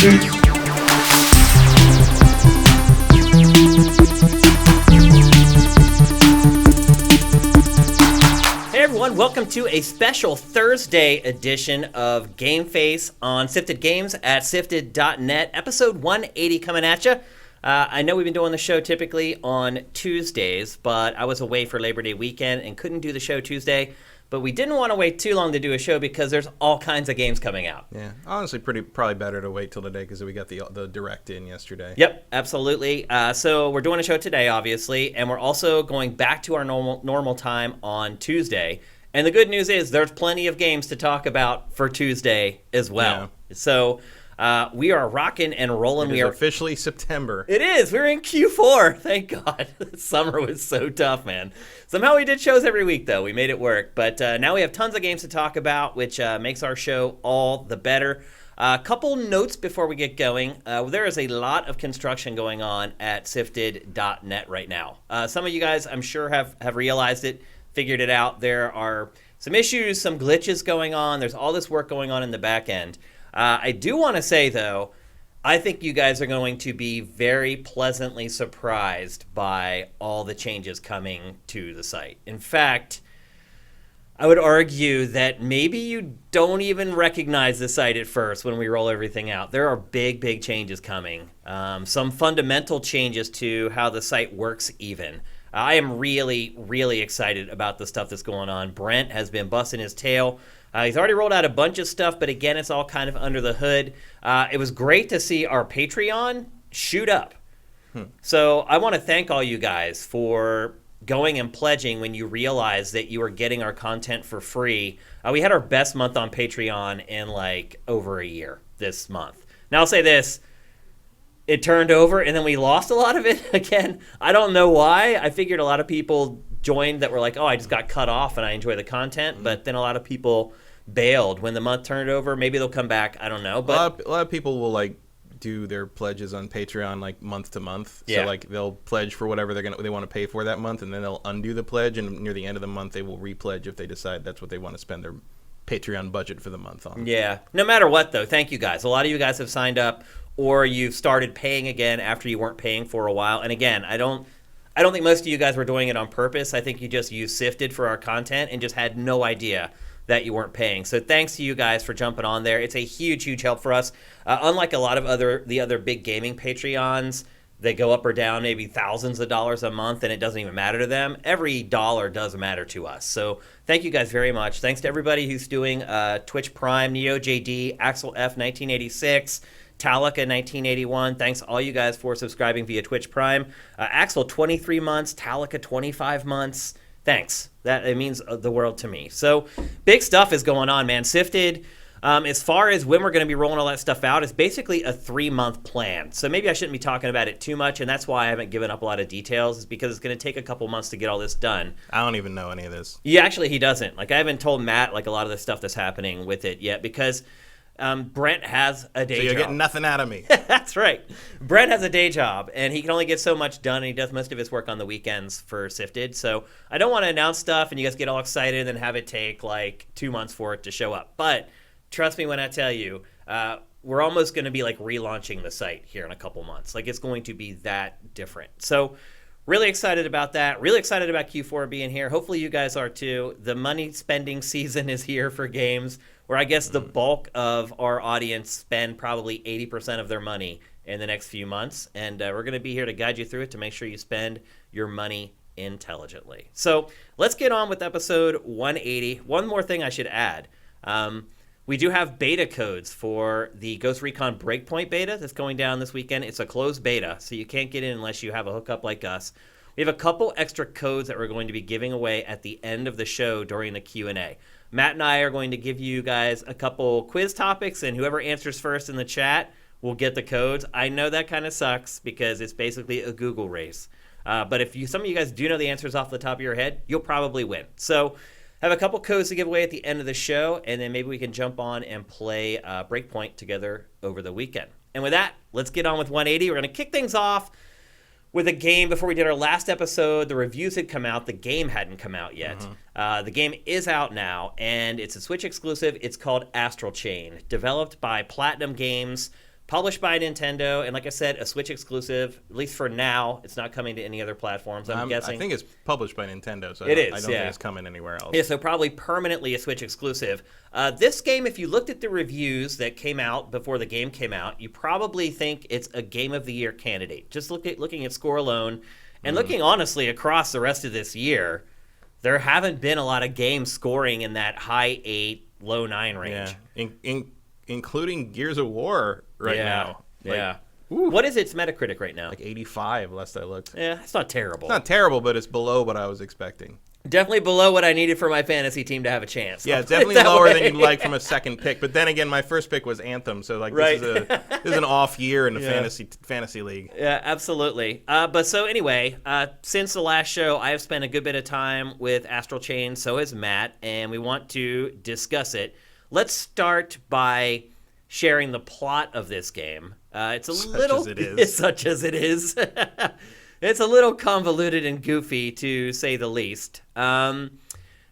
Hey everyone, welcome to a special Thursday edition of GameFace on Sifted Games at sifted.net, episode 180 coming at you. I know we've been doing the show typically on Tuesdays, but I was away for Labor Day weekend and couldn't do the show Tuesday. But we didn't want to wait too long to do a show because there's all kinds of games coming out. Yeah, honestly, probably better to wait till today because we got the direct in yesterday. Yep, absolutely. So we're doing a show today, obviously, and we're also going back to our normal time on Tuesday. And the good news is there's plenty of games to talk about for Tuesday as well. Yeah. So we are rocking and rolling. We are officially September. It is. We're in Q4. Thank God. Summer was so tough, man. Somehow we did shows every week, though. We made it work. But now we have tons of games to talk about, which makes our show all the better. A couple notes before we get going. There is a lot of construction going on at sifted.net right now. Some of you guys, I'm sure, have realized it, figured it out. There are some issues, some glitches going on. There's all this work going on in the back end. I do want to say, though, I think you guys are going to be very pleasantly surprised by all the changes coming to the site. In fact, I would argue that maybe you don't even recognize the site at first when we roll everything out. There are big, big changes coming. Some fundamental changes to how the site works even. I am really, really excited about the stuff that's going on. Brent has been busting his tail. He's already rolled out a bunch of stuff, but again, it's all kind of under the hood. It was great to see our Patreon shoot up. So I want to thank all you guys for going and pledging when you realized that you were getting our content for free. We had our best month on Patreon in like over a year this month. Now I'll say this. It turned over, and then we lost a lot of it again. I don't know why. I figured a lot of people joined that were like, oh, I just got cut off and I enjoy the content. But then a lot of people bailed when the month turned over. Maybe they'll come back. I don't know. But a lot of people will like do their pledges on Patreon like month to month. Yeah. So like they'll pledge for whatever they want to pay for that month, and then they'll undo the pledge, and near the end of the month they will repledge if they decide that's what they want to spend their Patreon budget for the month on. Yeah. No matter what, though, thank you guys. A lot of you guys have signed up, or you've started paying again after you weren't paying for a while. And again, I don't think most of you guys were doing it on purpose. I think you just used Sifted for our content and just had no idea that you weren't paying. So thanks to you guys for jumping on there. It's a huge, huge help for us. Unlike a lot of the other big gaming Patreons, they go up or down maybe thousands of dollars a month, and it doesn't even matter to them. Every dollar does matter to us. So thank you guys very much. Thanks to everybody who's doing Twitch Prime, Neo JD, Axel F 1986, Talika 1981. Thanks all you guys for subscribing via Twitch Prime. Axel 23 months, Talika 25 months. Thanks. It means the world to me. So big stuff is going on, man. Sifted, as far as when we're going to be rolling all that stuff out, it's basically a 3-month plan. So maybe I shouldn't be talking about it too much, and that's why I haven't given up a lot of details, is because it's going to take a couple months to get all this done. I don't even know any of this. Yeah, actually, he doesn't. Like, I haven't told Matt like a lot of the stuff that's happening with it yet, because Brent has a day job. So you're getting nothing out of me. That's right. Brent has a day job, and he can only get so much done, and he does most of his work on the weekends for Sifted. So I don't want to announce stuff, and you guys get all excited and then have it take like 2 months for it to show up. But trust me when I tell you, we're almost going to be like relaunching the site here in a couple months. Like, it's going to be that different. So really excited about that. Really excited about Q4 being here. Hopefully you guys are too. The money spending season is here for games, where I guess the bulk of our audience spend probably 80% of their money in the next few months. And we're going to be here to guide you through it to make sure you spend your money intelligently. So let's get on with episode 180. One more thing I should add. We do have beta codes for the Ghost Recon Breakpoint beta that's going down this weekend. It's a closed beta, so you can't get in unless you have a hookup like us. We have a couple extra codes that we're going to be giving away at the end of the show during the Q&A. Matt and I are going to give you guys a couple quiz topics, and whoever answers first in the chat will get the codes. I know that kind of sucks because it's basically a Google race. But if some of you guys do know the answers off the top of your head, you'll probably win. So have a couple codes to give away at the end of the show, and then maybe we can jump on and play Breakpoint together over the weekend. And with that, let's get on with 180. We're going to kick things off with a game. Before we did our last episode, the reviews had come out. The game hadn't come out yet. The game is out now, and it's a Switch exclusive. It's called Astral Chain, developed by Platinum Games, Published by Nintendo, and like I said, a Switch exclusive. At least for now, it's not coming to any other platforms. I'm guessing. I think it's published by Nintendo, so I don't think it's coming anywhere else. Yeah, so probably permanently a Switch exclusive. This game, if you looked at the reviews that came out before the game came out, you probably think it's a Game of the Year candidate. Just looking at score alone, and looking honestly across the rest of this year, there haven't been a lot of games scoring in that high 8, low 9 range. Yeah, including Gears of War now. What is its Metacritic right now? Like 85, last I looked. Yeah, it's not terrible. It's not terrible, but it's below what I was expecting. Definitely below what I needed for my fantasy team to have a chance. Yeah, it's definitely lower than you'd like from a second pick. But then again, my first pick was Anthem, so this is an off year in the fantasy league. Yeah, absolutely. But so anyway, since the last show, I have spent a good bit of time with Astral Chain. So has Matt, and we want to discuss it. Let's start by sharing the plot of this game. It's such as it is. It's a little convoluted and goofy, to say the least.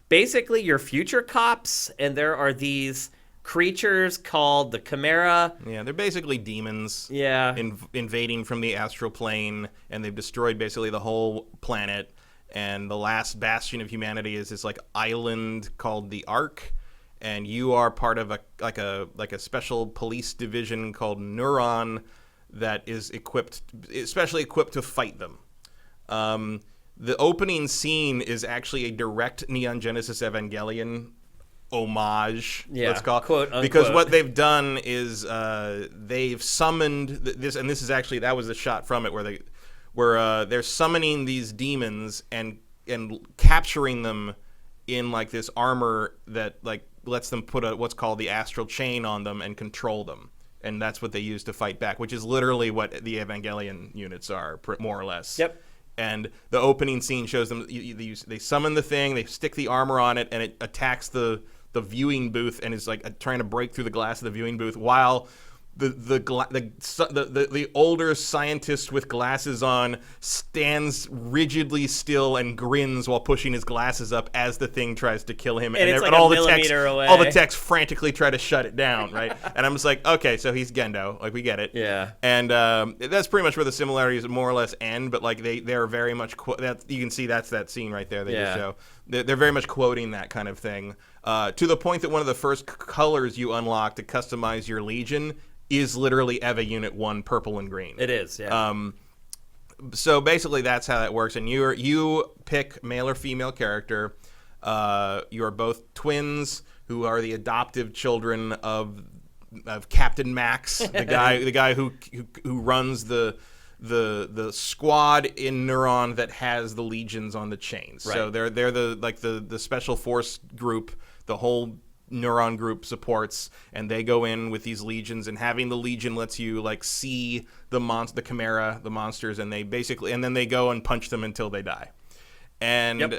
Basically, you're future cops, and there are these creatures called the Chimera. Yeah, they're basically demons. Yeah. Invading from the astral plane, and they've destroyed basically the whole planet. And the last bastion of humanity is this like island called the Ark. And you are part of a special police division called Neuron that is especially equipped to fight them. The opening scene is actually a direct Neon Genesis Evangelion homage. Let's call it, quote unquote. Because what they've done is they've summoned this, and this is actually that was a shot from it where they're summoning these demons and capturing them in like this armor that like lets them put what's called the Astral Chain on them and control them. And that's what they use to fight back, which is literally what the Evangelion units are, more or less. Yep. And the opening scene shows them, they summon the thing, they stick the armor on it, and it attacks the viewing booth and is like trying to break through the glass of the viewing booth while the older scientist with glasses on stands rigidly still and grins while pushing his glasses up as the thing tries to kill him, and all the techs frantically try to shut it down, right? And I'm just like, okay, so he's Gendo, like we get it, yeah. And that's pretty much where the similarities more or less end, but like they're very much you can see that's that scene right there they just show. They're very much quoting that kind of thing to the point that one of the first colors you unlock to customize your Legion is literally EVA Unit 1 purple and green. It is, yeah. So basically that's how that works. And you pick male or female character. You are both twins who are the adoptive children of Captain Max, the guy who runs the squad in Neuron that has the legions on the chains. Right. So they're the special force group, the whole Neuron group supports, and they go in with these legions, and having the legion lets you like see the Chimera, the monsters, and then they go and punch them until they die. And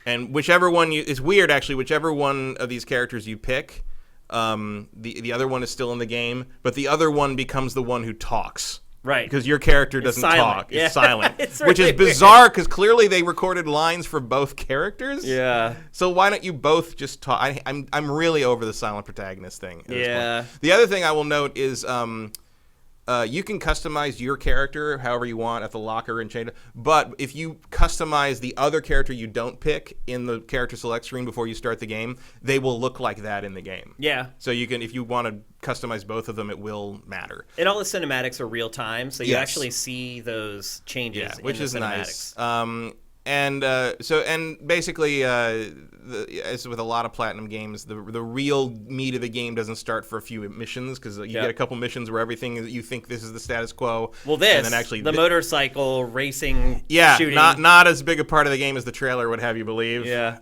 and whichever one it's weird actually, whichever one of these characters you pick, the other one is still in the game, but the other one becomes the one who talks. Right. Because your character doesn't talk. It's silent. It's really which is bizarre because clearly they recorded lines for both characters. Yeah. So why don't you both just talk? I'm really over the silent protagonist thing. Yeah. The other thing I will note is you can customize your character however you want at the locker and change it. But if you customize the other character you don't pick in the character select screen before you start the game, they will look like that in the game. Yeah. So you can, if you want to customize both of them, it will matter. And all the cinematics are real time, so you actually see those changes. Yeah, which in is the cinematics. Nice. And basically, as with a lot of Platinum games, the real meat of the game doesn't start for a few missions because you get a couple missions where everything you think this is the status quo. Well, and then actually the motorcycle racing, shooting. not as big a part of the game as the trailer would have you believe. Yeah.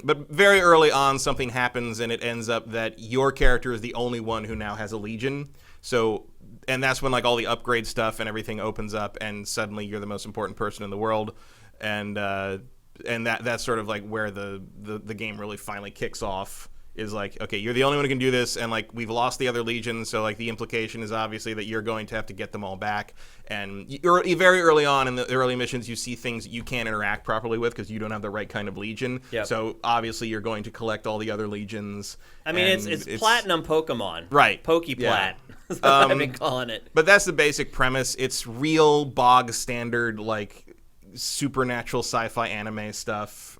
But very early on, something happens and it ends up that your character is the only one who now has a Legion. So. And that's when like all the upgrade stuff and everything opens up, and suddenly you're the most important person in the world. And that's sort of like where the game really finally kicks off is like, okay, you're the only one who can do this, and like we've lost the other legions, so like the implication is obviously that you're going to have to get them all back. And very early on in the early missions, you see things that you can't interact properly with because you don't have the right kind of legion. Yep. So obviously you're going to collect all the other legions. I mean, it's platinum Pokemon, right? Pokeplat. Yeah. That's what I've been calling it. But that's the basic premise. It's real bog standard like supernatural sci-fi anime stuff.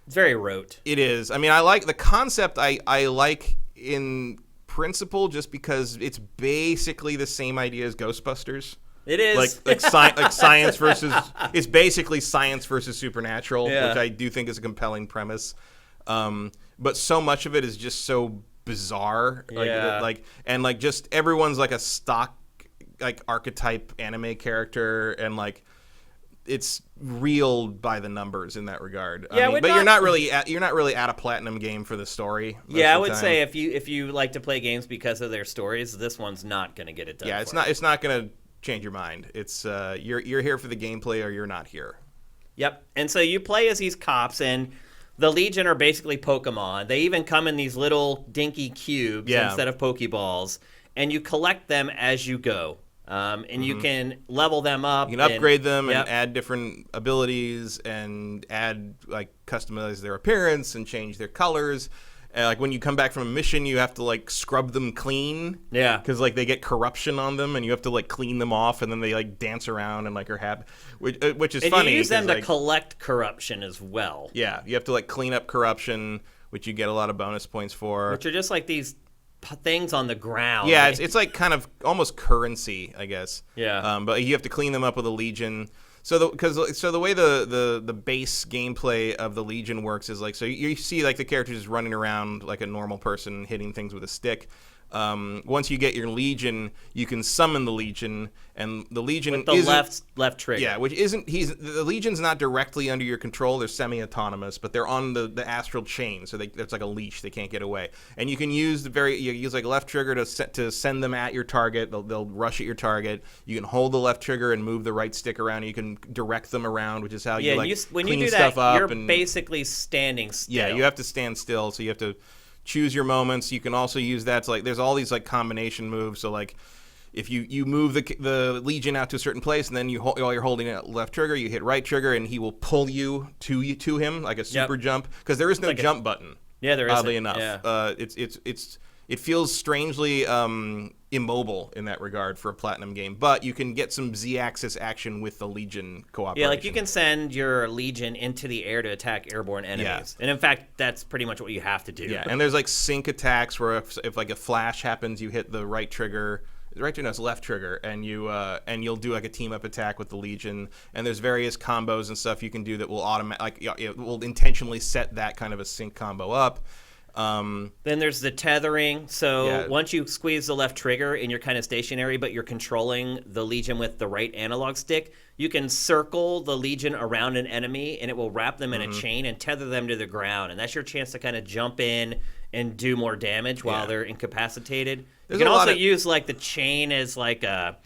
It's very rote. It is. I mean, I like the concept. I like in principle just because it's basically the same idea as Ghostbusters. It is. Like science versus. It's basically science versus supernatural, Yeah. which I do think is a compelling premise. But so much of it is just so bizarre. And just everyone's like a stock like archetype anime character, and like it's real by the numbers in that regard. Yeah, but you're not really at a platinum game for the story. Yeah, I would say if you like to play games because of their stories, this one's not going to get it done. Yeah, it's not going to change your mind. It's you're here for the gameplay or you're not here. Yep. And so you play as these cops, and the Legion are basically Pokemon. They even come in these little dinky cubes instead of Pokeballs, and you collect them as you go. And you can level them up. You can upgrade them and add different abilities and add like customize their appearance and change their colors. And like when you come back from a mission, you have to like scrub them clean. Yeah. Because like they get corruption on them, and you have to like clean them off, and then they like dance around and like are happy, which is and funny. You use them to like, collect corruption as well. Yeah, you have to like clean up corruption, which you get a lot of bonus points for. Which are just like these things on the ground. Yeah, it's like kind of almost currency, I guess. Yeah. But you have to clean them up with a Legion. So the way the base gameplay of the Legion works is like, so you see like the characters just running around like a normal person hitting things with a stick. Once you get your Legion, you can summon the Legion, and the Legion with the left trigger. Yeah, which isn't the Legion's not directly under your control. They're semi-autonomous, but they're on the Astral Chain, so it's like a leash. They can't get away. And you can use you use like a left trigger to send them at your target. They'll rush at your target. You can hold the left trigger and move the right stick around. And you can direct them around, which is how you like when clean you do stuff that, up. You're basically standing still. Yeah, you have to stand still, so you have to choose your moments. You can also use that to like there's all these like combination moves. So like if you move the Legion out to a certain place, and then while you're holding it left trigger, you hit right trigger, and he will pull you to him like a super jump, because there is no jump button. Yeah, there is. Oddly enough, yeah. It feels strangely immobile in that regard for a platinum game, but you can get some Z-axis action with the Legion cooperation. Yeah, like you can send your Legion into the air to attack airborne enemies. And in fact, that's pretty much what you have to do. Yeah, and there's like sync attacks where if like a flash happens, you hit the right trigger. It's left trigger, and you'll do like a team up attack with the Legion. And there's various combos and stuff you can do that will it will intentionally set that kind of a sync combo up. Then there's the tethering. So once you squeeze the left trigger and you're kind of stationary, but you're controlling the Legion with the right analog stick, you can circle the Legion around an enemy, and it will wrap them in a chain and tether them to the ground. And that's your chance to kind of jump in and do more damage while they're incapacitated. You can also use like the chain as like a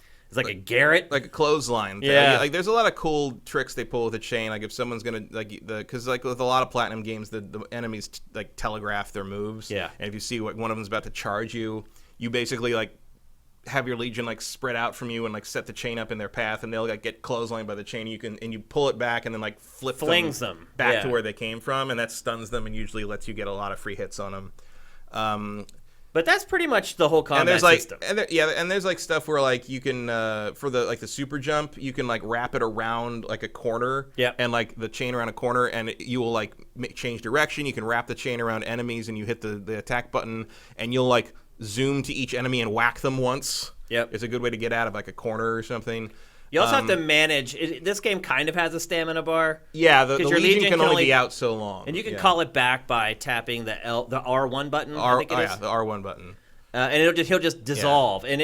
garret, like a clothesline. Yeah, like there's a lot of cool tricks they pull with a chain. Like if someone's gonna because like with a lot of platinum games, the enemies like telegraph their moves. Yeah, and if you see one of them's about to charge you, you basically like have your Legion like spread out from you and like set the chain up in their path, and they'll like get clotheslined by the chain. You pull it back and then like flings them back to where they came from, and that stuns them and usually lets you get a lot of free hits on them. But that's pretty much the whole combat system. And there's like stuff where like you can for the super jump, you can like wrap it around like a corner, and like the chain around a corner, and you will like change direction. You can wrap the chain around enemies, and you hit the attack button, and you'll like zoom to each enemy and whack them once. Yep, it's a good way to get out of like a corner or something. You also have to manage. This game kind of has a stamina bar. Yeah, the Legion can only be out so long. And you can call it back by tapping the R1 button. The R1 button. And he'll just dissolve. Yeah. And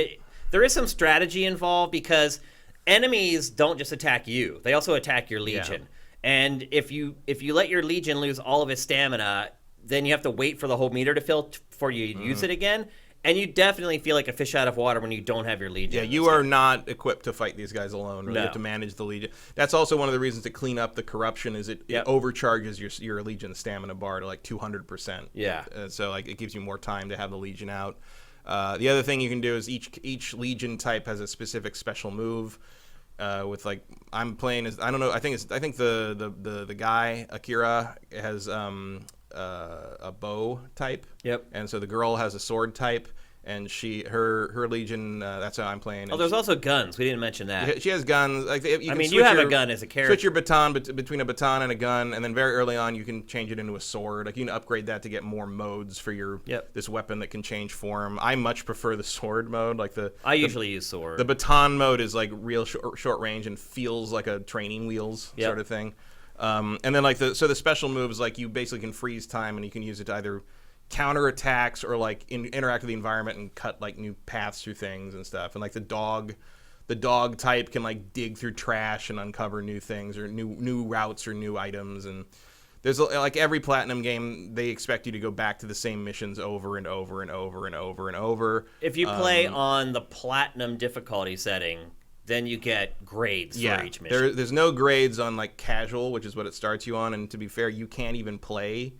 there is some strategy involved, because enemies don't just attack you; they also attack your Legion. Yeah. And if you let your Legion lose all of its stamina, then you have to wait for the whole meter to fill before you use it again. And you definitely feel like a fish out of water when you don't have your Legion. Yeah, you are not equipped to fight these guys alone. Really. No. You have to manage the Legion. That's also one of the reasons to clean up the corruption is it overcharges your Legion stamina bar to like 200%. Yeah. So like it gives you more time to have the Legion out. The other thing you can do is each Legion type has a specific special move. With like I'm playing as I don't know I think the guy Akira has a bow type. Yep. And so the girl has a sword type, and her Legion. That's how I'm playing. Oh, there's also guns. We didn't mention that. She has guns. Like you have a gun as a character. Switch your baton between a baton and a gun, and then very early on you can change it into a sword. Like you can upgrade that to get more modes for your this weapon that can change form. I much prefer the sword mode. Like I usually use sword. The baton mode is like real short range and feels like a training wheels sort of thing. And then like the special moves, like you basically can freeze time and you can use it to either counter attacks or like interact with the environment and cut like new paths through things and stuff. And like the dog type can like dig through trash and uncover new things or new routes or new items. And there's like every Platinum game, they expect you to go back to the same missions over and over and over and over and over. If you play on the Platinum difficulty setting, then you get grades for each mission. There's no grades on like casual, which is what it starts you on. And to be fair, you can't even play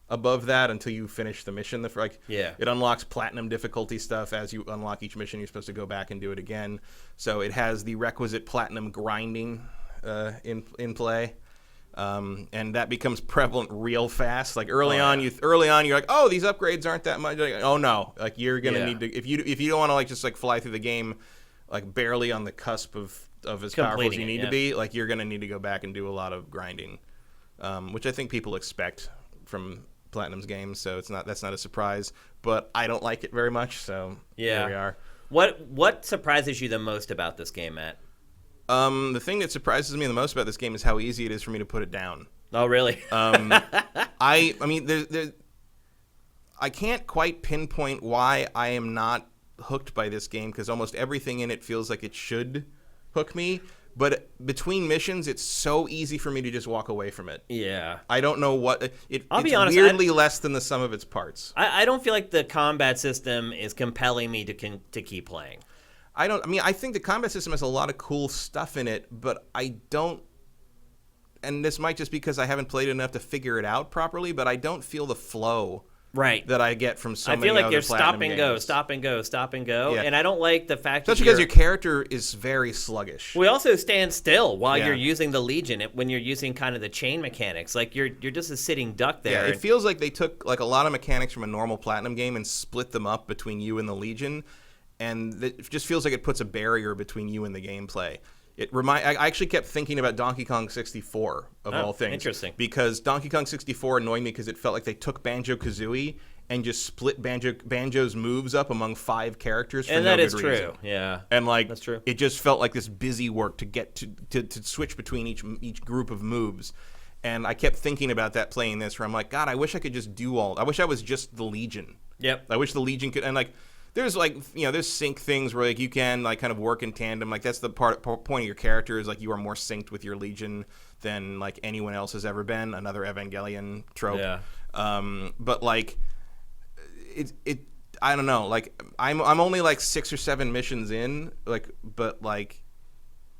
above that until you finish the mission. It unlocks platinum difficulty stuff. As you unlock each mission, you're supposed to go back and do it again. So it has the requisite platinum grinding in play. And that becomes prevalent real fast. Like early on, you're like, oh, these upgrades aren't that much. Like, oh no, like you're gonna need to if you don't want to like just like fly through the game like barely on the cusp of as powerful as you need to be, like you're gonna need to go back and do a lot of grinding, which I think people expect from Platinum's games. So that's not a surprise. But I don't like it very much. So there we are. What surprises you the most about this game, Matt? The thing that surprises me the most about this game is how easy it is for me to put it down. Oh, really? I mean, I can't quite pinpoint why I am not hooked by this game because almost everything in it feels like it should hook me. But between missions, it's so easy for me to just walk away from it. Yeah. I don't know what it's weirdly less than the sum of its parts. I don't feel like the combat system is compelling me to keep playing. I think the combat system has a lot of cool stuff in it, but I don't, and this might just because I haven't played enough to figure it out properly, but I don't feel the flow that I get from so many other Platinum games. I feel like you're stop and go, and I don't like the fact that because your character is very sluggish. We also stand still while you're using the Legion when you're using kind of the chain mechanics. Like you're just a sitting duck there. Yeah, it feels like they took like a lot of mechanics from a normal Platinum game and split them up between you and the Legion. And it just feels like it puts a barrier between you and the gameplay. I actually kept thinking about Donkey Kong 64 of all things. Interesting. Because Donkey Kong 64 annoyed me because it felt like they took Banjo-Kazooie and just split Banjo's moves up among 5 characters for no good reason. And that is true. Yeah. And like that's true. It just felt like this busy work to get to switch between each group of moves. And I kept thinking about that playing this where I'm like, God, I wish I could just I wish I was just the Legion. Yep. I wish the Legion could, and like there's like, there's sync things where like you can like kind of work in tandem. Like that's the point of your character is like you are more synced with your Legion than like anyone else has ever been. Another Evangelion trope. Yeah. But like it I don't know. Like I'm only like 6 or 7 missions in. But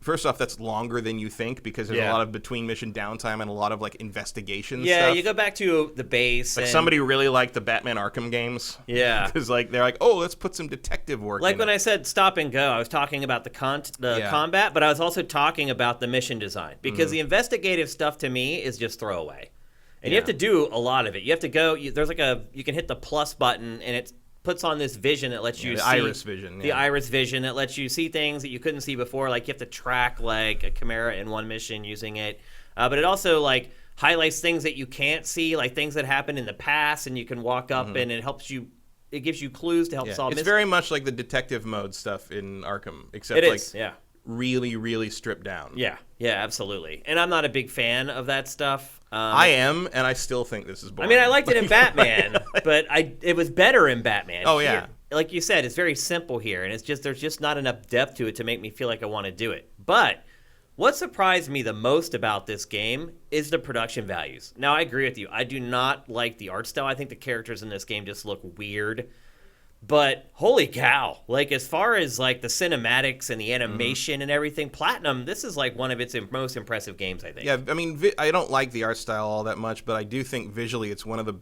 first off, that's longer than you think because there's a lot of between mission downtime and a lot of like investigation stuff. Yeah, you go back to the base. Like somebody really liked the Batman Arkham games. Yeah. Because like they're like, oh, let's put some detective work in. Like when it. I said stop and go, I was talking about the combat, but I was also talking about the mission design. Because the investigative stuff to me is just throwaway. And you have to do a lot of it. You have to go, there's like you can hit the plus button and it's puts on this vision that lets you see iris vision. The iris vision that lets you see things that you couldn't see before. Like you have to track like a Chimera in one mission using it, but it also like highlights things that you can't see, like things that happened in the past, and you can walk up and it helps you. It gives you clues to help solve. It's very much like the detective mode stuff in Arkham, except really, really stripped down. Yeah, absolutely. And I'm not a big fan of that stuff. I am, and I still think this is boring. I mean, I liked it in Batman, but it was better in Batman. Oh, yeah. Here, like you said, it's very simple here, and there's just not enough depth to it to make me feel like I want to do it. But what surprised me the most about this game is the production values. Now, I agree with you. I do not like the art style. I think the characters in this game just look weird. But holy cow, like as far as like the cinematics and the animation and everything, Platinum, this is like one of its most impressive games, I think. Yeah, I mean, I don't like the art style all that much, but I do think visually it's one of the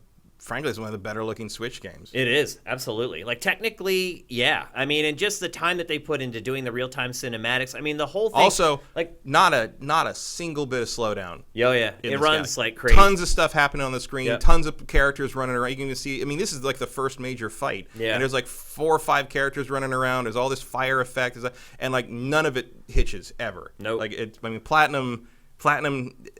better looking Switch games. It is, absolutely. Like technically, yeah. I mean, and just the time that they put into doing the real-time cinematics. I mean, the whole thing. Also, like not a single bit of slowdown. Oh yeah, it runs like crazy. Tons of stuff happening on the screen. Yep. Tons of characters running around. You can see. I mean, this is like the first major fight. Yeah. And there's like 4 or 5 characters running around. There's all this fire effect, and like none of it hitches ever. Nope. Like I mean, Platinum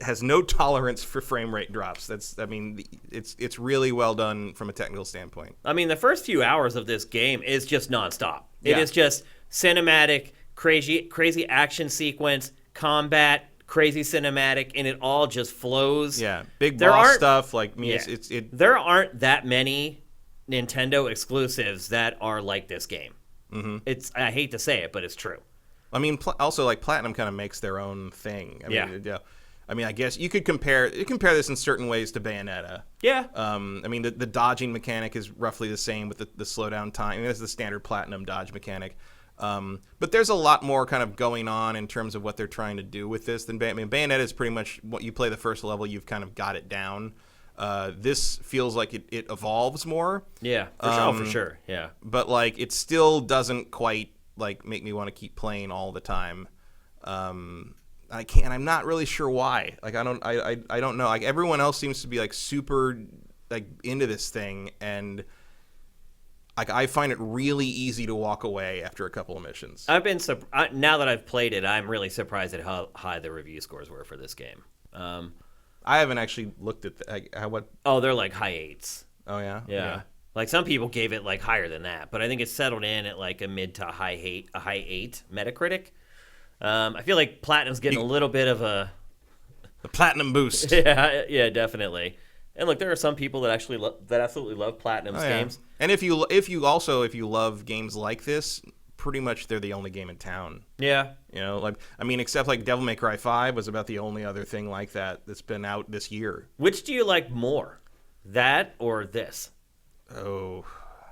has no tolerance for frame rate drops. It's really well done from a technical standpoint. I mean, the first few hours of this game is just nonstop. It Yeah. is just cinematic, crazy action sequence, combat, crazy cinematic, and it all just flows. Yeah, big There boss aren't- stuff. Like me, Yeah. There There aren't that many Nintendo exclusives that are like this game. Mm-hmm. I hate to say it, but it's true. I mean, also like Platinum kind of makes their own thing. I Yeah. mean, yeah. I mean, I guess you could compare this in certain ways to Bayonetta. Yeah. I mean, the dodging mechanic is roughly the same with the slowdown time. I mean, that's the standard Platinum dodge mechanic. But there's a lot more kind of going on in terms of what they're trying to do with this than Bayonetta is pretty much what you play the first level, you've kind of got it down. This feels like it evolves more. Yeah. For sure. Yeah. But like it still doesn't quite like make me want to keep playing all the time. I can't. I'm not really sure why. Like I don't know. Like everyone else seems to be like super like into this thing, and like I find it really easy to walk away after a couple of missions. I've been now that I've played it, I'm really surprised at how high the review scores were for this game. I haven't actually looked at what. Oh, they're like high 8s. Oh yeah. Yeah. Like some people gave it like higher than that, but I think it's settled in at like a mid to high 8 Metacritic. I feel like Platinum's getting a little bit of the Platinum boost. Yeah, definitely. And look, there are some people that actually that absolutely love Platinum's games. And if you love games like this, pretty much they're the only game in town. Yeah. You know, like I mean, except like Devil May Cry 5 was about the only other thing like that's been out this year. Which do you like more, that or this? Oh,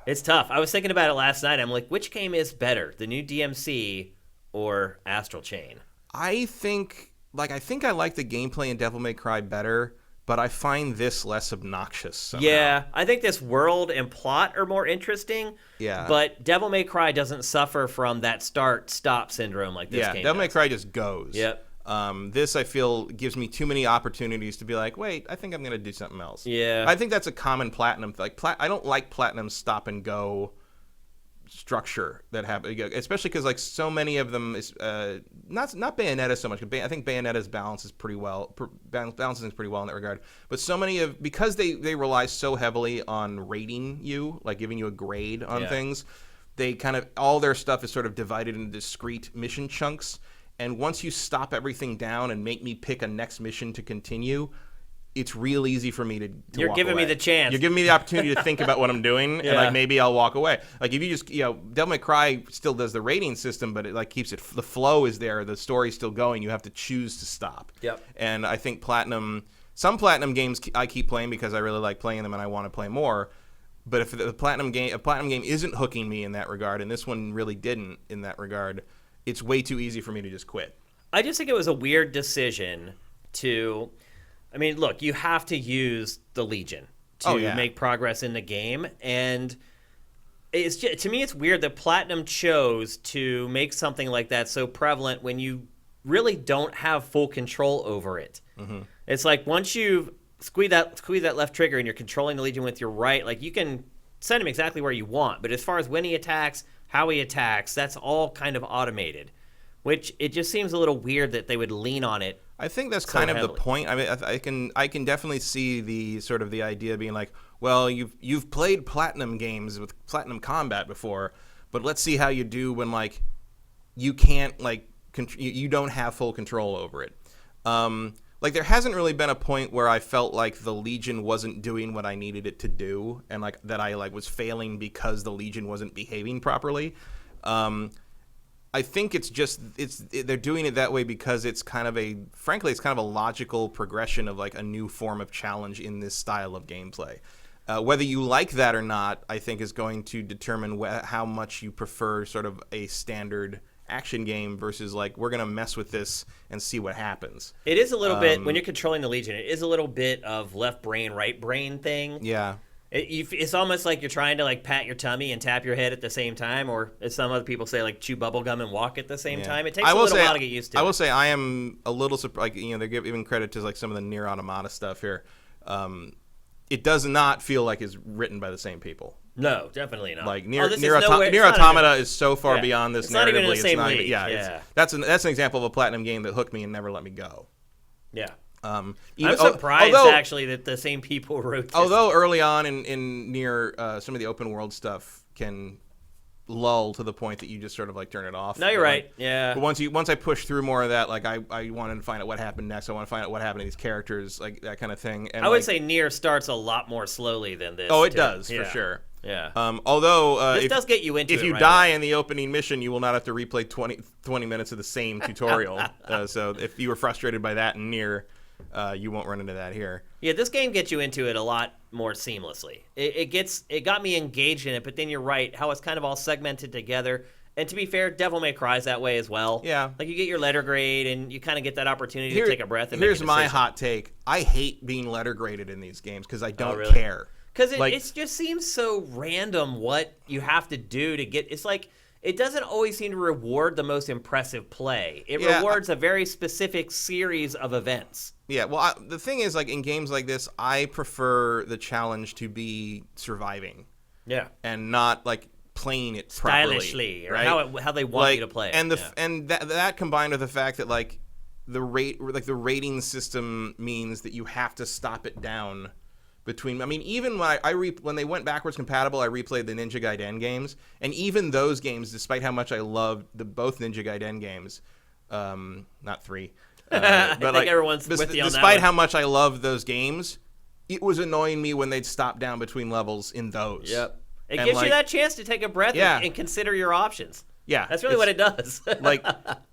it's tough. I was thinking about it last night. I'm like, which game is better, the new DMC or Astral Chain? I think I like the gameplay in Devil May Cry better, but I find this less obnoxious somehow. Yeah, I think this world and plot are more interesting. Yeah. But Devil May Cry doesn't suffer from that start-stop syndrome like this game Devil May does. Cry just goes. Yep. This, I feel, gives me too many opportunities to be like, wait, I think I'm going to do something else. Yeah. I think that's a common Platinum. I don't like Platinum's stop-and-go structure that happen, especially because like so many of them is not Bayonetta so much. I think Bayonetta's balances pretty well in that regard. But so many because they rely so heavily on rating you, like giving you a grade on things. They kind of all their stuff is sort of divided into discrete mission chunks. And once you stop everything down and make me pick a next mission to continue, it's real easy for me to You're walk giving away. me the chance. You're giving me the opportunity to think about what I'm doing, and like maybe I'll walk away. Like if you just, Devil May Cry still does the rating system, but it like keeps it. The flow is there. The story's still going. You have to choose to stop. Yep. And I think some Platinum games I keep playing because I really like playing them and I want to play more. But if a Platinum game isn't hooking me in that regard, and this one really didn't in that regard, it's way too easy for me to just quit. I just think it was a weird decision to... I mean, look, you have to use the Legion to make progress in the game, and it's just, to me, it's weird that Platinum chose to make something like that so prevalent when you really don't have full control over it. Mm-hmm. It's like once you squeeze that left trigger and you're controlling the Legion with your right, like you can send him exactly where you want. But as far as when he attacks, how he attacks, that's all kind of automated, which it just seems a little weird that they would lean on it. I think that's kind of the point. I mean, I can definitely see the sort of the idea being like, well, you've played Platinum games with Platinum Combat before, but let's see how you do when like you can't like you don't have full control over it. Like there hasn't really been a point where I felt like the Legion wasn't doing what I needed it to do, and like that I like was failing because the Legion wasn't behaving properly. I think it's just they're doing it that way because it's kind of a logical progression of like a new form of challenge in this style of gameplay. Whether you like that or not, I think is going to determine how much you prefer sort of a standard action game versus like we're gonna mess with this and see what happens. It is a little bit when you're controlling the Legion. It is a little bit of left brain, right brain thing. Yeah. It's almost like you're trying to like pat your tummy and tap your head at the same time, or as some other people say, like chew bubble gum and walk at the same time. It takes a little while to get used to. I will say I am a little surprised. Like, they give even credit to like some of the Nier Automata stuff here. It does not feel like it's written by the same people. No, definitely not. Like Nier Automata is so far beyond this it's not even in narratively. the same It's not league. even, that's an example of a platinum game that hooked me and never let me go. Yeah. I'm surprised actually that the same people wrote this. Although early on in Nier, some of the open world stuff can lull to the point that you just sort of like turn it off. No, you're right. Yeah. But once I push through more of that, like I wanted to find out what happened next. I want to find out what happened to these characters, like that kind of thing. And I would say Nier starts a lot more slowly than this. Oh, it does for sure. Yeah. Although this does get you into it. If you die in the opening mission, you will not have to replay 20 minutes of the same tutorial. So if you were frustrated by that in Nier, you won't run into that here. Yeah, this game gets you into it a lot more seamlessly. It got me engaged in it, but then you're right, how it's kind of all segmented together. And to be fair, Devil May Cry is that way as well. Yeah. Like you get your letter grade and you kind of get that opportunity to take a breath and make a decision. Here's my hot take. I hate being letter graded in these games because I don't care. Because it just seems so random what you have to do to get. It's like it doesn't always seem to reward the most impressive play. It rewards a very specific series of events. Yeah, well, the thing is, like in games like this, I prefer the challenge to be surviving. Yeah, and not like playing it properly, stylishly, or right? how they want you to play it. And and that combined with the fact that like the rating system means that you have to stop it down. Between, I mean, even when they went backwards compatible, I replayed the Ninja Gaiden games, and even those games, despite how much I loved both Ninja Gaiden games, not 3, but I think everyone's with you on that despite one. how much I loved those games, it was annoying me when they'd stop down between levels in those. Yep, it gives you that chance to take a breath and consider your options. Yeah, that's really what it does.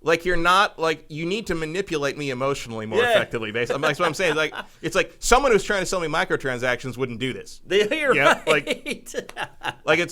like you're not like you need to manipulate me emotionally more effectively. Basically, that's what I'm saying. Like it's like someone who's trying to sell me microtransactions wouldn't do this. You're right. Like it's.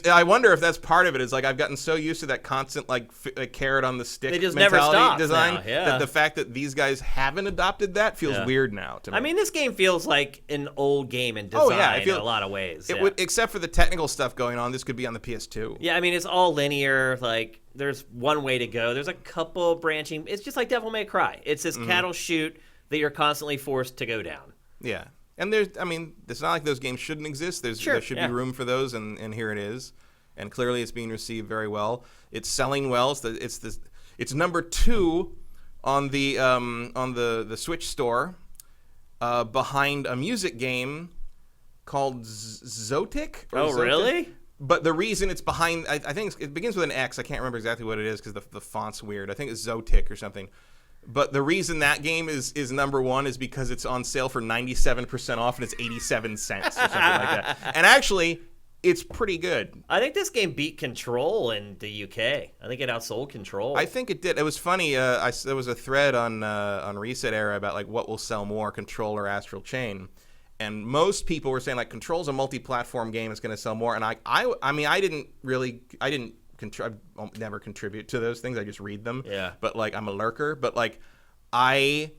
I wonder if that's part of it. Is like I've gotten so used to that constant like carrot on the stick they just mentality never stop design now. that the fact that these guys haven't adopted that feels weird now to me. I mean, this game feels like an old game in design in a lot of ways. It would, except for the technical stuff going on. This could be on the PS2. Yeah, I mean, it's all linear. Like there's one way to go. There's a couple branching. It's just like Devil May Cry. It's this cattle chute that you're constantly forced to go down. Yeah. And it's not like those games shouldn't exist. There should be room for those, and here it is. And clearly it's being received very well. It's selling well. It's number 2 on the Switch store, behind a music game called Zotic. Oh, really? But the reason it's behind, I think it begins with an X. I can't remember exactly what it is because the font's weird. I think it's Zotic or something. But the reason that game is number 1 is because it's on sale for 97% off and it's 87 cents or something like that. And actually, it's pretty good. I think this game beat Control in the UK. I think it outsold Control. I think it did. It was funny. There was a thread on Reset Era about like what will sell more, Control or Astral Chain. And most people were saying like Control's a multi-platform game, it's going to sell more. And I mean I never contribute to those things. I just read them. Yeah. But like I'm a lurker. But like I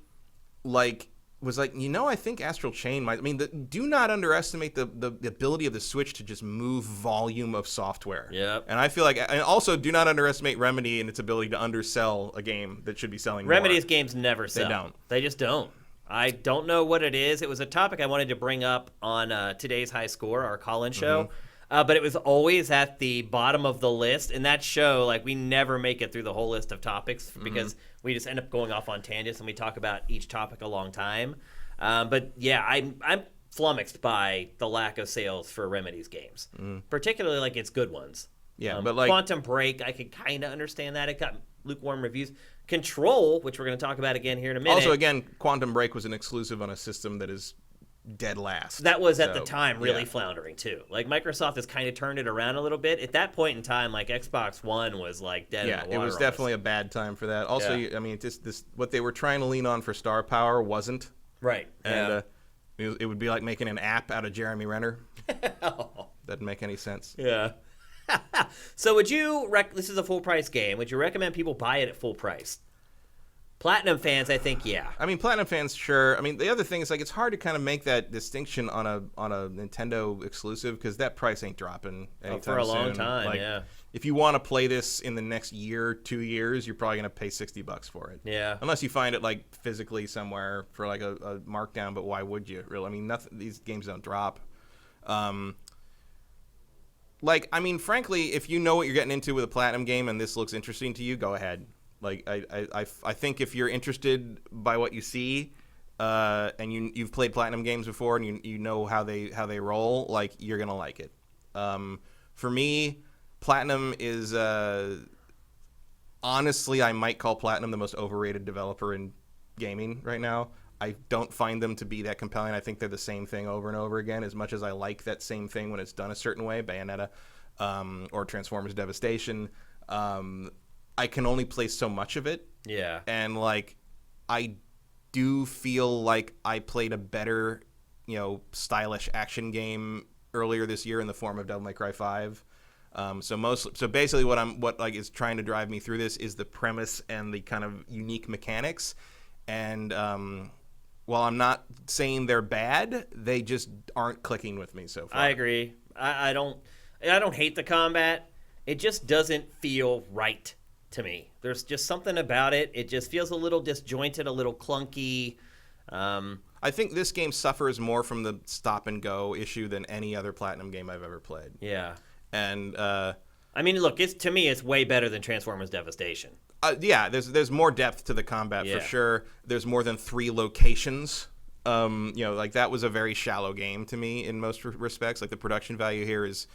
like was like, I think Astral Chain might. I mean, do not underestimate the ability of the Switch to just move volume of software. Yeah. And I feel like, and also do not underestimate Remedy and its ability to undersell a game that should be selling more. Remedy's games never sell. They don't. They just don't. I don't know what it is. It was a topic I wanted to bring up on today's High Score, our call-in show. But it was always at the bottom of the list. And that show, like, we never make it through the whole list of topics because we just end up going off on tangents and we talk about each topic a long time. But yeah, I'm flummoxed by the lack of sales for Remedy's games, particularly like its good ones. Yeah, but like Quantum Break, I could kind of understand that. It got lukewarm reviews. Control, which we're going to talk about again here in a minute. Also, again, Quantum Break was an exclusive on a system that is dead last. That was at the time really floundering too. Like Microsoft has kind of turned it around a little bit. At that point in time, like Xbox One was like dead in the water. Yeah, it was definitely a bad time for that. Also, I mean, this what they were trying to lean on for star power wasn't. Right. And It would be like making an app out of Jeremy Renner. Oh. Doesn't make any sense. Yeah. So would you this is a full price game. Would you recommend people buy it at full price? Platinum fans, I think, yeah. I mean, Platinum fans, sure. I mean, the other thing is, like, it's hard to kind of make that distinction on a Nintendo exclusive because that price ain't dropping anytime soon. For a long time, like, yeah. If you want to play this in the next year, 2 years, you're probably going to pay $60 for it. Yeah. Unless you find it, like, physically somewhere for, like, a markdown, but why would you, really? I mean, these games don't drop. Like, I mean, frankly, if you know what you're getting into with a Platinum game and this looks interesting to you, go ahead. Like, I think if you're interested by what you see, and you've played Platinum games before and you know how they roll, like, you're gonna like it. For me, Platinum is honestly, I might call Platinum the most overrated developer in gaming right now. I don't find them to be that compelling. I think they're the same thing over and over again. As much as I like that same thing when it's done a certain way, Bayonetta, or Transformers Devastation. I can only play so much of it. Yeah. And, like, I do feel like I played a better, stylish action game earlier this year in the form of Devil May Cry 5. So basically what is trying to drive me through this is the premise and the kind of unique mechanics. And while I'm not saying they're bad, they just aren't clicking with me so far. I agree. I don't hate the combat. It just doesn't feel right to me. There's just something about it. It just feels a little disjointed, a little clunky. I think this game suffers more from the stop and go issue than any other Platinum game I've ever played. Yeah. And I mean, look, to me, it's way better than Transformers Devastation. Yeah, there's more depth to the combat Yeah. for sure. There's more than 3 locations. Like, that was a very shallow game to me in most respects. Like, the production value here is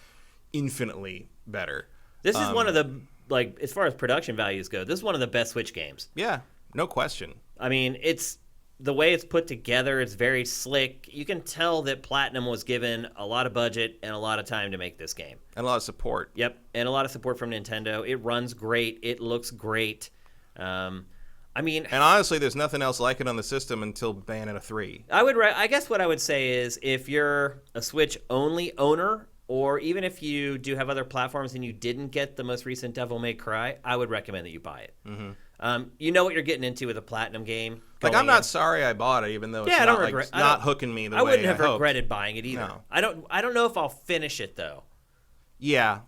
infinitely better. This is one of the, like, as far as production values go, this is one of the best Switch games. Yeah, no question. I mean, it's the way it's put together. It's very slick. You can tell that Platinum was given a lot of budget and a lot of time to make this game. And a lot of support. Yep, and a lot of support from Nintendo. It runs great. It looks great. I mean, And honestly, there's nothing else like it on the system until Bayonetta 3. I guess what I would say is if you're a Switch-only owner, or even if you do have other platforms and you didn't get the most recent Devil May Cry, I would recommend that you buy it. Mm-hmm. You know what you're getting into with a Platinum game. Like, I'm not sorry I bought it, even though it's not hooking me the way I wouldn't have hoped. regretted buying it either. No. I don't know if I'll finish it, though. Yeah,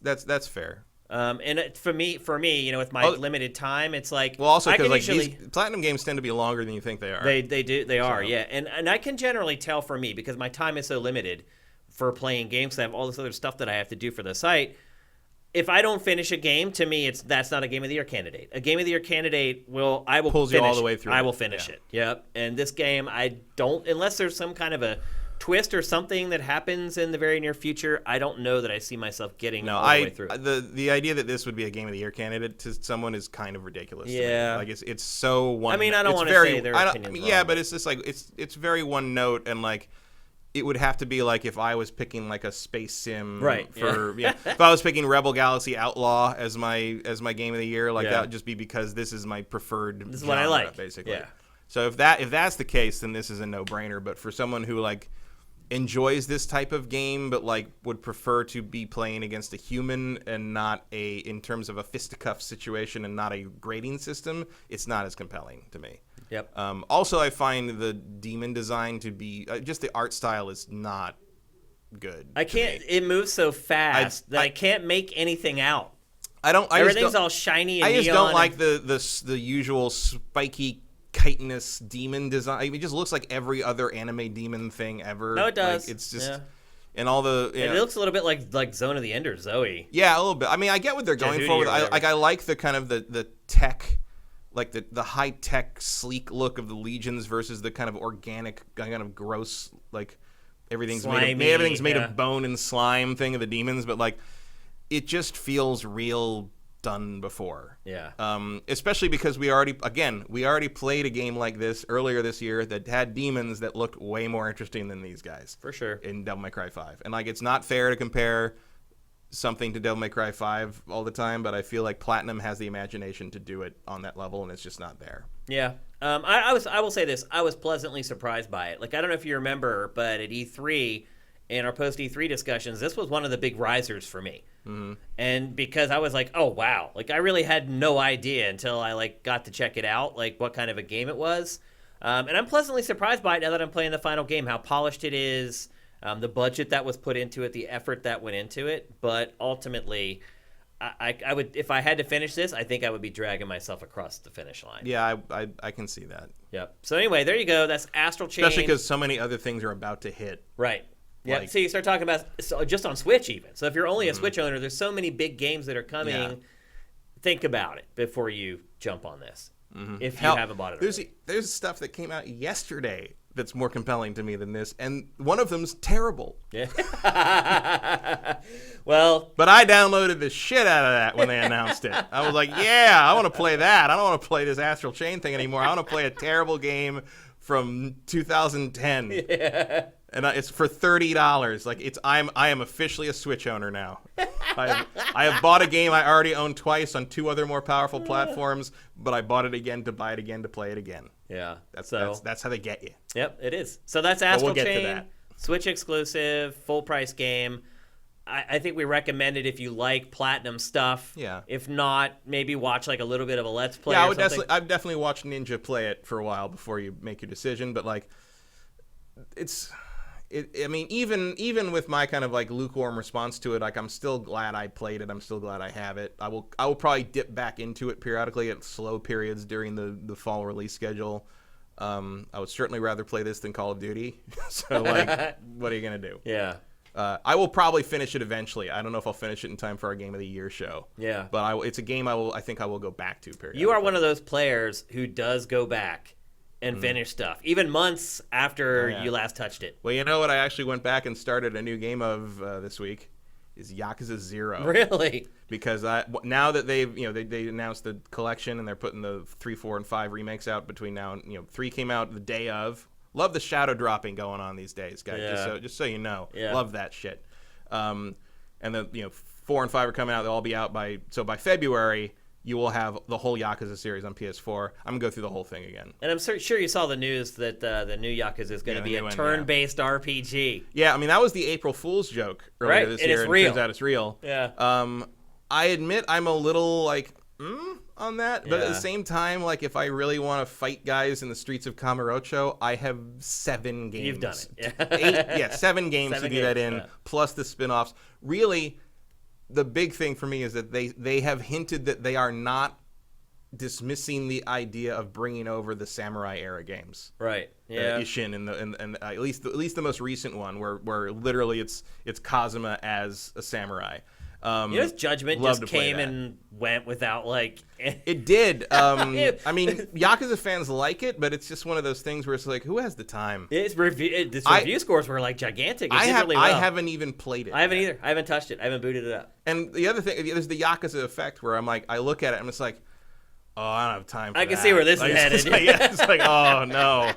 that's fair. And for me, with my limited time, it's like, well, also because like usually, these Platinum games tend to be longer than you think they are. They are, yeah. And I can generally tell for me because my time is so limited for playing games. I have all this other stuff that I have to do for the site. If I don't finish a game, to me, that's not a Game of the Year candidate. A Game of the Year candidate pulls finish you all the way through. I will finish it. Yep. And this game, I don't, unless there's some kind of a twist or something that happens in the very near future, I don't know that I see myself getting all the way through. The idea that this would be a Game of the Year candidate to someone is kind of ridiculous. Yeah. To me. Like it's so one. I mean, I don't want to say their opinions wrong. Yeah, but it's just like it's very one note, and like it would have to be like if I was picking like a space sim, right? If I was picking Rebel Galaxy Outlaw as my Game of the Year, like that would just be because this is my preferred. This is genre, what I like, basically. Yeah. So if that's the case, then this is a no-brainer. But for someone who like enjoys this type of game, but like would prefer to be playing against a human and not in terms of a fisticuff situation and not a grading system, it's not as compelling to me. Yep. Also, I find the demon design to be just the art style is not good. I can't. It moves so fast that I can't make anything out. Everything's all shiny and I just neon don't like the usual spiky chitinous demon design. I mean, it just looks like every other anime demon thing ever. No, it does. Like, it's just and all the. It looks a little bit like Zone of the Ender, Zoe. Yeah, a little bit. I mean, I get what they're going for. I like the kind of the tech. Like the high-tech, sleek look of the legions versus the kind of organic, kind of gross, like everything's made of bone and slime thing of the demons. But like, it just feels real done before. Yeah. Especially because we already played a game like this earlier this year that had demons that looked way more interesting than these guys. For sure. In Devil May Cry 5, and like it's not fair to compare something to Devil May Cry 5 all the time, but I feel like Platinum has the imagination to do it on that level, and it's just not there. Yeah. I will say this. I was pleasantly surprised by it. Like, I don't know if you remember, but at E3, in our post E3 discussions, this was one of the big risers for me. Mm-hmm. And because I was like, oh, wow. Like, I really had no idea until I, like, got to check it out, like, what kind of a game it was. And I'm pleasantly surprised by it now that I'm playing the final game, how polished it is, the budget that was put into it, the effort that went into it. But ultimately, I would, if I had to finish this, I think I would be dragging myself across the finish line. Yeah, I can see that. Yep. So anyway, there you go. That's Astral Chain. Especially because so many other things are about to hit. Right. Yeah. So you start talking about just on Switch even. So if you're only a Switch owner, there's so many big games that are coming. Yeah. Think about it before you jump on this. Mm-hmm. If you haven't bought it already. There's stuff that came out yesterday that's more compelling to me than this, and one of them's terrible. Yeah. Well, but I downloaded the shit out of that when they announced it. I was like, yeah, I want to play that. I don't want to play this Astral Chain thing anymore. I want to play a terrible game from 2010. Yeah. And it's for $30. Like I am officially a Switch owner now. I have bought a game I already owned twice on two other more powerful platforms, but I bought it again to buy it again to play it again. Yeah, that's how they get you. Yep, it is. So that's Astral Chain, to that. Switch exclusive, full price game. I think we recommend it if you like platinum stuff. Yeah. If not, maybe watch like a little bit of a Let's Play. Yeah, or something. I've definitely watched Ninja play it for a while before you make your decision. But like, I mean, even with my kind of like lukewarm response to it, like I'm still glad I played it. I'm still glad I have it. I will probably dip back into it periodically at slow periods during the fall release schedule. I would certainly rather play this than Call of Duty. So like, what are you gonna do? Yeah. I will probably finish it eventually. I don't know if I'll finish it in time for our Game of the Year show. Yeah. But it's a game I think I will go back to periodically. You are one of those players who does go back and finish stuff, even months after you last touched it. Well, you know what I actually went back and started a new game of this week is Yakuza 0. Really? Because now that they've, they announced the collection and they're putting the 3, 4, and 5 remakes out between now and, 3 came out the day of. Love the shadow dropping going on these days, guys. Yeah. Just so you know. Yeah. Love that shit. And then, 4 and 5 are coming out. They'll all be out by February. You will have the whole Yakuza series on PS4. I'm going to go through the whole thing again. And I'm sure you saw the news that the new Yakuza is going to be a turn-based RPG. Yeah, I mean, that was the April Fool's joke earlier this year. It's real. It turns out it's real. Yeah. I admit I'm a little, on that. But at the same time, like, if I really want to fight guys in the streets of Kamurocho, I have 7 games. You've done it. 7 games to do that in, plus the spin-offs. Really, the big thing for me is that they have hinted that they are not dismissing the idea of bringing over the samurai era games. Right. Yeah. Ishin and at least the most recent one where literally it's Kazuma as a samurai. His Judgment just came and went without It did. I mean, Yakuza fans like it, but it's just one of those things where it's like, who has the time? Its review scores were gigantic. I haven't even played it. I haven't either. I haven't touched it. I haven't booted it up. And the other thing, there's the Yakuza effect where I'm like, I look at it and it's like, oh, I don't have time for that. I can see where this is headed. It's like, oh no.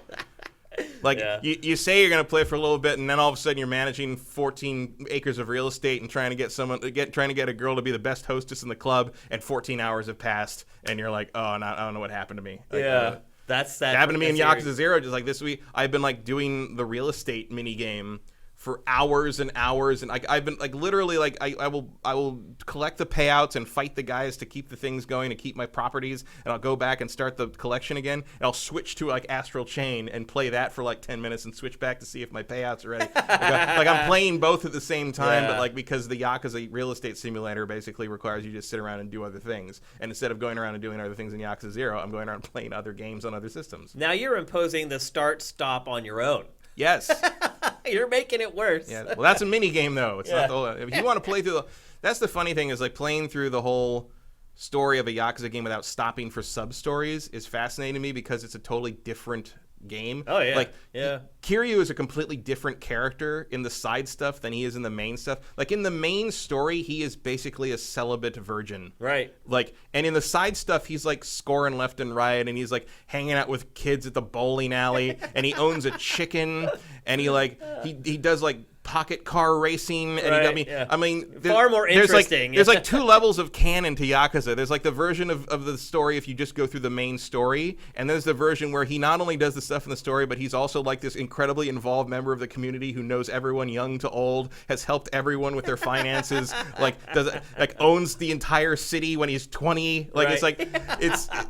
You say you're going to play for a little bit, and then all of a sudden you're managing 14 acres of real estate and trying to get a girl to be the best hostess in the club, and 14 hours have passed, and you're like, oh, I don't know what happened to me. That's that happened to me in Yakuza 0. Just like this week, I've been doing the real estate mini game for hours and hours, and I've been literally I will collect the payouts and fight the guys to keep the things going, to keep my properties, and I'll go back and start the collection again, and I'll switch to Astral Chain and play that for 10 minutes and switch back to see if my payouts are ready. I'm playing both at the same time, but because the Yakuza real estate simulator basically requires you to just sit around and do other things, and instead of going around and doing other things in Yakuza 0, I'm going around playing other games on other systems. Now you're imposing the start-stop on your own. Yes. You're making it worse. Yeah. Well, that's a mini game though. It's not the whole. If you want to play through that's the funny thing is playing through the whole story of a Yakuza game without stopping for sub stories is fascinating to me because it's a totally different game. Oh yeah. Kiryu is a completely different character in the side stuff than he is in the main stuff. In the main story, he is basically a celibate virgin. Right. And in the side stuff, he's scoring left and right, and he's hanging out with kids at the bowling alley, and he owns a chicken, and he does pocket car racing, and Right, you got me. yeah. I mean, Far more interesting. There's like 2 levels of canon to Yakuza. There's like the version of the story if you just go through the main story, and there's the version where he not only does the stuff in the story, but he's also like this incredibly involved member of the community who knows everyone, young to old, has helped everyone with their finances, like owns the entire city when he's 20. Like Right. it's like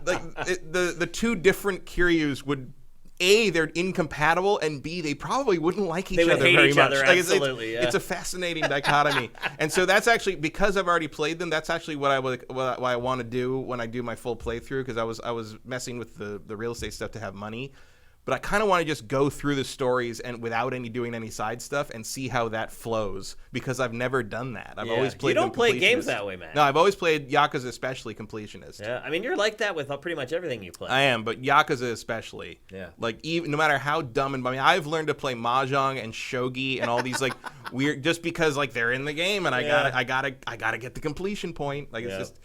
the 2 different Kiryus would. A, they're incompatible, and B, they probably wouldn't like each They would other hate very each much. other, Like, absolutely, it's a fascinating dichotomy, and so that's actually, because I've already played them. That's actually what I want to do when I do my full playthrough, because I was messing with the real estate stuff to have money. But I kind of want to just go through the stories and without doing any side stuff and see how that flows, because I've never done that. I've always played. You don't play games completionist. that way, man. No, I've always played Yakuza, especially completionist. Yeah, I mean, you're like that with pretty much everything you play. I am, but Yakuza especially. Yeah. Like, even no matter how dumb and I've learned to play mahjong and shogi and all these like weird, just because like they're in the game and I gotta get the completion point. Like, it's just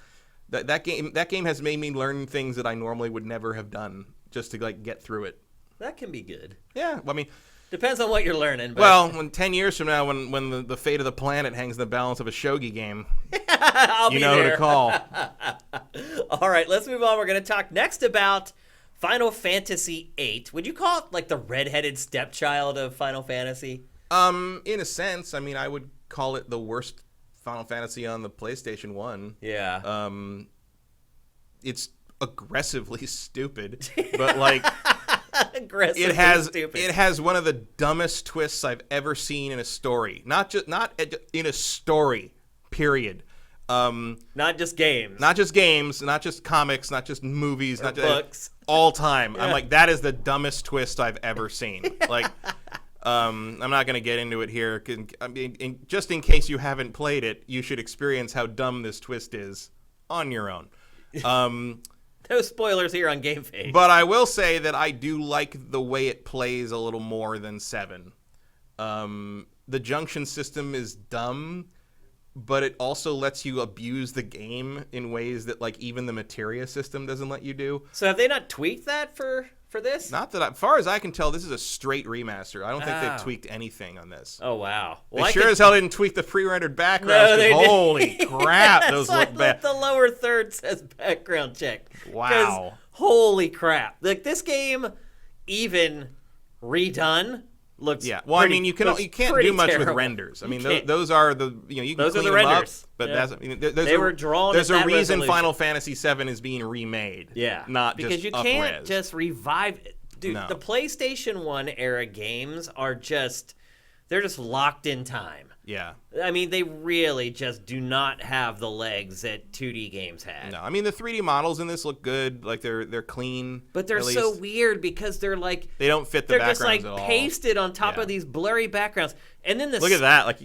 that game has made me learn things that I normally would never have done just to like get through it. That can be good. Yeah, well, I mean, Depends on what you're learning. But well, when 10 years from now, when the fate of the planet hangs in the balance of a shogi game, I'll you be know there. who to call. All right, let's move on. We're going to talk next about Final Fantasy VIII. Would you call it like the redheaded stepchild of Final Fantasy? In a sense, I mean, I would call it the worst Final Fantasy on the PlayStation 1. Yeah. It's aggressively stupid, but like Aggressively stupid. it has one of the dumbest twists I've ever seen in a story. Not in a story, period. Not just games. Not just games, not just comics, not just movies, not just books. all time. I'm like, that is the dumbest twist I've ever seen. Like, I'm not going to get into it here. I mean, just in case you haven't played it, you should experience how dumb this twist is on your own. No spoilers here on GameFace. But I will say that I do like the way it plays a little more than 7. The junction system is dumb, but it also lets you abuse the game in ways that like even the materia system doesn't let you do. So have they not tweaked that for this? Not that, as far as I can tell, this is a straight remaster. I don't think they've tweaked anything on this. Oh, wow. Well, they as hell didn't tweak the pre-rendered backgrounds. No, they didn't. Holy crap, those look bad. The lower third says background check. Wow. 'Cause holy crap. Like, this game, even redone, looks Well, I mean, you can't do much terrible. with renders. I mean, can't. those are the, you can Those are clean the them renders. up, but Yeah. that's, I mean, They were drawn there's at a that reason resolution. Final Fantasy VII is being remade. Yeah. Not because just you can't up-res. just revive it. Dude, No. the PlayStation 1 era games are just, they're just locked in time. Yeah. I mean, they really just do not have the legs that 2D games had. No, I mean, the 3D models in this look good. Like, they're clean. But they're at so least. weird because they're like, They don't fit the they're just backgrounds like at all. pasted on top Yeah. of these blurry backgrounds. And then the Look at that. Like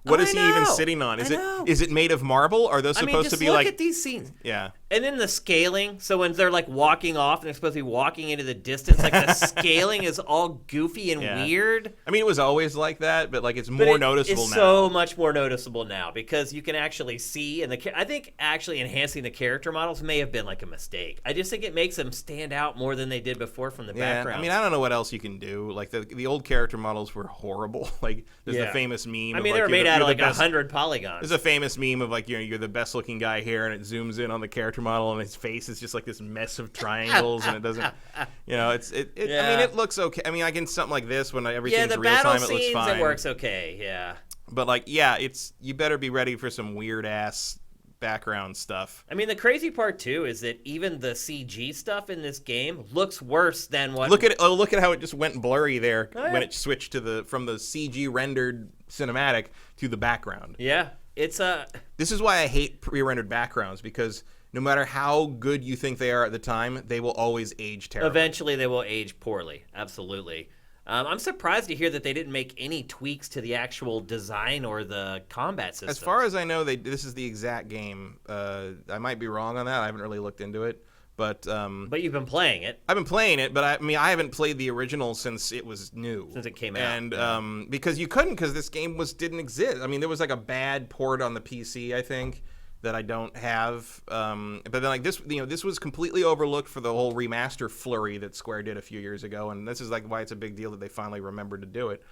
what is I he even know. sitting on? I know. Is it made of marble? Are those I mean, supposed just to be look like at these scenes. Yeah. And then the scaling. So when they're like walking off and they're supposed to be walking into the distance, like the scaling is all goofy and Yeah. weird. I mean, it was always like that, but like it's more noticeable it's now. so much more noticeable now because you can actually see, and I think actually enhancing the character models may have been like a mistake. I just think it makes them stand out more than they did before from the background. I mean, I don't know what else you can do. Like the old character models were horrible. Like there's the famous meme. I of, mean, like, they were made you're out of the like best- 100 polygons. There's a famous meme of like you're the best looking guy here, and it zooms in on the character model, and his face is just like this mess of triangles, and it doesn't. I mean, it looks okay. I mean, I get something like this when everything's the real battle time, it looks scenes, fine. it works okay. Yeah. But like, it's you better be ready for some weird ass background stuff. I mean, the crazy part too is that even the CG stuff in this game looks worse than what. Look at it! Oh, look at how it just went blurry there Oh, yeah. when it switched to from the CG rendered cinematic to the background. Yeah, it's a. This is why I hate pre-rendered backgrounds, because no matter how good you think they are at the time, they will always age terribly. Eventually, they will age poorly. Absolutely. I'm surprised to hear that they didn't make any tweaks to the actual design or the combat system. As far as I know, this is the exact game. I might be wrong on that. I haven't really looked into it. But you've been playing it. I've been playing it, but I haven't played the original since it was new. Since it came out. And because you couldn't, because this game didn't exist. I mean, there was like a bad port on the PC, I think, that I don't have. But then like this was completely overlooked for the whole remaster flurry that Square did a few years ago, and this is like why it's a big deal that they finally remembered to do it.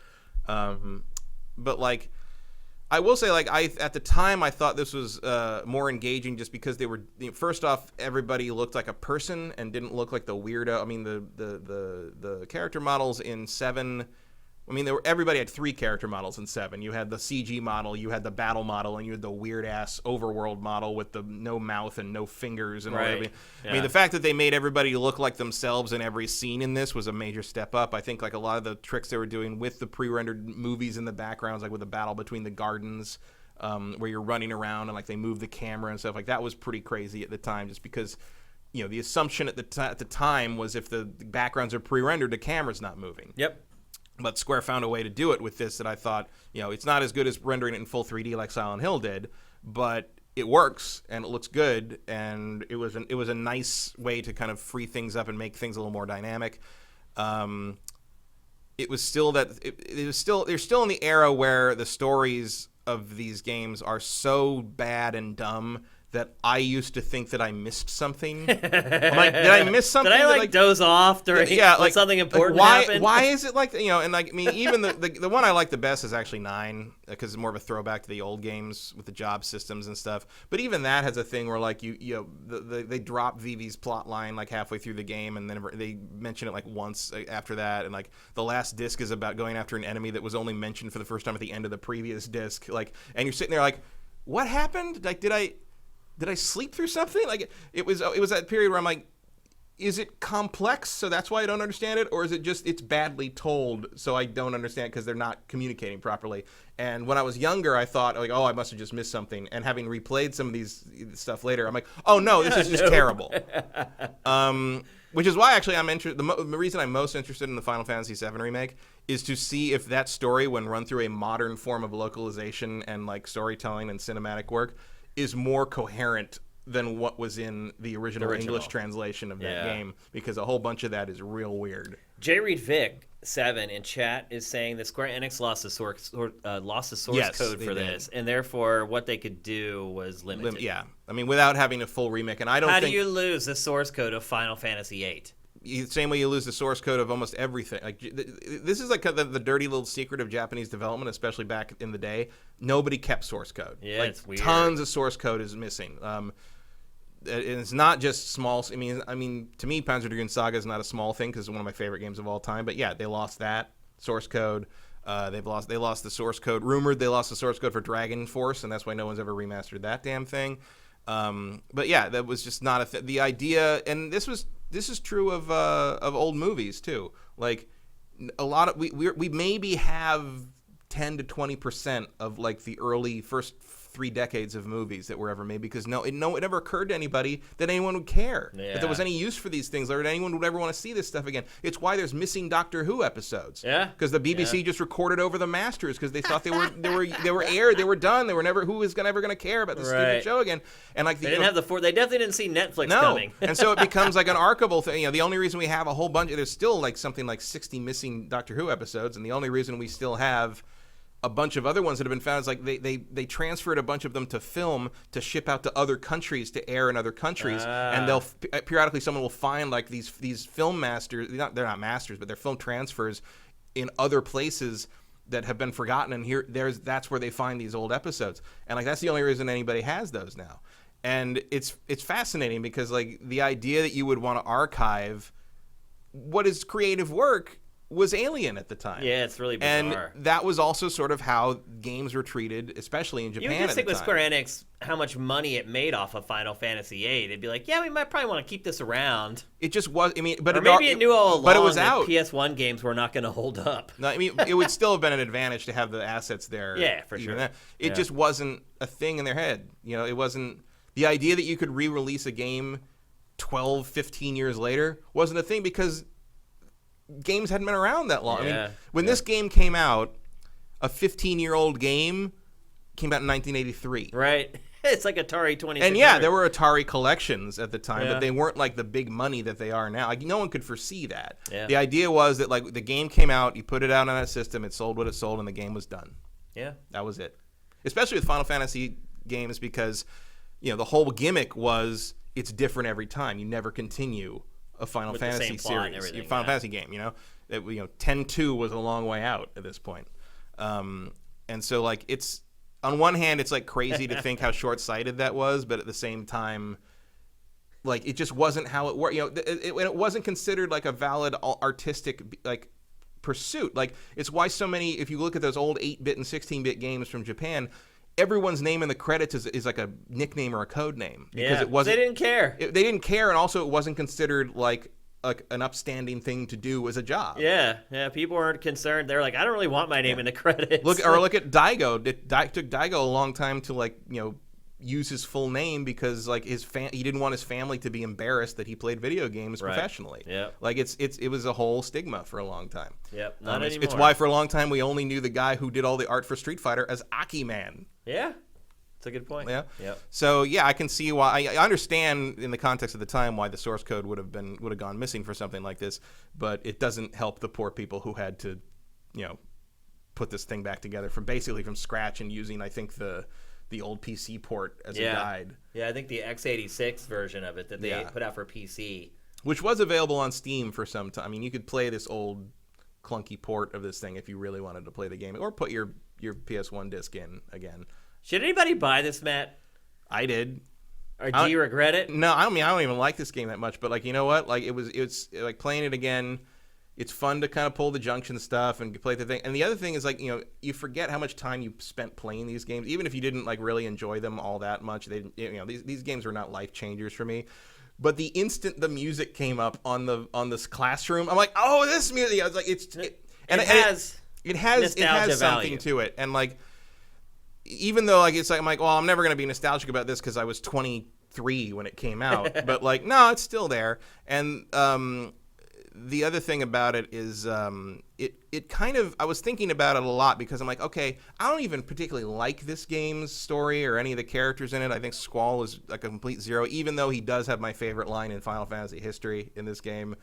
but like I will say, like, at the time I thought this was more engaging just because they were, first off, everybody looked like a person and didn't look like the weirdo. I mean, the character models in 7, I mean, everybody had 3 character models in 7. You had the CG model, you had the battle model, and you had the weird-ass overworld model with the no mouth and no fingers and all that. I mean, the fact that they made everybody look like themselves in every scene in this was a major step up. I think, like, a lot of the tricks they were doing with the pre-rendered movies in the backgrounds, like with the battle between the gardens, where you're running around and, like, they move the camera and stuff, like, that was pretty crazy at the time just because, the assumption at the time was if the backgrounds are pre-rendered, the camera's not moving. Yep. But Square found a way to do it with this that I thought, it's not as good as rendering it in full 3D like Silent Hill did, but it works and it looks good, and it was a nice way to kind of free things up and make things a little more dynamic. It was still they're still in the era where the stories of these games are so bad and dumb that I used to think that I missed something. I'm like, did I miss something? Did I doze off during when something important happened? Why is it like, and like, I mean, even the one I like the best is actually 9, because it's more of a throwback to the old games with the job systems and stuff. But even that has a thing where like they drop Vivi's plot line like halfway through the game, and then they mention it like once after that, and like the last disc is about going after an enemy that was only mentioned for the first time at the end of the previous disc. Like, and you're sitting there like, what happened? Like, did I sleep through something? Like, it was that period where I'm like, is it complex, so that's why I don't understand it? Or is it just it's badly told, so I don't understand it because they're not communicating properly? And when I was younger, I thought, like, oh, I must have just missed something. And having replayed some of these stuff later, I'm like, oh, no, this is just terrible. Which is why, actually, I'm interested. The reason I'm most interested in the Final Fantasy VII Remake is to see if that story, when run through a modern form of localization and, like, storytelling and cinematic work, is more coherent than what was in the original English translation of that game, because a whole bunch of that is real weird. J. Reed Vic 7 in chat is saying that Square Enix lost the source code for this, and therefore what they could do was limited. Yeah, I mean, without having a full remake, and I don't. How do you lose the source code of Final Fantasy VIII? Same way you lose the source code of almost everything. Like, this is like the dirty little secret of Japanese development, especially back in the day. Nobody kept source code. Yeah, like, it's weird. Tons of source code is missing. And it's not just small. I mean, to me, Panzer Dragoon Saga is not a small thing because it's one of my favorite games of all time. But yeah, they lost that source code. They lost the source code. Rumored they lost the source code for Dragon Force, and that's why no one's ever remastered that damn thing. But yeah, that was just not the idea. And this is true of old movies too. Like, a lot of we maybe have 10 to 20% of like the early first 3 decades of movies that were ever made, because it never occurred to anybody that anyone would care, that there was any use for these things, or that anyone would ever want to see this stuff again. It's why there's missing Doctor Who episodes. Yeah, because the BBC just recorded over the masters because they thought they were aired, they were done, they were never. Who is ever going to care about this stupid show again? And like they didn't have they definitely didn't see Netflix coming. And so it becomes like an archival thing. The only reason we have a whole bunch, there's still like something like 60 missing Doctor Who episodes, and the only reason we still have a bunch of other ones that have been found is like they transferred a bunch of them to film to ship out to other countries to air in other countries, and they'll periodically someone will find like these film masters. They're not masters, but they're film transfers in other places that have been forgotten, and that's where they find these old episodes, and like that's the only reason anybody has those now. And it's fascinating because like the idea that you would want to archive what is creative work was alien at the time. Yeah, it's really bizarre. And that was also sort of how games were treated, especially in Japan at the time. You would just think with Square Enix how much money it made off of Final Fantasy VIII. They'd be like, yeah, we might probably want to keep this around. It just was, I mean, but or maybe it knew all along but it was out. That PS1 games were not going to hold up. No, I mean, it would still have been an advantage to have the assets there. Yeah, for sure. It just wasn't a thing in their head. It wasn't, the idea that you could re-release a game 12, 15 years later wasn't a thing because games hadn't been around that long. I mean, when this game came out, a 15-year-old game came out in 1983. Right. It's like Atari 2600. And yeah, there were Atari collections at the time, but they weren't like the big money that they are now. Like, no one could foresee that. Yeah. The idea was that like the game came out, you put it out on a system, it sold what it sold, and the game was done. Yeah. That was it. Especially with Final Fantasy games because, the whole gimmick was it's different every time. You never continue a Final Fantasy series, Final Fantasy game. 10-2 was a long way out at this point. And so like it's on one hand it's like crazy to think how short-sighted that was, but at the same time like it just wasn't how it worked. You know, it wasn't considered like a valid artistic like pursuit. Like it's why so many, if you look at those old 8-bit and 16-bit games from Japan, everyone's name in the credits is like a nickname or a code name because it wasn't. They didn't care. They didn't care, and also it wasn't considered like an upstanding thing to do as a job. Yeah. People weren't concerned. They're like, I don't really want my name in the credits. Look at Daigo. It took Daigo a long time to like use his full name because like he didn't want his family to be embarrassed that he played video games professionally. Yeah. Like it was a whole stigma for a long time. Yep. Not anymore. It's why for a long time we only knew the guy who did all the art for Street Fighter as Aki Man. Yeah. That's a good point. Yeah. Yep. So yeah, I can see why. I understand in the context of the time why the source code would have gone missing for something like this, but it doesn't help the poor people who had to, put this thing back together from scratch and using I think the old PC port as a guide. Yeah, I think the x86 version of it that they put out for PC, which was available on Steam for some time. I mean, you could play this old clunky port of this thing if you really wanted to play the game, or put your PS1 disc in again. Should anybody buy this, Matt? I did. Or do you regret it? No, I mean I don't even like this game that much, but like you know what? Like it's like playing it again. It's fun to kind of pull the junction stuff and play the thing. And the other thing is like you forget how much time you spent playing these games, even if you didn't like really enjoy them all that much. They these games were not life changers for me. But the instant the music came up on this classroom, I'm like, oh, this music. I was like, it has something to it, and like. Even though like it's like I'm like, well, I'm never gonna be nostalgic about this because I was 23 when it came out, but like no, it's still there. And the other thing about it is it kind of I was thinking about it a lot because I'm like, okay, I don't even particularly like this game's story or any of the characters in it. I think Squall is a complete zero, even though he does have my favorite line in Final Fantasy history in this game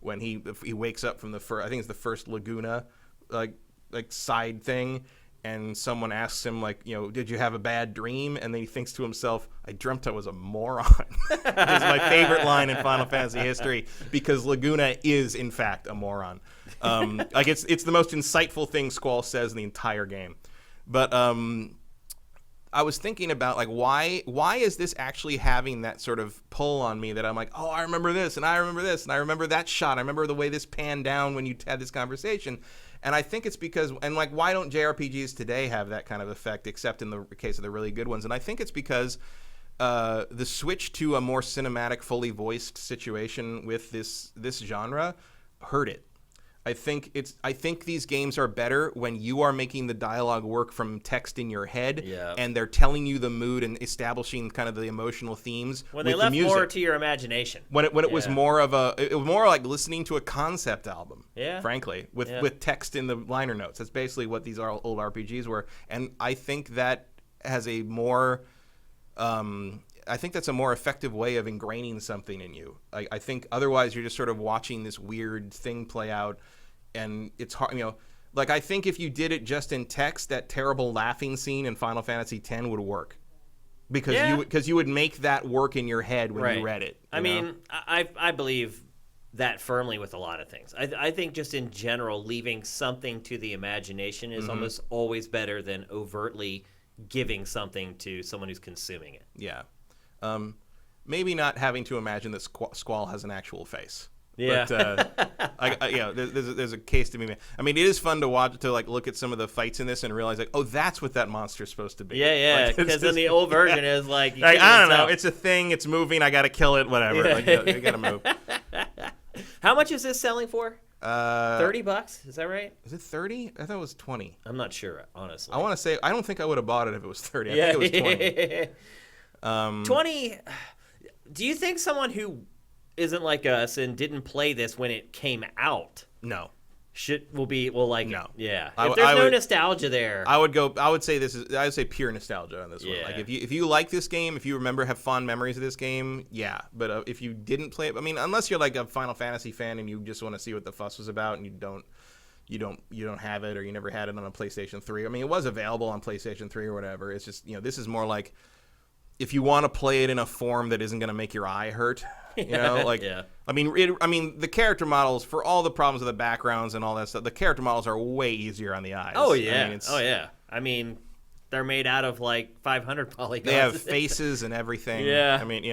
when he wakes up from I think it's the first Laguna like side thing. And someone asks him, like, did you have a bad dream? And then he thinks to himself, I dreamt I was a moron. It's my favorite line in Final Fantasy history because Laguna is, in fact, a moron. Like it's the most insightful thing Squall says in the entire game. But I was thinking about, like, why is this actually having that sort of pull on me that I'm like, oh, I remember this, and I remember this, and I remember that shot. I remember the way this panned down when you had this conversation. And I think it's because, and like, why don't JRPGs today have that kind of effect, except in the case of the really good ones? And I think it's because the switch to a more cinematic, fully voiced situation with this genre hurt it. I think these games are better when you are making the dialogue work from text in your head, and they're telling you the mood and establishing kind of the emotional themes. When they left more to your imagination. When it was more of it was more like listening to a concept album. Yeah. Frankly, with text in the liner notes. That's basically what these old RPGs were, and I think that has a more. I think that's a more effective way of ingraining something in you. I think otherwise you're just sort of watching this weird thing play out, and it's hard. Like I think if you did it just in text, that terrible laughing scene in Final Fantasy X would work, because you would make that work in your head when you read it. I mean, I believe that firmly with a lot of things. I think just in general, leaving something to the imagination is almost always better than overtly giving something to someone who's consuming it. Yeah. Maybe not having to imagine that Squall has an actual face. Yeah. But, there's a case to be made. I mean, it is fun to watch, to like look at some of the fights in this and realize like, oh, that's what that monster's supposed to be. Yeah, because in the old version is like, I don't know, it's a thing, it's moving, I got to kill it, whatever. Yeah. Like, you got to move. How much is this selling for? $30? Is that right? Is it 30? I thought it was 20. I'm not sure, honestly. I want to say I don't think I would have bought it if it was 30. I think it was 20. 20. Do you think someone who isn't like us and didn't play this when it came out will like no. it? Yeah. If there's no nostalgia there. I would say pure nostalgia on this one. Like if you like this game, if you have fond memories of this game, yeah. But if you didn't play it, I mean, unless you're like a Final Fantasy fan and you just want to see what the fuss was about and you don't have it, or you never had it on a PlayStation 3. I mean, it was available on PlayStation 3 or whatever. It's just, this is more like if you want to play it in a form that isn't going to make your eye hurt, Yeah. I mean, the character models, for all the problems with the backgrounds and all that stuff, the character models are way easier on the eyes. Oh yeah. I mean, I mean, they're made out of like 500 polygons. They have faces and everything. Yeah. I mean,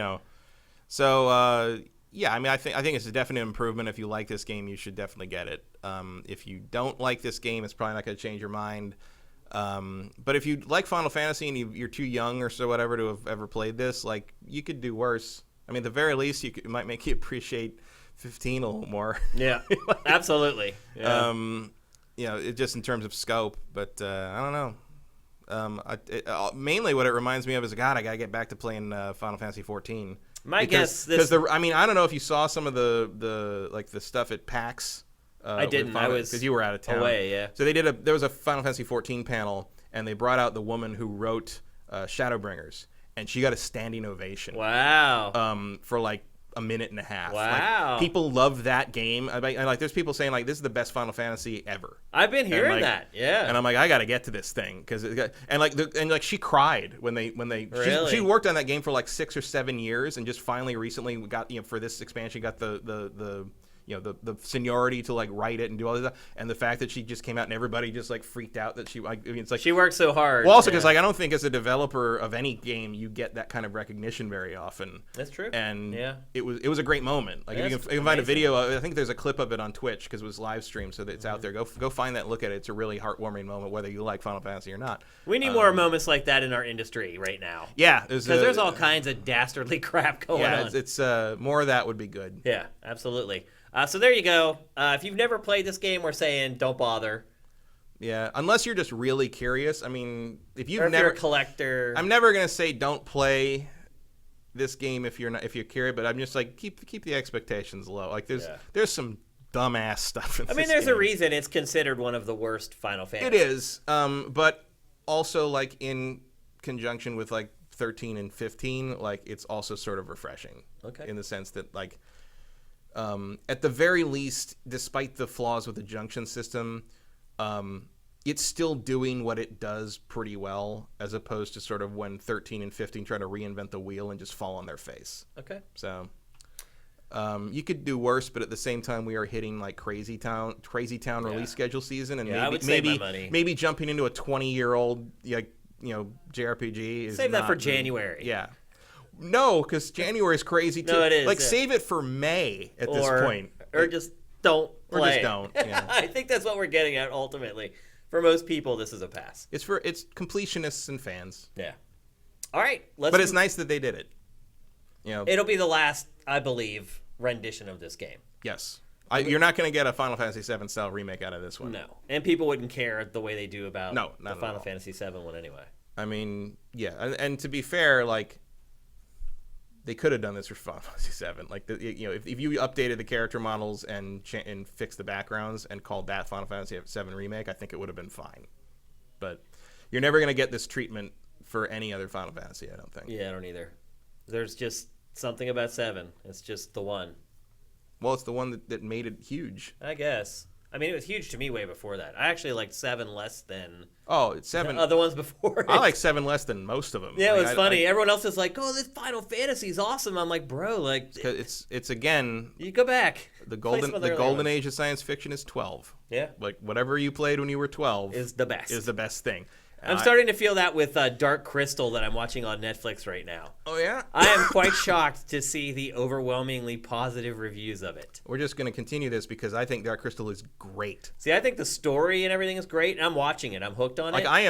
so yeah. I mean, I think it's a definite improvement. If you like this game, you should definitely get it. If you don't like this game, it's probably not going to change your mind. But if you like Final Fantasy and you're too young or so whatever to have ever played this, like, you could do worse. I mean, at the very least, it might make you appreciate 15 a little more. Yeah, like, absolutely. Yeah. Just in terms of scope. But I don't know. Mainly what it reminds me of is, God, I gotta get back to playing Final Fantasy XIV. Because I mean, I don't know if you saw some of the stuff at PAX. I didn't. I was, because you were out of town. Away. Yeah. So there was a Final Fantasy XIV panel, and they brought out the woman who wrote Shadowbringers, and she got a standing ovation. Wow. For like a minute and a half. Wow. Like, people love that game. Like, there's people saying, like, this is the best Final Fantasy ever. I've been hearing that. Yeah. And I'm like, I got to get to this thing she cried when they Really? she worked on that game for like 6 or 7 years, and just finally recently got, for this expansion, got the seniority to like write it and do all this stuff. And the fact that she just came out and everybody just like freaked out that it's like she worked so hard. Well, also because like, I don't think as a developer of any game you get that kind of recognition very often. That's true. And yeah, it was a great moment. Like, you can find a video. I think there's a clip of it on Twitch because it was live streamed, so that it's out there. Go find that and look at it. It's a really heartwarming moment, whether you like Final Fantasy or not. We need more moments like that in our industry right now. Yeah, because there's all kinds of dastardly crap going on. Yeah, it's more of that would be good. Yeah, absolutely. So there you go. If you've never played this game, we're saying don't bother. Yeah, unless you're just really curious. I mean, if you're a collector, I'm never gonna say don't play this game if you're curious. But I'm just like, keep the expectations low. Like, there's some dumbass stuff in this game. There's a reason it's considered one of the worst Final Fantasy. It is, but also like in conjunction with like 13 and 15, like it's also sort of refreshing. Okay. In the sense that like. At the very least, despite the flaws with the junction system, it's still doing what it does pretty well, as opposed to sort of when 13 and 15 try to reinvent the wheel and just fall on their face. Okay. So you could do worse, but at the same time, we are hitting like Crazy Town release schedule season, and maybe jumping into a 20-year-old JRPG is save that for January. Yeah. No, because January is crazy too. No, it is. Like, save it for May at this point. Or just don't play. Or just don't. Yeah. I think that's what we're getting at ultimately. For most people, this is a pass. It's completionists and fans. Yeah. All right. But it's nice that they did it. It'll be the last, I believe, rendition of this game. Yes. You're not going to get a Final Fantasy VII style remake out of this one. No. And people wouldn't care the way they do about the Final all. Fantasy VII one anyway. I mean, yeah. And to be fair, like, they could have done this for Final Fantasy VII. Like, if you updated the character models and fixed the backgrounds and called that Final Fantasy VII Remake, I think it would have been fine. But you're never going to get this treatment for any other Final Fantasy, I don't think. Yeah, I don't either. There's just something about 7. It's just the one. Well, it's the one that made it huge. I guess. I mean, it was huge to me way before that. I actually liked 7 less than... Oh, it's 7... the other ones before it. I like 7 less than most of them. Yeah, it was funny. Everyone else is like, oh, this Final Fantasy is awesome. I'm like, bro, like... It's again... You go back. The golden age of science fiction is 12. Yeah. Like, whatever you played when you were 12... Is the best. Is the best thing. I'm starting to feel that with Dark Crystal that I'm watching on Netflix right now. Oh, yeah? I am quite shocked to see the overwhelmingly positive reviews of it. We're just going to continue this because I think Dark Crystal is great. See, I think the story and everything is great, and I'm watching it. I'm hooked on it. I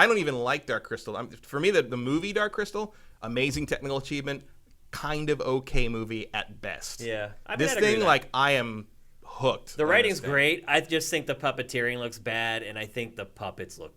don't even like Dark Crystal. For me, the movie Dark Crystal, amazing technical achievement, kind of okay movie at best. Yeah. This thing, like, I am... hooked. The writing's great. I just think the puppeteering looks bad, and I think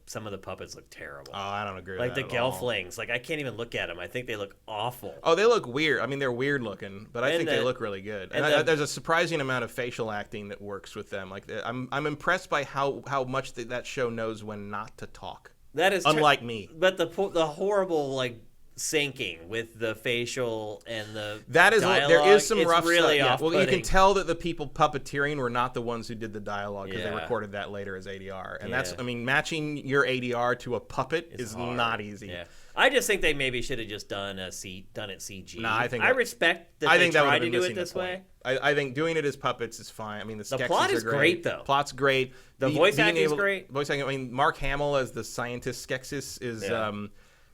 some of the puppets look terrible. Oh, I don't agree with that. Like the Gelflings. Like, I can't even look at them. I think they look awful. Oh, they look weird. I mean, they're weird looking, but I think they look really good. And there's a surprising amount of facial acting that works with them. Like, I'm impressed by how much that show knows when not to talk. That is unlike me. But the horrible, like, syncing with the facial and the dialogue, there is some rough really stuff. Well, you can tell that the people puppeteering were not the ones who did the dialogue because they recorded that later as ADR. And that's, I mean, matching your ADR to a puppet is not easy. Yeah. I just think they maybe should have just done it CG. Nah, I respect that they tried to do it this way. I think doing it as puppets is fine. I mean, the plot is great, though. Plot's great. The voice acting is great. Voice acting. I mean, Mark Hamill as the scientist Skeksis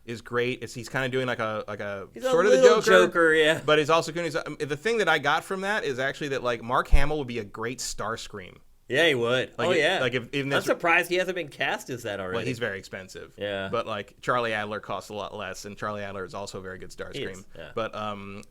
is great. He's kind of doing like a sort of the Joker, yeah. But he's also doing the thing that I got from that is actually that like Mark Hamill would be a great Starscream. Yeah, he would. Like, yeah. Like if I'm surprised he hasn't been cast as that already. Well, he's very expensive. Yeah. But like Charlie Adler costs a lot less, and Charlie Adler is also a very good Starscream. Yeah. But I'm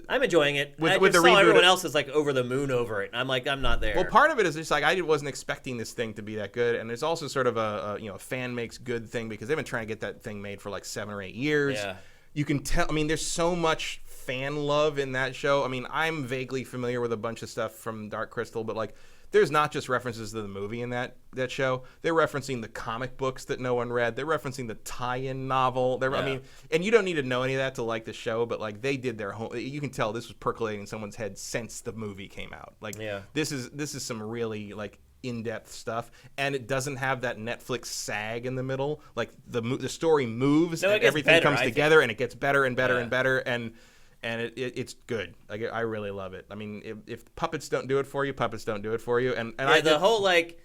enjoying it. I with just the saw reboot, everyone else is like over the moon over it. I'm like, I'm not there. Well, part of it is just like I wasn't expecting this thing to be that good, and it's also sort of a fan makes good thing because they've been trying to get that thing made for like 7 or 8 years. Yeah. You can tell. I mean, there's so much fan love in that show. I mean, I'm vaguely familiar with a bunch of stuff from Dark Crystal, but like. There's not just references to the movie in that show. They're referencing the comic books that no one read. They're referencing the tie-in novel. I mean, and you don't need to know any of that to like the show, but like they did their home. You can tell this was percolating in someone's head since the movie came out. Like this is some really like in-depth stuff, and it doesn't have that Netflix sag in the middle. Like the story moves and everything comes together, and it gets better and better and better and it's good. Like I really love it. I mean, if puppets don't do it for you, puppets don't do it for you. And the whole like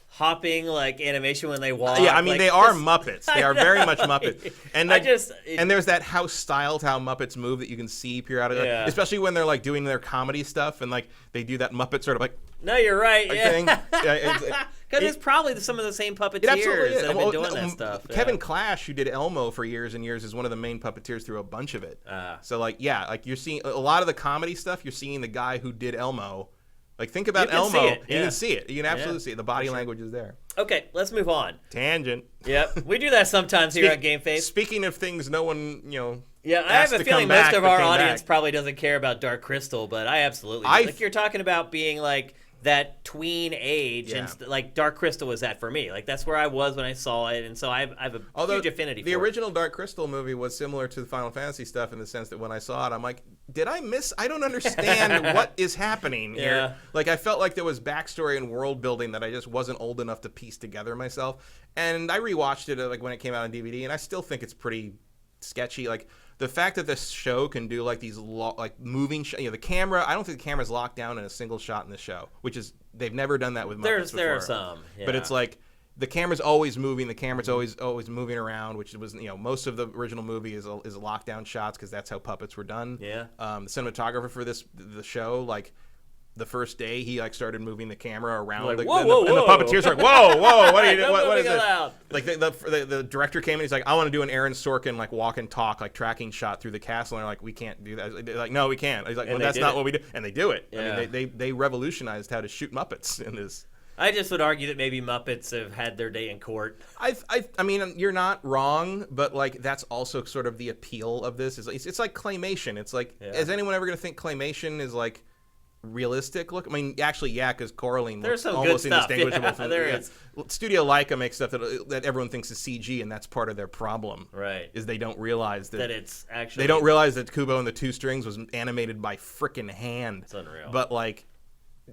hopping like animation when they walk. Yeah, I mean like, they are Muppets. They are very much Muppets. And like, and there's that house styled how Muppets move that you can see periodically, especially when they're like doing their comedy stuff and like they do that Muppet sort of like. No, you're right. Thing. Because it's probably some of the same puppeteers that have been doing that stuff. Kevin Clash, who did Elmo for years and years, is one of the main puppeteers through a bunch of it. So, like, like you're seeing a lot of the comedy stuff. You're seeing the guy who did Elmo. Like, think about Elmo. You can see it. You can absolutely see it. The body language is there. Okay, let's move on. Tangent. Yep, we do that sometimes here at GameFace. Speaking of things no one, Yeah, I have a feeling most of our audience probably doesn't care about Dark Crystal, but I absolutely do. Like, you're talking about being like that tween age, and like Dark Crystal was that for me. Like that's where I was when I saw it, and so I have a huge affinity for it. The original Dark Crystal movie was similar to the Final Fantasy stuff in the sense that when I saw it, I'm like, did I miss? I don't understand what is happening here. Like I felt like there was backstory and world building that I just wasn't old enough to piece together myself. And I rewatched it like when it came out on DVD, and I still think it's pretty sketchy. Like the fact that this show can do like these like moving the camera, I don't think the camera's locked down in a single shot in the show, which is they've never done that with Muppets before. There are some, but it's like the camera's always moving, the camera's always moving around, which was most of the original movie is lockdown shots because that's how puppets were done. The cinematographer for the show, like the first day he like started moving the camera around, like, and the puppeteers are like, whoa, what are you doing? What is it? Loud. Like the director came in, he's like, I want to do an Aaron Sorkin like walk and talk like tracking shot through the castle, and they're like, we can't do that. They're like, no, we can't. He's like, well, that's not what we do, and they do it. I mean, they revolutionized how to shoot Muppets in this. I just would argue that maybe Muppets have had their day in court. I mean, you're not wrong, but like that's also sort of the appeal of this. It's like claymation. It's like, is anyone ever going to think claymation is like realistic look? I mean, actually, because Coraline looks almost indistinguishable from there is. Studio Leica makes stuff that everyone thinks is CG, and that's part of their problem. Right. Is they don't realize that it's actually. They don't realize that Kubo and the Two Strings was animated by frickin' hand. It's unreal. But like,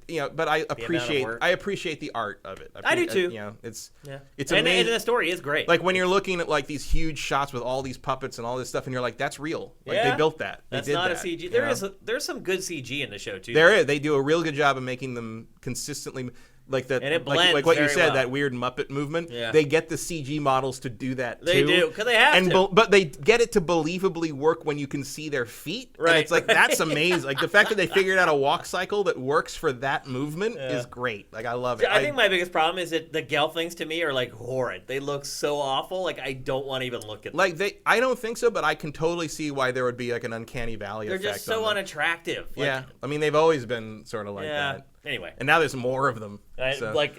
but I appreciate the art of it. I do too. It's and amazing. And the story is great. Like when you're looking at like these huge shots with all these puppets and all this stuff, and you're like, that's real. Like they built that. That's they did not that, a CG. There's some good CG in the show too. There is. They do a real good job of making them consistently. Like that, and it blends like what you said, well. That weird Muppet movement. Yeah. They get the CG models to do that too. They do, because they have to. But they get it to believably work when you can see their feet. Right. And it's like, that's amazing. Like the fact that they figured out a walk cycle that works for that movement is great. Like I love it. I think my biggest problem is that the Gelflings to me are like horrid. They look so awful. Like I don't want to even look at them. Like I don't think so, but I can totally see why there would be like an uncanny valley effect. They're just so unattractive. Like, I mean, they've always been sort of like that. Anyway. And now there's more of them.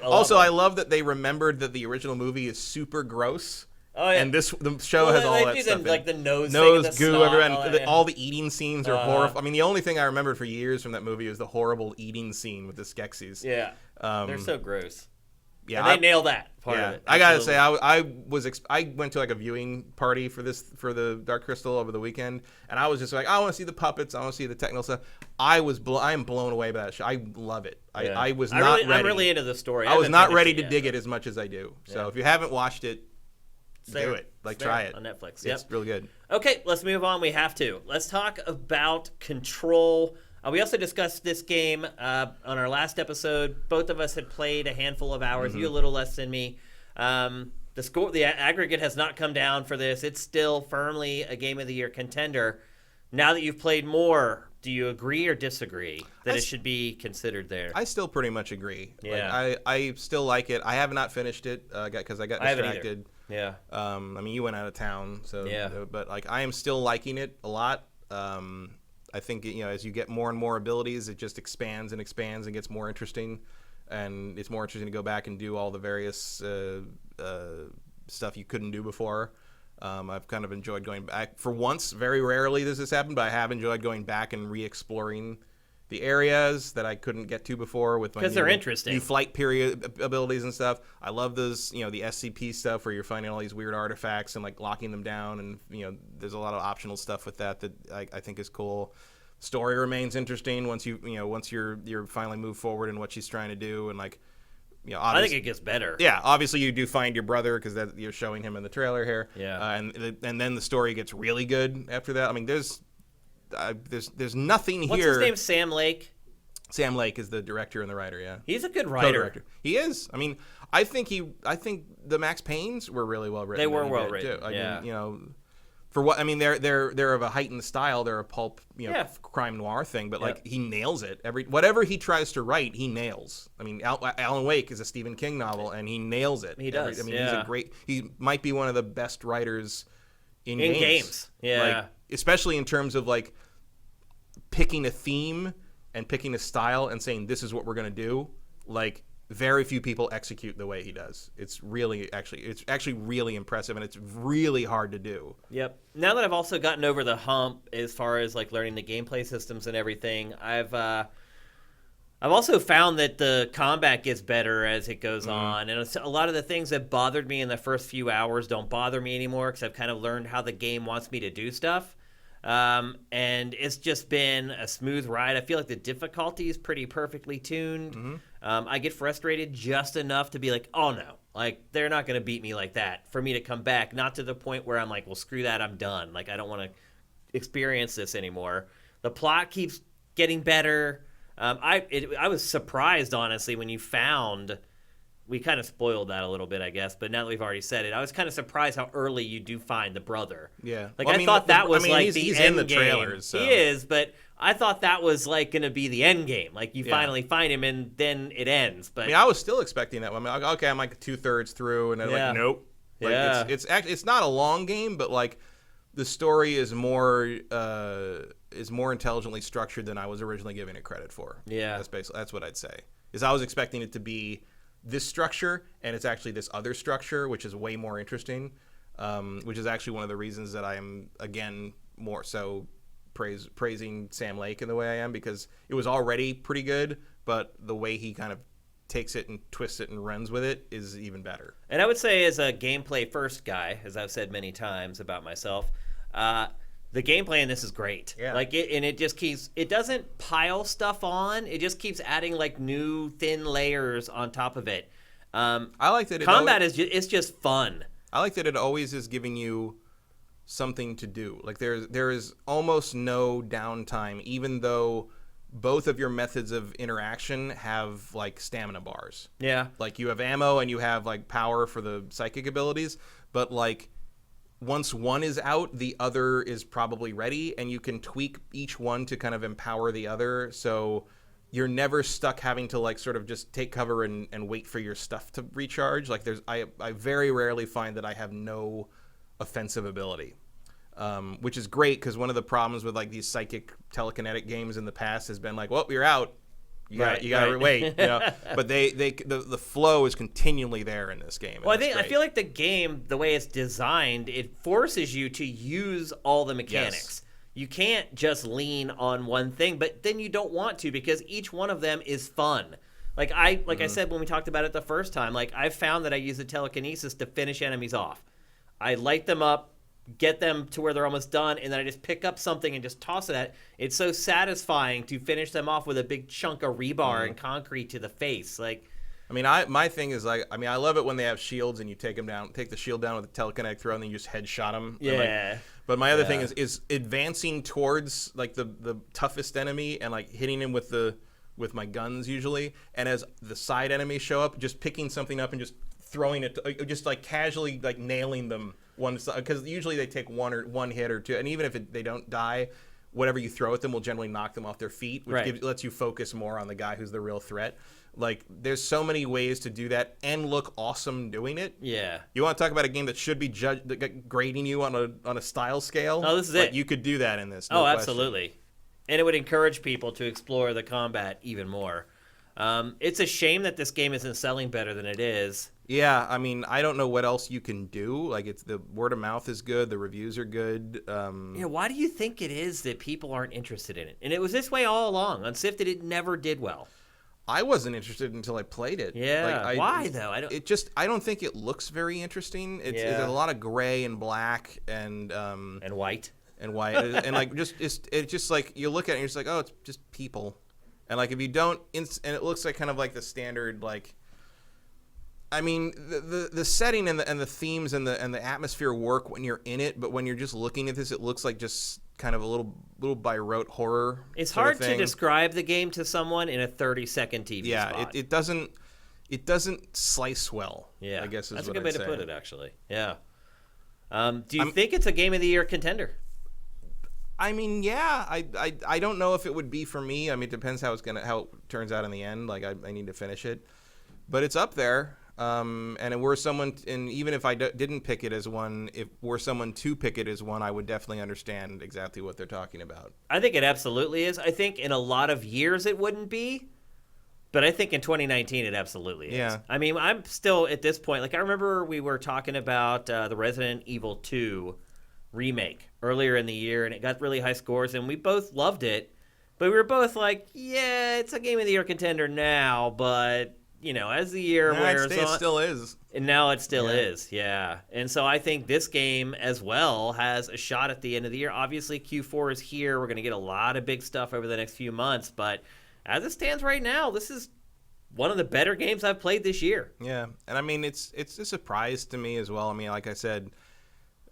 Also, I love that they remembered that the original movie is super gross. Oh, yeah. And the show has all that stuff. Like the nose goo, snot, everyone. All the eating scenes are horrible. I mean, the only thing I remembered for years from that movie is the horrible eating scene with the Skeksis. Yeah. They're so gross. Yeah, and they nail that part of it. I gotta say, I went to like a viewing party for the Dark Crystal over the weekend, and I was just like, I want to see the puppets, I want to see the technical stuff. I am blown away by that show. I love it. I was not ready. I'm really into the story. I was not ready to dig it as much as I do. So if you haven't watched it, do it. Like, try it on Netflix. It's really good. Okay, let's move on. We have to. Let's talk about Control. We also discussed this game on our last episode. Both of us had played a handful of hours. You a little less than me. The aggregate has not come down for this. It's still firmly a Game of the Year contender. Now that you've played more, do you agree or disagree that it should be considered there? I still pretty much agree. Yeah. Like, I still like it. I have not finished it because I got distracted. Yeah. I mean, you went out of town, so yeah. But like, I am still liking it a lot. I think as you get more and more abilities, it just expands and expands and gets more interesting, and it's more interesting to go back and do all the various stuff you couldn't do before. I've kind of enjoyed going back. For once, very rarely does this happen, but I have enjoyed going back and re-exploring the areas that I couldn't get to before with my they're interesting. New flight period abilities and stuff. I love those, the SCP stuff where you're finding all these weird artifacts and like locking them down, and there's a lot of optional stuff with that I think is cool. Story remains interesting once you're finally moved forward in what she's trying to do, and like. I think it gets better. Yeah, obviously you do find your brother because you're showing him in the trailer here. Yeah, and then the story gets really good after that. I mean, there's nothing here. What's his name? Sam Lake. Sam Lake is the director and the writer. Yeah, he's a good writer. Co-director. He is. I mean, I think the Max Paynes were really well written. They were well written. I mean, for what I mean, they're of a heightened style. They're a pulp, crime noir thing, but like he nails it. Whatever he tries to write, he nails. I mean, Alan Wake is a Stephen King novel, and he nails it. He does. He might be one of the best writers in games. Yeah, like, especially in terms of like picking a theme and picking a style and saying this is what we're gonna do. Like, very few people execute the way he does. It's actually really impressive, and it's really hard to do. Yep. Now that I've also gotten over the hump as far as like learning the gameplay systems and everything, I've also found that the combat gets better as it goes on, and a lot of the things that bothered me in the first few hours don't bother me anymore because I've kind of learned how the game wants me to do stuff. And it's just been a smooth ride. I feel like the difficulty is pretty perfectly tuned. I get frustrated just enough to be like, oh no, like they're not going to beat me like that for me to come back. Not to the point where I'm like, well, screw that, I'm done. Like, I don't want to experience this anymore. The plot keeps getting better. I was surprised, honestly, when you found. We kind of spoiled that a little bit, I guess, but now that we've already said it, I was kind of surprised how early you do find the brother. Yeah. Like, I thought that was like the he's end in the game. trailers. So. He is, but I thought that was like going to be the end game. Like, you finally find him and then it ends. But I mean, I was still expecting that one. I mean, okay, I'm like 2/3 through, and I'm like, nope. Like, it's not a long game, but like the story is more intelligently structured than I was originally giving it credit for. Yeah. That's what I'd say. Is I was expecting it to be this structure, and it's actually this other structure, which is way more interesting, which is actually one of the reasons that I am, again, more so praising Sam Lake in the way I am, because it was already pretty good, but the way he kind of takes it and twists it and runs with it is even better. And I would say, as a gameplay first guy, as I've said many times about myself, the gameplay in this is great. Yeah. Like it just keeps. It doesn't pile stuff on. It just keeps adding like new thin layers on top of it. I like that. Combat is just fun. I like that it always is giving you something to do. Like there is almost no downtime, even though both of your methods of interaction have like stamina bars. Yeah. Like you have ammo and you have like power for the psychic abilities, but like. Once one is out, the other is probably ready, and you can tweak each one to kind of empower the other. So you're never stuck having to like sort of just take cover and wait for your stuff to recharge. Like I very rarely find that I have no offensive ability, which is great because one of the problems with like these psychic telekinetic games in the past has been like, well, you're out. You gotta wait. But the flow is continually there in this game. Well, I feel like the game, the way it's designed, it forces you to use all the mechanics. Yes. You can't just lean on one thing, but then you don't want to because each one of them is fun. Like I said when we talked about it the first time, like I've found that I use the telekinesis to finish enemies off. I light them up, get them to where they're almost done, and then I just pick up something and just toss it at. It's so satisfying to finish them off with a big chunk of rebar and concrete to the face. Like, I mean, my thing is like, I mean, I love it when they have shields and you take the shield down with a telekinetic throw, and then you just headshot them. Yeah. But my other thing is advancing towards like the toughest enemy and like hitting him with my guns usually, and as the side enemies show up, just picking something up and just throwing it, just like casually like nailing them one side, because usually they take one hit or two, and even if they don't die, whatever you throw at them will generally knock them off their feet, which lets you focus more on the guy who's the real threat. Like, there's so many ways to do that and look awesome doing it. Yeah. You want to talk about a game that should be grading you on a style scale? Oh, this is it. You could do that in this. No question. Absolutely. And it would encourage people to explore the combat even more. It's a shame that this game isn't selling better than it is. Yeah, I mean, I don't know what else you can do. Like, it's the word of mouth is good, the reviews are good. Why do you think it is that people aren't interested in it? And it was this way all along. Unsifted, it never did well. I wasn't interested until I played it. Yeah, why though? I don't think it looks very interesting. It's a lot of gray and black and white and and like it's just like you look at it and you're just like, oh, it's just people. And like if you don't, and it looks like kind of like the standard, like, I mean, the setting and the themes and the atmosphere work when you're in it, but when you're just looking at this, it looks like just kind of a little by rote horror. It's hard to describe the game to someone in a 30-second TV spot. It doesn't slice well. Yeah, I guess that's a good way to put it, actually. Yeah. Do you think it's a Game of the Year contender? I mean, yeah. I don't know if it would be for me. I mean, it depends how it turns out in the end. Like, I need to finish it, but it's up there. And even if I didn't pick it as one, if were someone to pick it as one, I would definitely understand exactly what they're talking about. I think it absolutely is. I think in a lot of years it wouldn't be, but I think in 2019 it absolutely is. Yeah. I mean, I'm still at this point, like I remember we were talking about the Resident Evil 2 remake earlier in the year, and it got really high scores, and we both loved it, but we were both like, yeah, it's a Game of the Year contender now, but as the year wears on, it still is. And now it still is, yeah. And so I think this game as well has a shot at the end of the year. Obviously, Q4 is here. We're going to get a lot of big stuff over the next few months. But as it stands right now, this is one of the better games I've played this year. Yeah, and I mean, it's a surprise to me as well. I mean, like I said,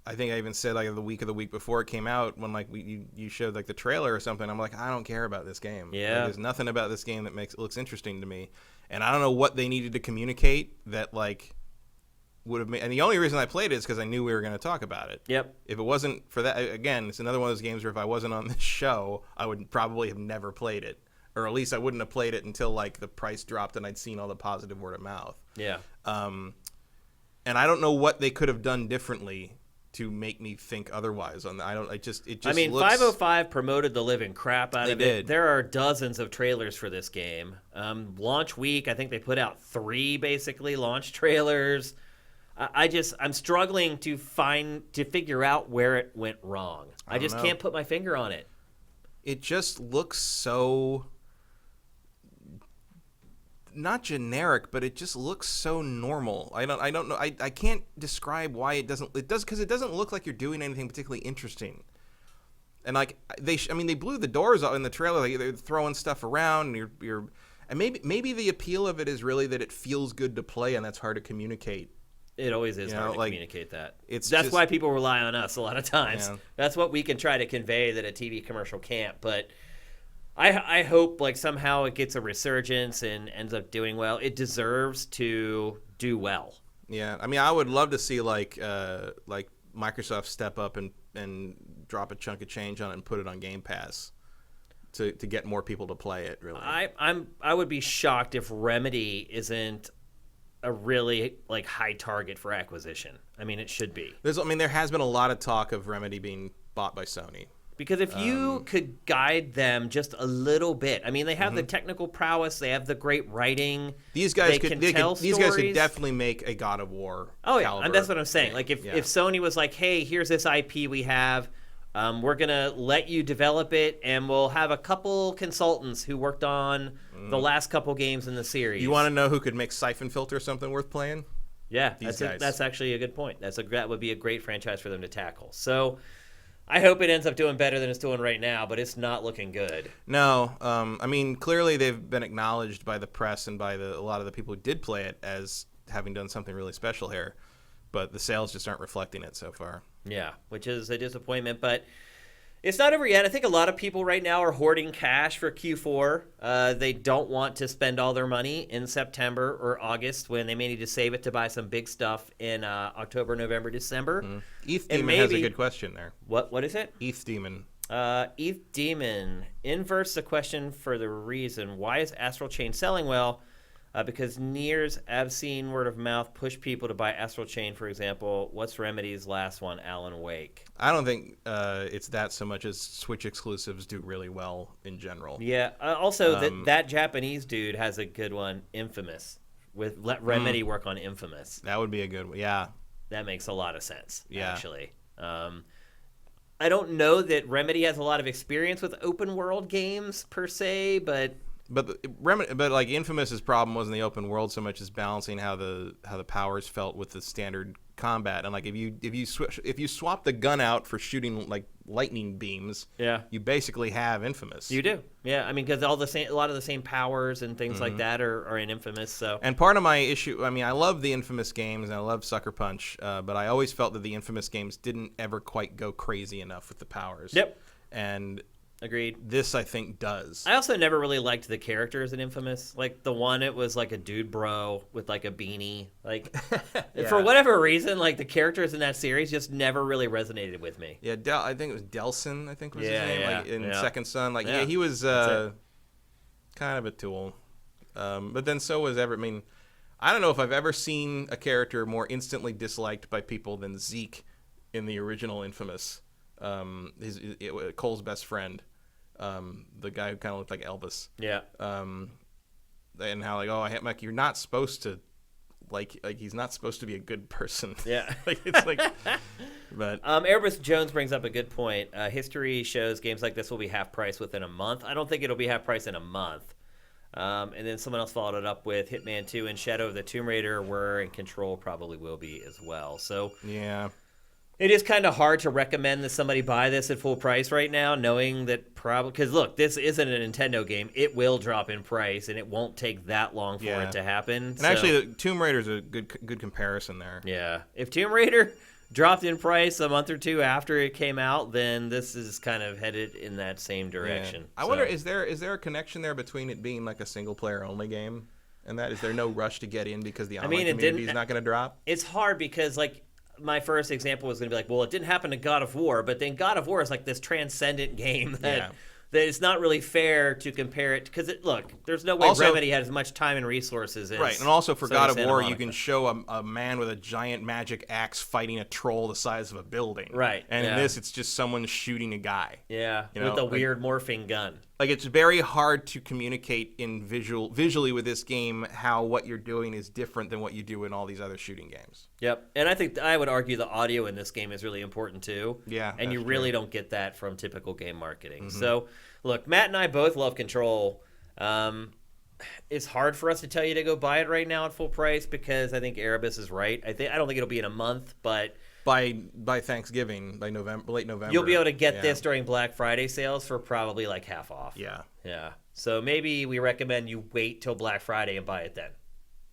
I think I even said like the week before it came out, when like you showed like the trailer or something, I'm like, I don't care about this game. Yeah. Like, there's nothing about this game that looks interesting to me. And I don't know what they needed to communicate that like would have made. And the only reason I played it is because I knew we were going to talk about it. Yep. If it wasn't for that, again, it's another one of those games where if I wasn't on this show, I would probably have never played it, or at least I wouldn't have played it until like the price dropped and I'd seen all the positive word of mouth. Yeah. And I don't know what they could have done differently to make me think otherwise on that. I mean, looks... 505 promoted the living crap out of it. They did. There are dozens of trailers for this game. Launch week, I think they put out 3 basically launch trailers. I'm struggling to figure out where it went wrong. I just can't put my finger on it. It just looks so not generic, but it just looks so normal. I don't know. I can't describe why it does because it doesn't look like you're doing anything particularly interesting. And like they blew the doors out in the trailer. Like they're throwing stuff around, and and maybe the appeal of it is really that it feels good to play, and that's hard to communicate. It always is hard to communicate that. That's why people rely on us a lot of times. Yeah. That's what we can try to convey that a TV commercial can't. But I hope like somehow it gets a resurgence and ends up doing well. It deserves to do well. Yeah, I mean, I would love to see like Microsoft step up and drop a chunk of change on it and put it on Game Pass to get more people to play it. Really, I would be shocked if Remedy isn't a really like high target for acquisition. I mean, it should be. There has been a lot of talk of Remedy being bought by Sony. Because if you could guide them just a little bit, I mean, they have the technical prowess, they have the great writing. These guys could definitely make a God of War. Oh yeah, caliber. And that's what I'm saying. Like if Sony was like, hey, here's this IP we have, we're gonna let you develop it, and we'll have a couple consultants who worked on the last couple games in the series. You want to know who could make Siphon Filter something worth playing? Yeah, that's actually a good point. That would be a great franchise for them to tackle. So. I hope it ends up doing better than it's doing right now, but it's not looking good. No, I mean, clearly they've been acknowledged by the press and by a lot of the people who did play it as having done something really special here, but the sales just aren't reflecting it so far. Yeah, which is a disappointment, but it's not over yet. I think a lot of people right now are hoarding cash for Q4. They don't want to spend all their money in September or August when they may need to save it to buy some big stuff in October, November, December. ETH Demon has a good question there. What is it? ETH Demon. ETH Demon inverts the question for the reason, why is Astral Chain selling well? Because Nier's obscene word of mouth pushed people to buy Astral Chain, for example. What's Remedy's last one, Alan Wake? I don't think it's that so much as Switch exclusives do really well in general. Yeah. Also, that Japanese dude has a good one, Infamous. Let Remedy work on Infamous. That would be a good one. Yeah. That makes a lot of sense, yeah. actually. I don't know that Remedy has a lot of experience with open world games per se, but like Infamous's problem wasn't the open world so much as balancing how the powers felt with the standard combat. And like if you swap the gun out for shooting like lightning beams, yeah, you basically have Infamous. You do, yeah. I mean, because a lot of the same powers and things like that are in Infamous. So, and part of my issue, I mean, I love the Infamous games and I love Sucker Punch, but I always felt that the Infamous games didn't ever quite go crazy enough with the powers. Yep. And agreed. This, I think, does. I also never really liked the characters in Infamous. Like, the one, it was like a dude bro with, like, a beanie. Like, yeah. For whatever reason, like, the characters in that series just never really resonated with me. Yeah, I think it was Delson, I think was his name, yeah, like, in Second Son. Like, yeah, he was kind of a tool. But then so was I mean, I don't know if I've ever seen a character more instantly disliked by people than Zeke in the original Infamous. Cole's best friend, the guy who kind of looked like Elvis. Yeah. And how like you're not supposed to like he's not supposed to be a good person. Yeah. Like it's like. But Airbus Jones brings up a good point. History shows games like this will be half price within a month. I don't think it'll be half price in a month. And then someone else followed it up with Hitman 2 and Shadow of the Tomb Raider were, and Control probably will be as well. So yeah. It is kind of hard to recommend that somebody buy this at full price right now, knowing that probably because look, this isn't a Nintendo game; it will drop in price, and it won't take that long for it to happen. And actually, the Tomb Raider is a good comparison there. Yeah, if Tomb Raider dropped in price a month or two after it came out, then this is kind of headed in that same direction. Yeah. I wonder, is there a connection there between it being like a single player only game, and that is there no rush to get in because the online community is not going to drop? It's hard because like. My first example was going to be like, well, it didn't happen to God of War, but then God of War is like this transcendent game that it's not really fair to compare it because look, there's no way Remedy had as much time and resources as right, and also for God of War, you can show a man with a giant magic axe fighting a troll the size of a building, right? And in this, it's just someone shooting a guy, with a weird morphing gun. Like it's very hard to communicate in visually with this game how what you're doing is different than what you do in all these other shooting games. Yep, and I think I would argue the audio in this game is really important too. Yeah, and you really don't get that from typical game marketing. Mm-hmm. So, look, Matt and I both love Control. It's hard for us to tell you to go buy it right now at full price because I think Erebus is right. I don't think it'll be in a month, but. By Thanksgiving, by late November. You'll be able to get this during Black Friday sales for probably like half off. Yeah. Yeah. So maybe we recommend you wait till Black Friday and buy it then.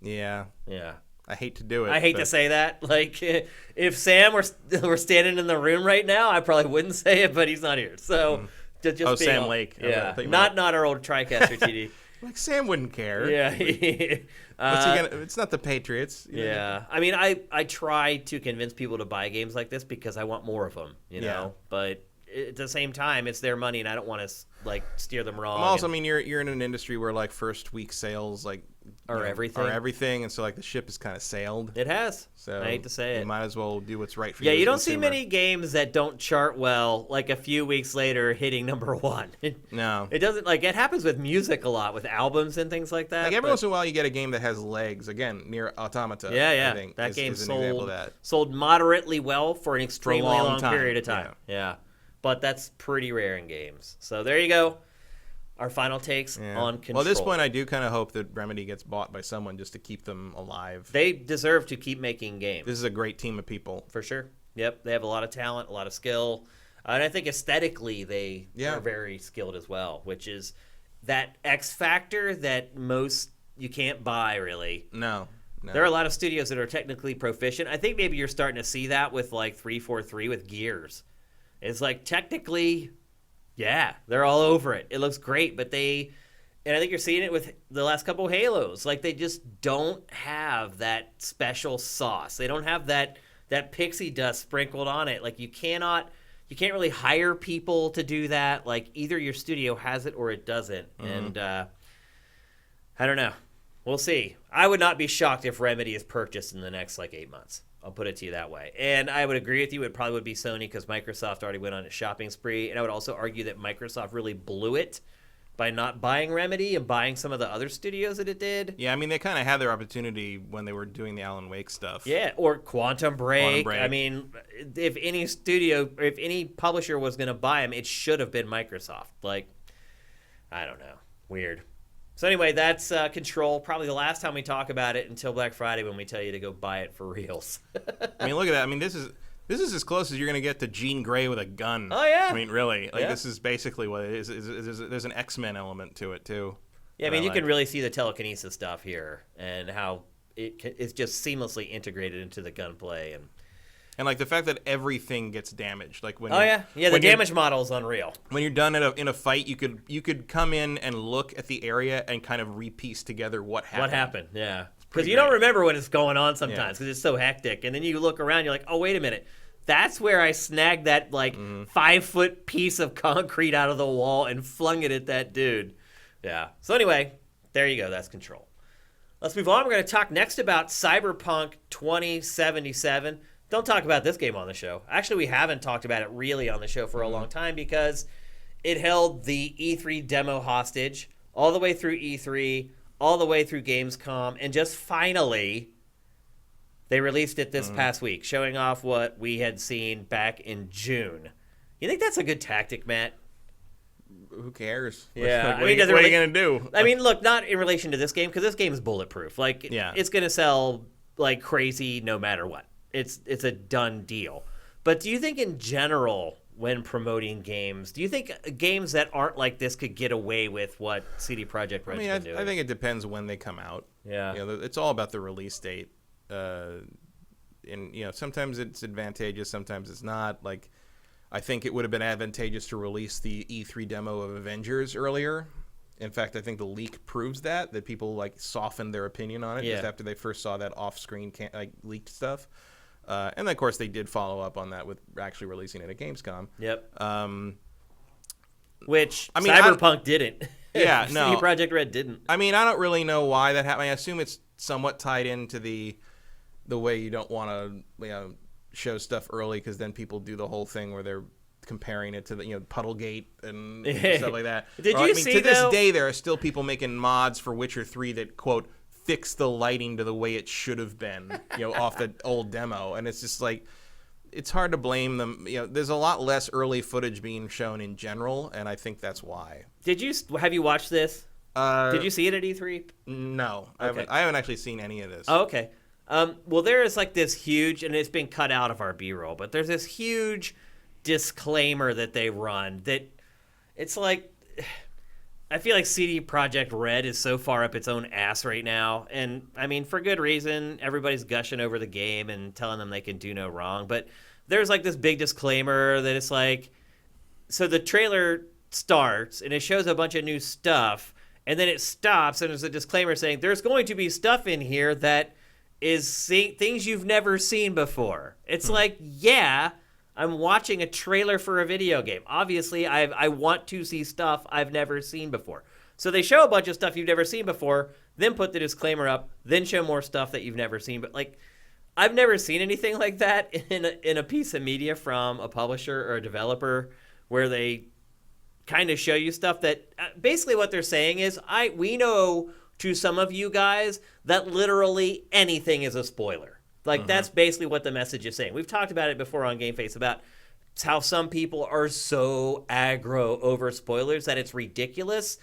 Yeah. Yeah. I hate to do it. I hate to say that. Like, if Sam were standing in the room right now, I probably wouldn't say it, but he's not here. So just Sam Lake. Yeah. Not our old TriCaster TD. Like Sam wouldn't care. Yeah. It's not the Patriots. Yeah. I mean, I try to convince people to buy games like this because I want more of them, you know? But at the same time, it's their money and I don't want to, like, steer them wrong. Also, I mean, you're in an industry where, like, first week sales, like, are everything. And so, like, the ship is kind of sailed. It has. So I hate to say it. You might as well do what's right for you. Yeah, you don't see many games that don't chart well, like, a few weeks later hitting number one. No. It doesn't, like, it happens with music a lot, with albums and things like that. Like, every once in a while you get a game that has legs. Again, Nier Automata. Yeah. I think, that game is an example of that. sold moderately well for an extremely long period of time. Yeah. But that's pretty rare in games. So there you go. Our final takes on Control. Well, at this point, I do kind of hope that Remedy gets bought by someone just to keep them alive. They deserve to keep making games. This is a great team of people. For sure. Yep. They have a lot of talent, a lot of skill. And I think aesthetically they are very skilled as well, which is that X factor that you can't buy, really. No. There are a lot of studios that are technically proficient. I think maybe you're starting to see that with like 343 with Gears. It's like technically, yeah, they're all over it. It looks great, but and I think you're seeing it with the last couple of Halos. Like, they just don't have that special sauce. They don't have that pixie dust sprinkled on it. Like, you can't really hire people to do that. Like, either your studio has it or it doesn't. And I don't know. We'll see. I would not be shocked if Remedy is purchased in the next, 8 months. I'll put it to you that way. And I would agree with you. It probably would be Sony because Microsoft already went on its shopping spree. And I would also argue that Microsoft really blew it by not buying Remedy and buying some of the other studios that it did. Yeah, I mean, they kind of had their opportunity when they were doing the Alan Wake stuff. Yeah, or Quantum Break. I mean, if any publisher was going to buy them, it should have been Microsoft. I don't know. Weird. So anyway, that's Control. Probably the last time we talk about it until Black Friday when we tell you to go buy it for reals. I mean, look at that. I mean, this is as close as you're going to get to Jean Grey with a gun. Oh, yeah. I mean, really. This is basically what it is. There's an X-Men element to it, too. Yeah, I mean, you can really see the telekinesis stuff here and how it's just seamlessly integrated into the gunplay. And the fact that everything gets damaged, the damage model is unreal. When you're done in a fight, you could come in and look at the area and kind of repiece together what happened. Yeah, because you don't remember what is going on sometimes because it's so hectic, and then you look around, you're like, oh wait a minute, that's where I snagged that 5-foot piece of concrete out of the wall and flung it at that dude. Yeah. So anyway, there you go. That's Control. Let's move on. We're going to talk next about Cyberpunk 2077. Don't talk about this game on the show. Actually, we haven't talked about it really on the show for a long time because it held the E3 demo hostage all the way through E3, all the way through Gamescom, and just finally, they released it this past week, showing off what we had seen back in June. You think that's a good tactic, Matt? Who cares? Yeah. What are you going to do? I mean, look, not in relation to this game, because this game is bulletproof. It's going to sell like crazy no matter what. It's a done deal. But do you think in general, when promoting games, do you think games that aren't like this could get away with what CD Projekt Red's been doing? I think it depends when they come out. Yeah. It's all about the release date. And sometimes it's advantageous, sometimes it's not. I think it would have been advantageous to release the E3 demo of Avengers earlier. In fact, I think the leak proves that people softened their opinion on it just after they first saw that off-screen leaked stuff. And then, of course, they did follow up on that with actually releasing it at Gamescom. Yep. Which Cyberpunk didn't. Yeah, no. CD Projekt Red didn't. I mean, I don't really know why that happened. I assume it's somewhat tied into the way you don't want to show stuff early because then people do the whole thing where they're comparing it to the Puddlegate and stuff like that. Did you see, to this day, there are still people making mods for Witcher 3 that, quote, fix the lighting to the way it should have been, off the old demo. And it's just it's hard to blame them. There's a lot less early footage being shown in general, and I think that's why. Have you watched this? Did you see it at E3? No. Okay. I haven't actually seen any of this. Oh, okay. Well, there is this huge, and it's been cut out of our B-roll, but there's this huge disclaimer that they run that it's I feel like CD Projekt Red is so far up its own ass right now. And, I mean, for good reason. Everybody's gushing over the game and telling them they can do no wrong. But there's, this big disclaimer that it's so the trailer starts, and it shows a bunch of new stuff, and then it stops, and there's a disclaimer saying, there's going to be stuff in here that is things you've never seen before. It's yeah, I'm watching a trailer for a video game. Obviously, I want to see stuff I've never seen before. So they show a bunch of stuff you've never seen before, then put the disclaimer up, then show more stuff that you've never seen. But I've never seen anything like that in a piece of media from a publisher or a developer where they kind of show you stuff that basically what they're saying is we know to some of you guys that literally anything is a spoiler. That's basically what the message is saying. We've talked about it before on GameFace about how some people are so aggro over spoilers that it's ridiculous.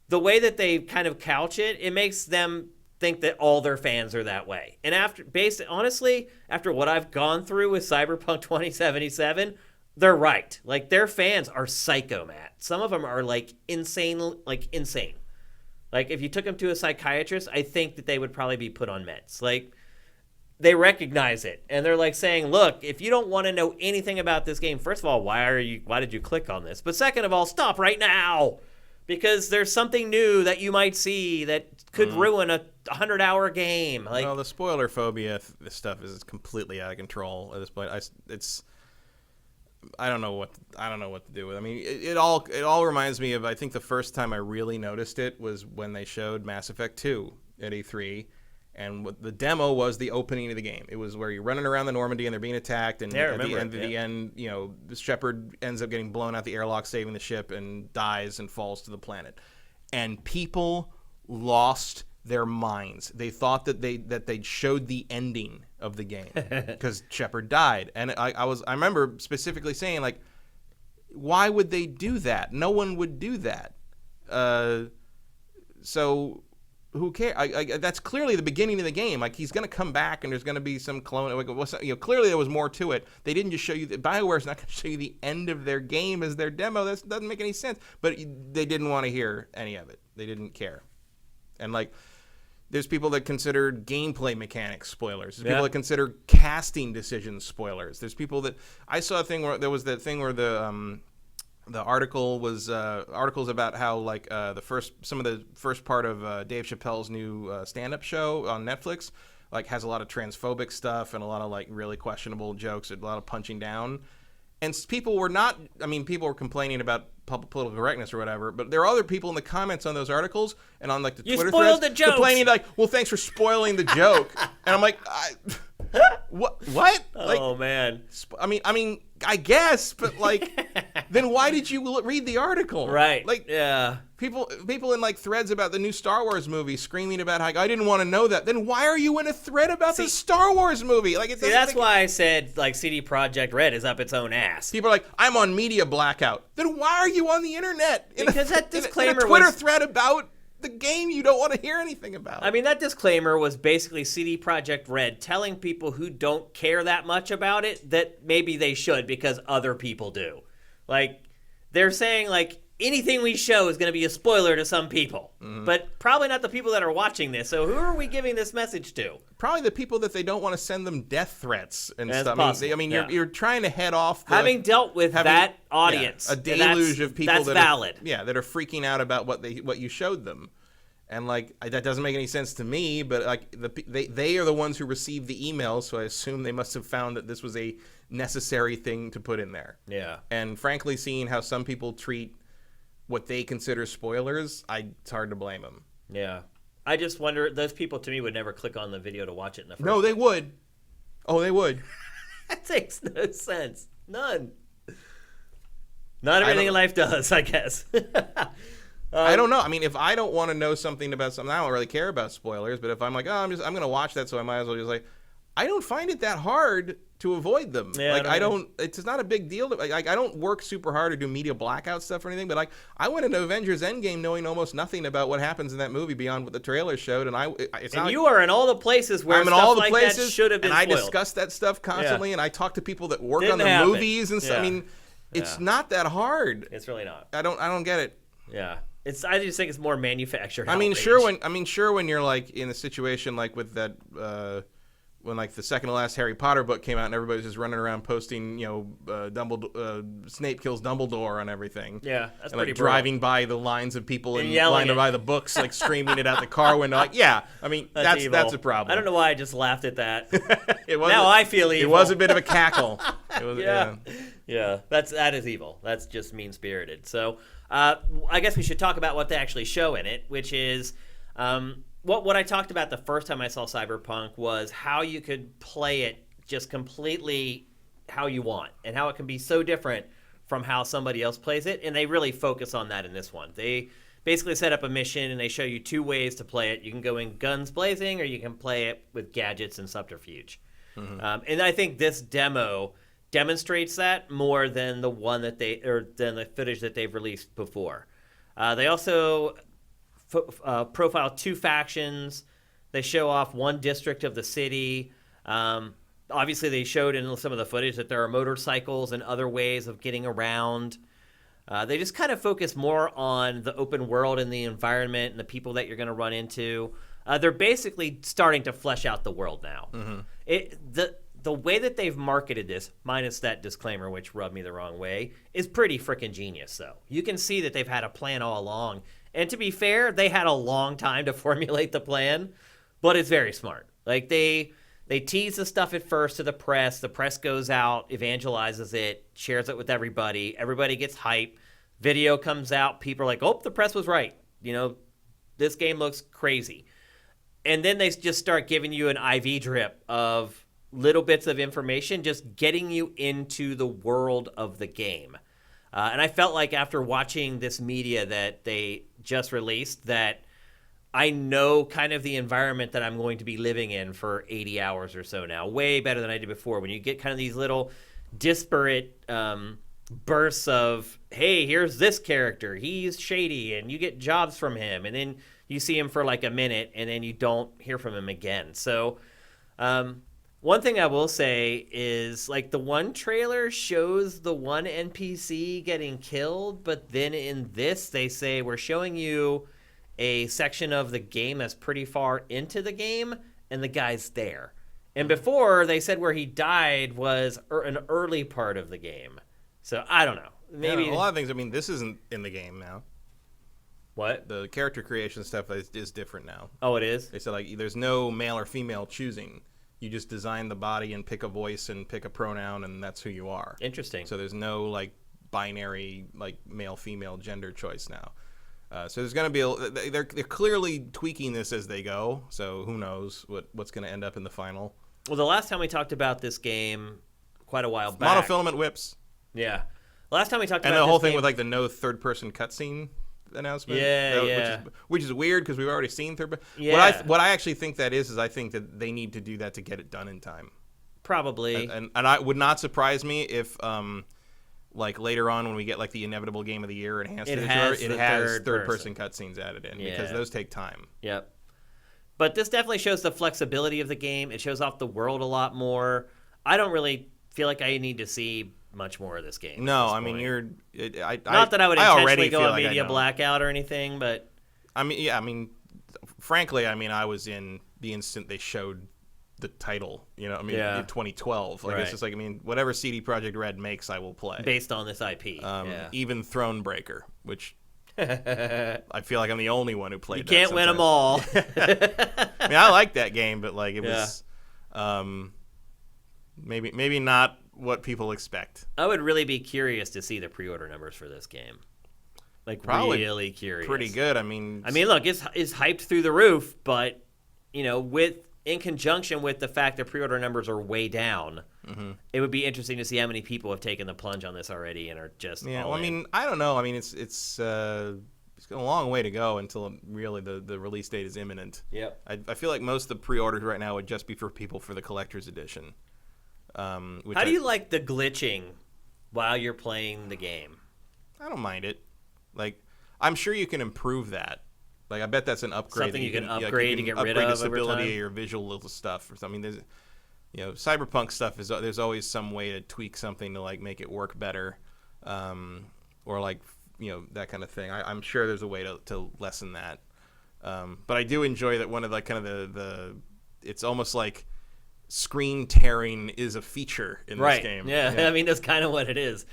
The way that they kind of couch it, it makes them think that all their fans are that way. And honestly, after what I've gone through with Cyberpunk 2077, they're right. Like, their fans are psycho, Matt. Some of them are, like, insane. Like, if you took them to a psychiatrist, I think that they would probably be put on meds. Like, they recognize it, and they're, like, saying, look, if you don't want to know anything about this game, first of all, why did you click on this? But second of all, stop right now, because there's something new that you might see that could ruin a 100-hour game. Like, well, the spoiler phobia stuff is completely out of control at this point. I don't know what to do with it. I mean, it all reminds me of, I think the first time I really noticed it was when they showed Mass Effect 2 at E3, and the demo was the opening of the game. It was where you're running around the Normandy and they're being attacked, and at the end, you know, Shepard ends up getting blown out the airlock, saving the ship, and dies and falls to the planet. And people lost their minds. They thought that they showed the ending of the game because Shepard died. And I remember specifically saying, like, why would they do that? No one would do that. So who cares? That's clearly the beginning of the game. Like, he's going to come back and there's going to be some clone. Like, clearly there was more to it. They didn't just show you that. BioWare's not going to show you the end of their game as their demo. That doesn't make any sense. But they didn't want to hear any of it. They didn't care. And, like, there's people that consider gameplay mechanics spoilers. There's people that consider casting decisions spoilers. There's people that I saw a thing where there was that thing where the article was articles about how, like, some of the first part of Dave Chappelle's new stand-up show on Netflix, like, has a lot of transphobic stuff and a lot of, like, really questionable jokes and a lot of punching down. And people were complaining about political correctness or whatever, but there are other people in the comments on those articles and on, like, the Twitter threads complaining, like, well, thanks for spoiling the joke. And I'm like, what? Oh, like, man. I mean, I guess, but, like, then why did you read the article? Right. Like, yeah. People in, like, threads about the new Star Wars movie screaming about how I didn't want to know that. Then why are you in a thread about the Star Wars movie? Like, that's why I said, like, CD Projekt Red is up its own ass. People are like, I'm on media blackout. Then why are you on the internet? Because that disclaimer in a Twitter thread about the game you don't want to hear anything about. I mean, that disclaimer was basically CD Projekt Red telling people who don't care that much about it that maybe they should because other people do. Like, they're saying, like, anything we show is going to be a spoiler to some people, but probably not the people that are watching this. So who are we giving this message to? Probably the people that they don't want to send them death threats and That's stuff. Possible. I mean, you're trying to head off having dealt with that audience, a deluge of people that's that valid. That are freaking out about what you showed them, and, like, that doesn't make any sense to me. But, like, they are the ones who received the emails, so I assume they must have found that this was a necessary thing to put in there. Yeah. And frankly, seeing how some people treat what they consider spoilers, it's hard to blame them. Yeah. I just wonder, those people to me would never click on the video to watch it in the first No, they would. Oh, they would. That makes no sense. None. Not everything in life does, I guess. I don't know. I mean, if I don't want to know something about something, I don't really care about spoilers. But if I'm like, I'm going to watch that, so I might as well just, like, I don't find it that hard to avoid them. Yeah, like, it's not a big deal. Like, I don't work super hard or do media blackout stuff or anything. But, like, I went into Avengers Endgame knowing almost nothing about what happens in that movie beyond what the trailer showed. And you are in all the places where stuff like that should have been spoiled. And I discuss that stuff constantly, and I talk to people that work on the happen. movies and stuff. I mean, it's not that hard. It's really not. I don't get it. Yeah. I just think it's more manufactured. I mean, sure when you're, like, in a situation like with that when, like, the second to last Harry Potter book came out and everybody's just running around posting, Snape kills Dumbledore on everything. Yeah, that's and, pretty like, driving by the lines of people and yelling line by the books, like, screaming it out the car window. Like, yeah, I mean, that's a problem. I don't know why I just laughed at that. Now I feel evil. It was a bit of a cackle. Yeah, that is evil. That's just mean-spirited. So I guess we should talk about what they actually show in it, which is what I talked about the first time I saw Cyberpunk was how you could play it just completely how you want and how it can be so different from how somebody else plays it. And they really focus on that in this one. They basically set up a mission and they show you two ways to play it. You can go in guns blazing or you can play it with gadgets and subterfuge. And I think this demo demonstrates that more than the one than the footage that they've released before. They also profile two factions. They show off one district of the city. obviously they showed in some of the footage that there are motorcycles and other ways of getting around. They just kind of focus more on the open world and the environment and the people that you're going to run into. They're basically starting to flesh out the world now. The way that they've marketed this, minus that disclaimer, which rubbed me the wrong way, is pretty freaking genius, though. You can see that they've had a plan all along. And to be fair, they had a long time to formulate the plan, but it's very smart. Like, they tease the stuff at first to the press. The press goes out, evangelizes it, shares it with everybody. Everybody gets hype. Video comes out. People are like, oh, the press was right. This game looks crazy. And then they just start giving you an IV drip of little bits of information, just getting you into the world of the game. And I felt like after watching this media that they just released, that I know kind of the environment that I'm going to be living in for 80 hours or so now, way better than I did before. When you get kind of these little disparate bursts of, hey, here's this character, he's shady, and you get jobs from him, and then you see him for like a minute, and then you don't hear from him again. So one thing I will say is, like, the one trailer shows the one NPC getting killed, but then in this they say we're showing you a section of the game that's pretty far into the game, and the guy's there. And before, they said where he died was an early part of the game. So, I don't know. Maybe a lot of things, I mean, this isn't in the game now. What? The character creation stuff is different now. Oh, it is? They said, like, there's no male or female choosing. You just design the body and pick a voice and pick a pronoun, and that's who you are. Interesting. So there's no, like, binary, like, male-female gender choice now. So there's going to be they're clearly tweaking this as they go. So who knows what's going to end up in the final. Well, the last time we talked about this game, quite a while back. Monofilament whips. Yeah. Last time we talked and about the whole this thing game, with, like, the no third-person cutscene announcement. Yeah. Which is weird because we've already seen third. Yeah. What I actually think that is I think that they need to do that to get it done in time. Probably. And I would not surprise me if like later on when we get like the inevitable game of the year enhanced it editor, has has third-person cutscenes added in because those take time. Yep. But this definitely shows the flexibility of the game. It shows off the world a lot more. I don't really feel like I need to see much more of this game. No, this I mean point. I not that I would intentionally go feel a like media blackout or anything, but frankly, I was in the instant they showed the title, in 2012. Like, right. It's just like, whatever CD Projekt Red makes, I will play. Based on this IP. Even Thronebreaker, which I feel like I'm the only one who played. You can't win them all. I like that game, but like it was maybe not what people expect. I would really be curious to see the pre-order numbers for this game. Like, probably really curious. Pretty good. Look, it's hyped through the roof, but in conjunction with the fact that pre-order numbers are way down, it would be interesting to see how many people have taken the plunge on this already and are just all in. I don't know. It's got a long way to go until really the release date is imminent. Yep. I feel like most of the pre-orders right now would just be for people for the collector's edition. How do you like the glitching while you're playing the game? I don't mind it. Like, I'm sure you can improve that. Like, I bet that's an upgrade. Something you can upgrade to get rid of the stability over time. or visual stuff or something. There's, Cyberpunk stuff there's always some way to tweak something to like make it work better, or like that kind of thing. I'm sure there's a way to lessen that. But I do enjoy that one of like kind of the it's almost like screen tearing is a feature in this game. Yeah. That's kind of what it is.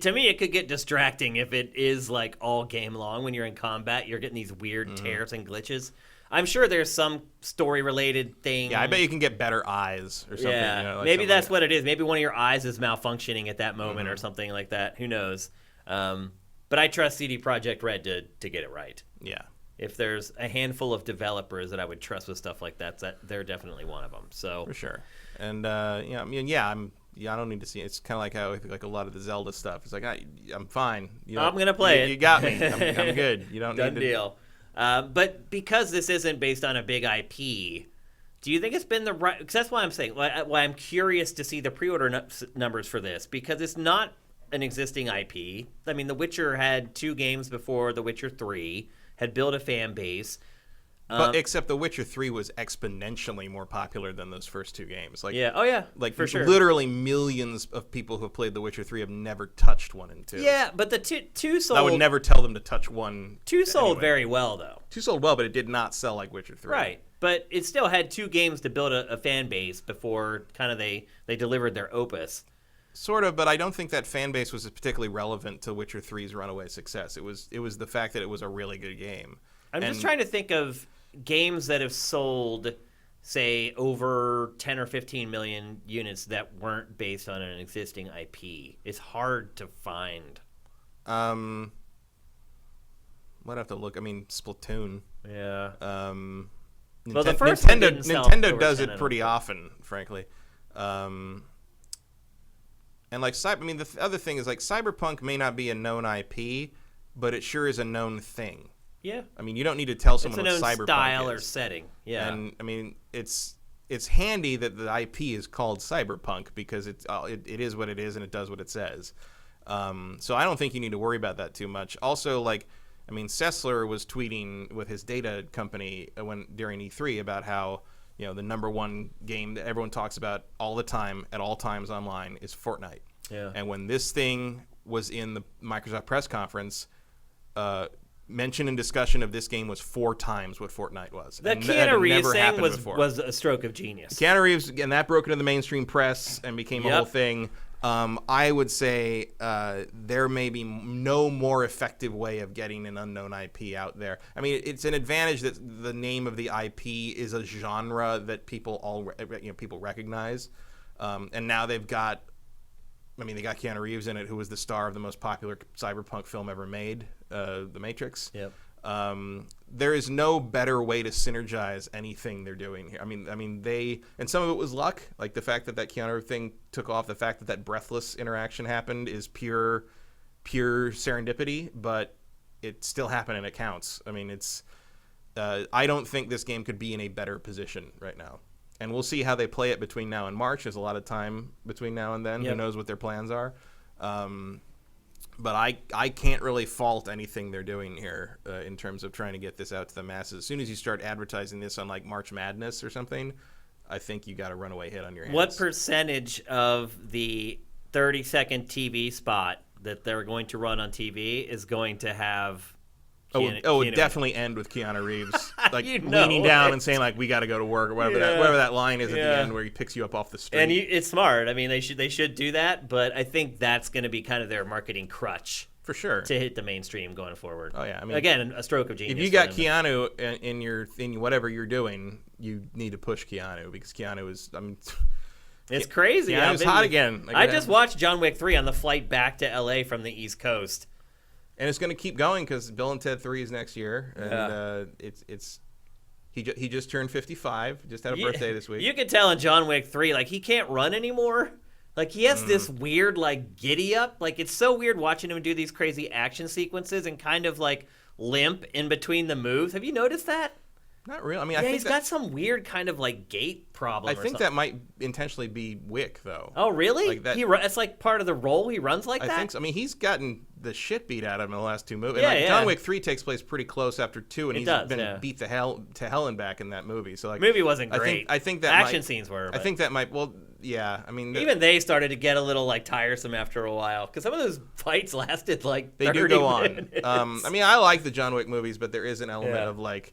To me, it could get distracting if it is like all game long. When you're in combat, you're getting these weird tears and glitches. I'm sure there's some story-related thing. Yeah, I bet you can get better eyes or something. Yeah, maybe that's what it is. Maybe one of your eyes is malfunctioning at that moment or something like that. Who knows? But I trust CD Projekt Red to get it right. Yeah. If there's a handful of developers that I would trust with stuff like that, they're definitely one of them. So for sure. And I don't need to see it. It's kind of like how like a lot of the Zelda stuff. It's like I'm fine. I'm gonna play it. You got me. I'm good. You don't Done need to. Deal. But because this isn't based on a big IP, do you think it's been the right? Because that's why I'm saying why I'm curious to see the pre-order numbers for this, because it's not an existing IP. The Witcher had 2 games before The Witcher 3, had built a fan base. But except The Witcher 3 was exponentially more popular than those first two games. Like, yeah. Oh, yeah. Like, for sure. Literally millions of people who have played The Witcher 3 have never touched 1 and 2. Yeah, but the two sold. I would never tell them to touch 1. 2 sold anyway. very well, though. 2 sold well, but it did not sell like Witcher 3. Right. But it still had 2 games to build a fan base before kind of they delivered their opus. Sort of, but I don't think that fan base was particularly relevant to Witcher 3's runaway success. It was the fact that it was a really good game. I'm just trying to think of games that have sold, say, over 10 or 15 million units that weren't based on an existing IP. It's hard to find. Might have to look. I mean, Splatoon. Yeah. Well, the first one didn't sell over Nintendo does 10 it pretty often, frankly. And like, I mean, the other thing is like Cyberpunk may not be a known IP, but it sure is a known thing. Yeah. I mean, you don't need to tell someone it's a what known Cyberpunk style is. or setting. Yeah. And I mean, it's handy that the IP is called Cyberpunk because it is what it is and it does what it says. So I don't think you need to worry about that too much. Also, like, I mean, Sessler was tweeting with his data company during E3 about how, you know, the number one game that everyone talks about all the time at all times online is Fortnite. Yeah. And when this thing was in the Microsoft press conference, mention and discussion of this game was 4 times what Fortnite was. The And Keanu Reeves never thing happened before. was a stroke of genius. Keanu Reeves, and that broke into the mainstream press and became a whole thing. I would say there may be no more effective way of getting an unknown IP out there. I mean, it's an advantage that the name of the IP is a genre that people people recognize, and now they've got. I mean, they got Keanu Reeves in it, who was the star of the most popular cyberpunk film ever made, The Matrix. Yep. There is no better way to synergize anything they're doing here. I mean, and some of it was luck, like the fact that Keanu thing took off, the fact that Breathless interaction happened is pure serendipity, but it still happened and it counts. I mean, I don't think this game could be in a better position right now. And we'll see how they play it between now and March. There's a lot of time between now and then. Who knows what their plans are? But I can't really fault anything they're doing here in terms of trying to get this out to the masses. As soon as you start advertising this on like March Madness or something, I think you got a runaway hit on your hands. What percentage of the 30-second TV spot that they're going to run on TV is going to have it would definitely end with Keanu Reeves like leaning it. down and saying like, we got to go to work, or whatever that line is at the end where he picks you up off the street. And it's smart. I mean, they should do that, but I think that's going to be kind of their marketing crutch for sure to hit the mainstream going forward. Oh yeah, I mean, again, a stroke of genius. If you got Keanu in whatever you're doing, you need to push Keanu because Keanu is. I mean, it's crazy. Keanu's hot again. I just watched John Wick 3 on the flight back to LA from the East Coast. And it's going to keep going because Bill and Ted 3 is next year, and he just turned 55. Just had a birthday this week. You can tell in John Wick 3, like he can't run anymore. Like he has this weird like giddy up. Like it's so weird watching him do these crazy action sequences and kind of like limp in between the moves. Have you noticed that? Not really. I mean, I think he's got some weird kind of like gait problem. I think that might intentionally be Wick, though. Oh, really? Like that, it's like part of the role. He runs like that. I think so. I mean, he's gotten the shit beat out of him in the last 2 movies. Yeah, John Wick 3 takes place pretty close after 2, and he's been beat to hell and back in that movie. So like, the movie wasn't great. I think that action scenes were. I think that might. Well, yeah. I mean, even they started to get a little like tiresome after a while because some of those fights lasted like 30 they do go minutes. On. I mean, I like the John Wick movies, but there is an element of like.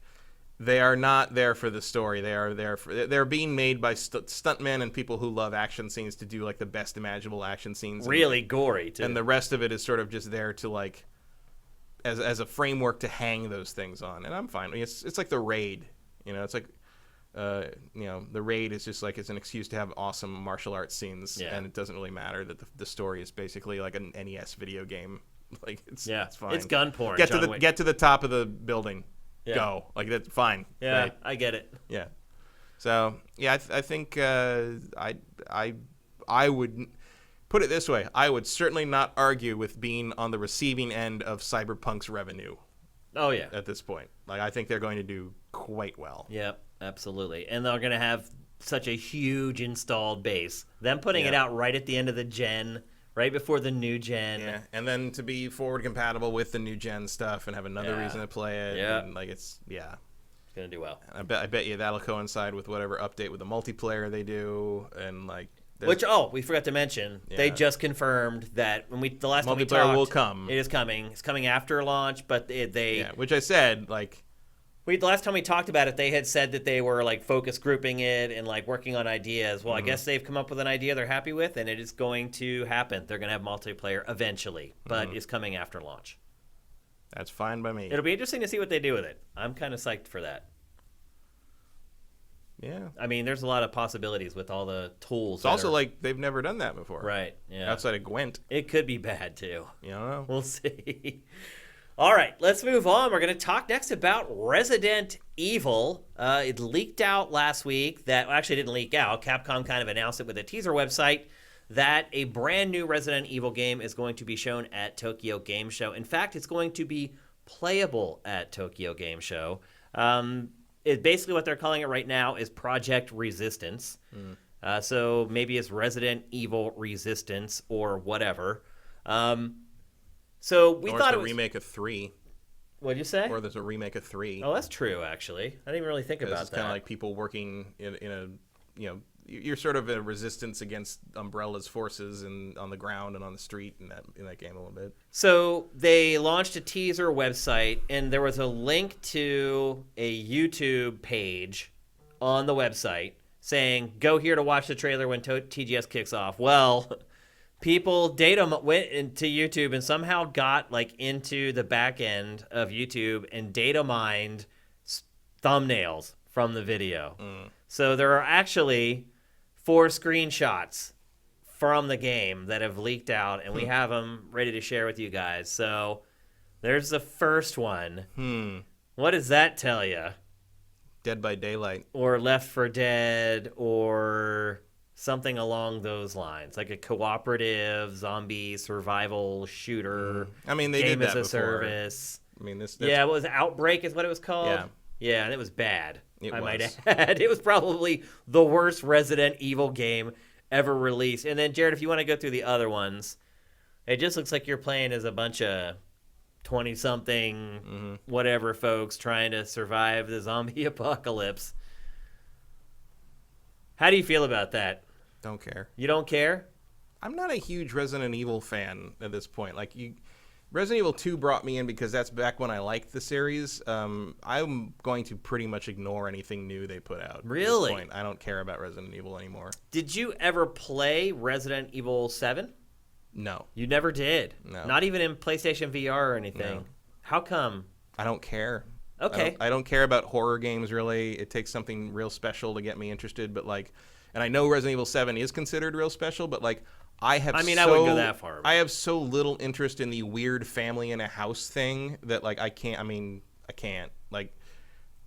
They are not there for the story. They're being made by stuntmen and people who love action scenes to do like the best imaginable action scenes. Really gory too. And the rest of it is sort of just there to like, as a framework to hang those things on. And I'm fine. I mean, it's like the Raid. You know, it's like, the Raid is just like it's an excuse to have awesome martial arts scenes, and it doesn't really matter that the story is basically like an NES video game. Like it's fine. It's gun porn. Get to the top of the building. Yeah. Go like that's fine. Yeah, right? I get it. Yeah, so yeah, I think I would put it this way: I would certainly not argue with being on the receiving end of Cyberpunk's revenue. Oh yeah, at this point, like I think they're going to do quite well. Yep, absolutely, and they're going to have such a huge installed base. Them putting it out right at the end of the gen. Right before the new gen. Yeah, and then to be forward compatible with the new gen stuff and have another reason to play it. Yeah. And like Gonna do well. I bet you that'll coincide with whatever update with the multiplayer they do, and like. Which we forgot to mention. Yeah. They just confirmed that when the last time we multiplayer talked, will come. It is coming. It's coming after launch, but which I said like. The last time we talked about it, they had said that they were like focus grouping it and like working on ideas. Well, I guess they've come up with an idea they're happy with, and it is going to happen. They're going to have multiplayer eventually, but it's coming after launch. That's fine by me. It'll be interesting to see what they do with it. I'm kind of psyched for that. Yeah. I mean, there's a lot of possibilities with all the tools. It's also like they've never done that before. Right. Yeah. Outside of Gwent. It could be bad too. You don't know. We'll see. All right, let's move on. We're going to talk next about Resident Evil. It leaked out last week actually didn't leak out. Capcom kind of announced it with a teaser website that a brand new Resident Evil game is going to be shown at Tokyo Game Show. In fact, it's going to be playable at Tokyo Game Show. Basically what they're calling it right now is Project Resistance. So maybe it's Resident Evil Resistance or whatever. So we thought it was a remake of 3. What'd you say? Or there's a remake of 3. Oh, that's true. Actually, I didn't even really think about that. It's kind of like people working in a, you're sort of a resistance against Umbrella's forces and on the ground and on the street in that game a little bit. So they launched a teaser website, and there was a link to a YouTube page on the website saying, "Go here to watch the trailer when TGS kicks off." Well. People went into YouTube and somehow got like into the back end of YouTube and data mined thumbnails from the video. So there are actually 4 screenshots from the game that have leaked out, and we have them ready to share with you guys. So there's the first one. What does that tell you? Dead by Daylight. Or Left 4 Dead, or something along those lines, like a cooperative zombie survival shooter. I mean, they game did as that a before. Service. I mean, what was it? Outbreak is what it was called. Yeah, and it was bad. I might add, it was probably the worst Resident Evil game ever released. And then, Jared, if you want to go through the other ones, it just looks like you're playing as a bunch of 20-something, whatever folks trying to survive the zombie apocalypse. How do you feel about that? Don't care. You don't care? I'm not a huge Resident Evil fan at this point. Resident Evil 2 brought me in because that's back when I liked the series. I'm going to pretty much ignore anything new they put out. Really? At this point. I don't care about Resident Evil anymore. Did you ever play Resident Evil 7? No. You never did? No. Not even in PlayStation VR or anything? No. How come? I don't care. Okay. I don't care about horror games, really. It takes something real special to get me interested, but and I know Resident Evil 7 is considered real special, but I wouldn't go that far. I have so little interest in the weird family in a house thing that I can't. I can't.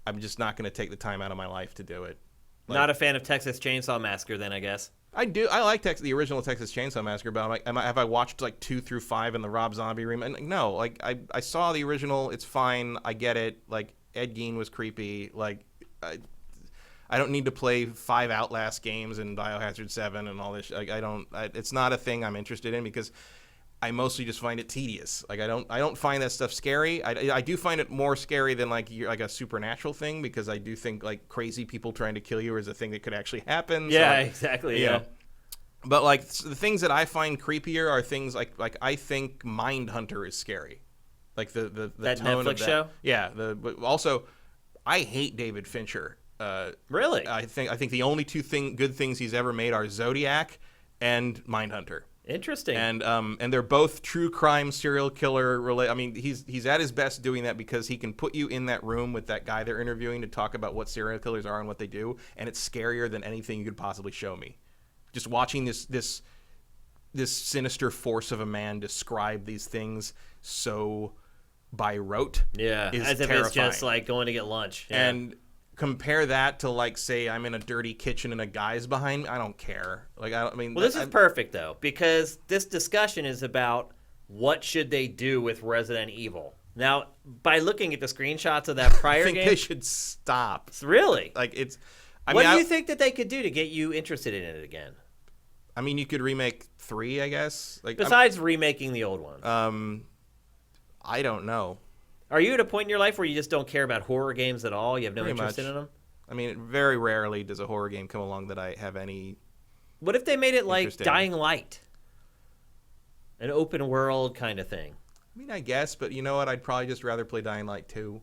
I'm just not going to take the time out of my life to do it. Not a fan of Texas Chainsaw Massacre, then, I guess. I do. I like the original Texas Chainsaw Massacre, but have I watched 2 through 5 in the Rob Zombie remake? No. I saw the original. It's fine. I get it. Ed Gein was creepy. I don't need to play 5 Outlast games and Biohazard 7 and all this. It's not a thing I'm interested in because I mostly just find it tedious. I don't find that stuff scary. I do find it more scary than a supernatural thing because I do think crazy people trying to kill you is a thing that could actually happen. Yeah, exactly. Yeah. But the things that I find creepier are things like I think Mindhunter is scary. The that tone Netflix of that. show. Yeah. But also, I hate David Fincher. Really? I think the only 2 good things he's ever made are Zodiac and Mindhunter. Interesting. And they're both true crime serial killer he's at his best doing that because he can put you in that room with that guy they're interviewing to talk about what serial killers are and what they do, and it's scarier than anything you could possibly show me. Just watching this sinister force of a man describe these things so by rote. Yeah, is as if terrifying. it's just going to get lunch. Yeah. And compare that to say I'm in a dirty kitchen and a guy's behind me. I don't care. Well, this is perfect though because this discussion is about what should they do with Resident Evil. Now, by looking at the screenshots of that prior game, I think they should stop. Really? What do you think that they could do to get you interested in it again? You could remake 3, I guess. Besides remaking the old ones. I don't know. Are you at a point in your life where you just don't care about horror games at all? You have no Pretty interest much. in them? I mean, very rarely does a horror game come along that I have any. What if they made it like Interesting. Dying Light? An open world kind of thing. I mean, I guess, but you know what? I'd probably just rather play Dying Light 2.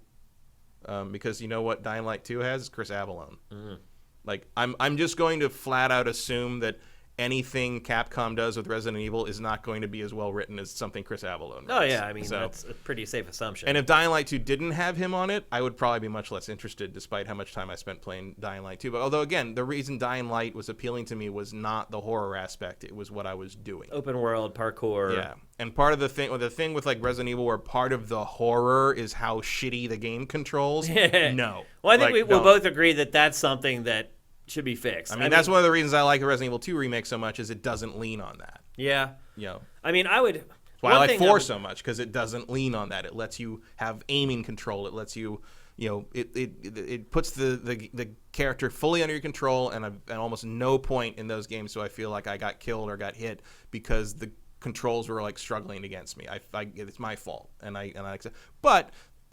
Because you know what Dying Light 2 has? Chris Avellone. Mm. Like, I'm just going to flat out assume that anything Capcom does with Resident Evil is not going to be as well written as something Chris Avellone writes. Oh, yeah. I mean, that's a pretty safe assumption. And if Dying Light 2 didn't have him on it, I would probably be much less interested, despite how much time I spent playing Dying Light 2. But although, again, the reason Dying Light was appealing to me was not the horror aspect. It was what I was doing. Open world, parkour. Yeah. And part of the thing with like Resident Evil where part of the horror is how shitty the game controls. No. Well, I think Like, we'll don't. both agree that that's something that should be fixed. I mean, that's one of the reasons I like the Resident Evil 2 remake so much is it doesn't lean on that. Yeah. You know. I mean, I would... That's why I like 4 so much, because it doesn't lean on that. It lets you have aiming control. It lets you, you know, it puts the character fully under your control, and at almost no point in those games do I feel like I got killed or got hit because the controls were like struggling against me. It's my fault, and I accept. But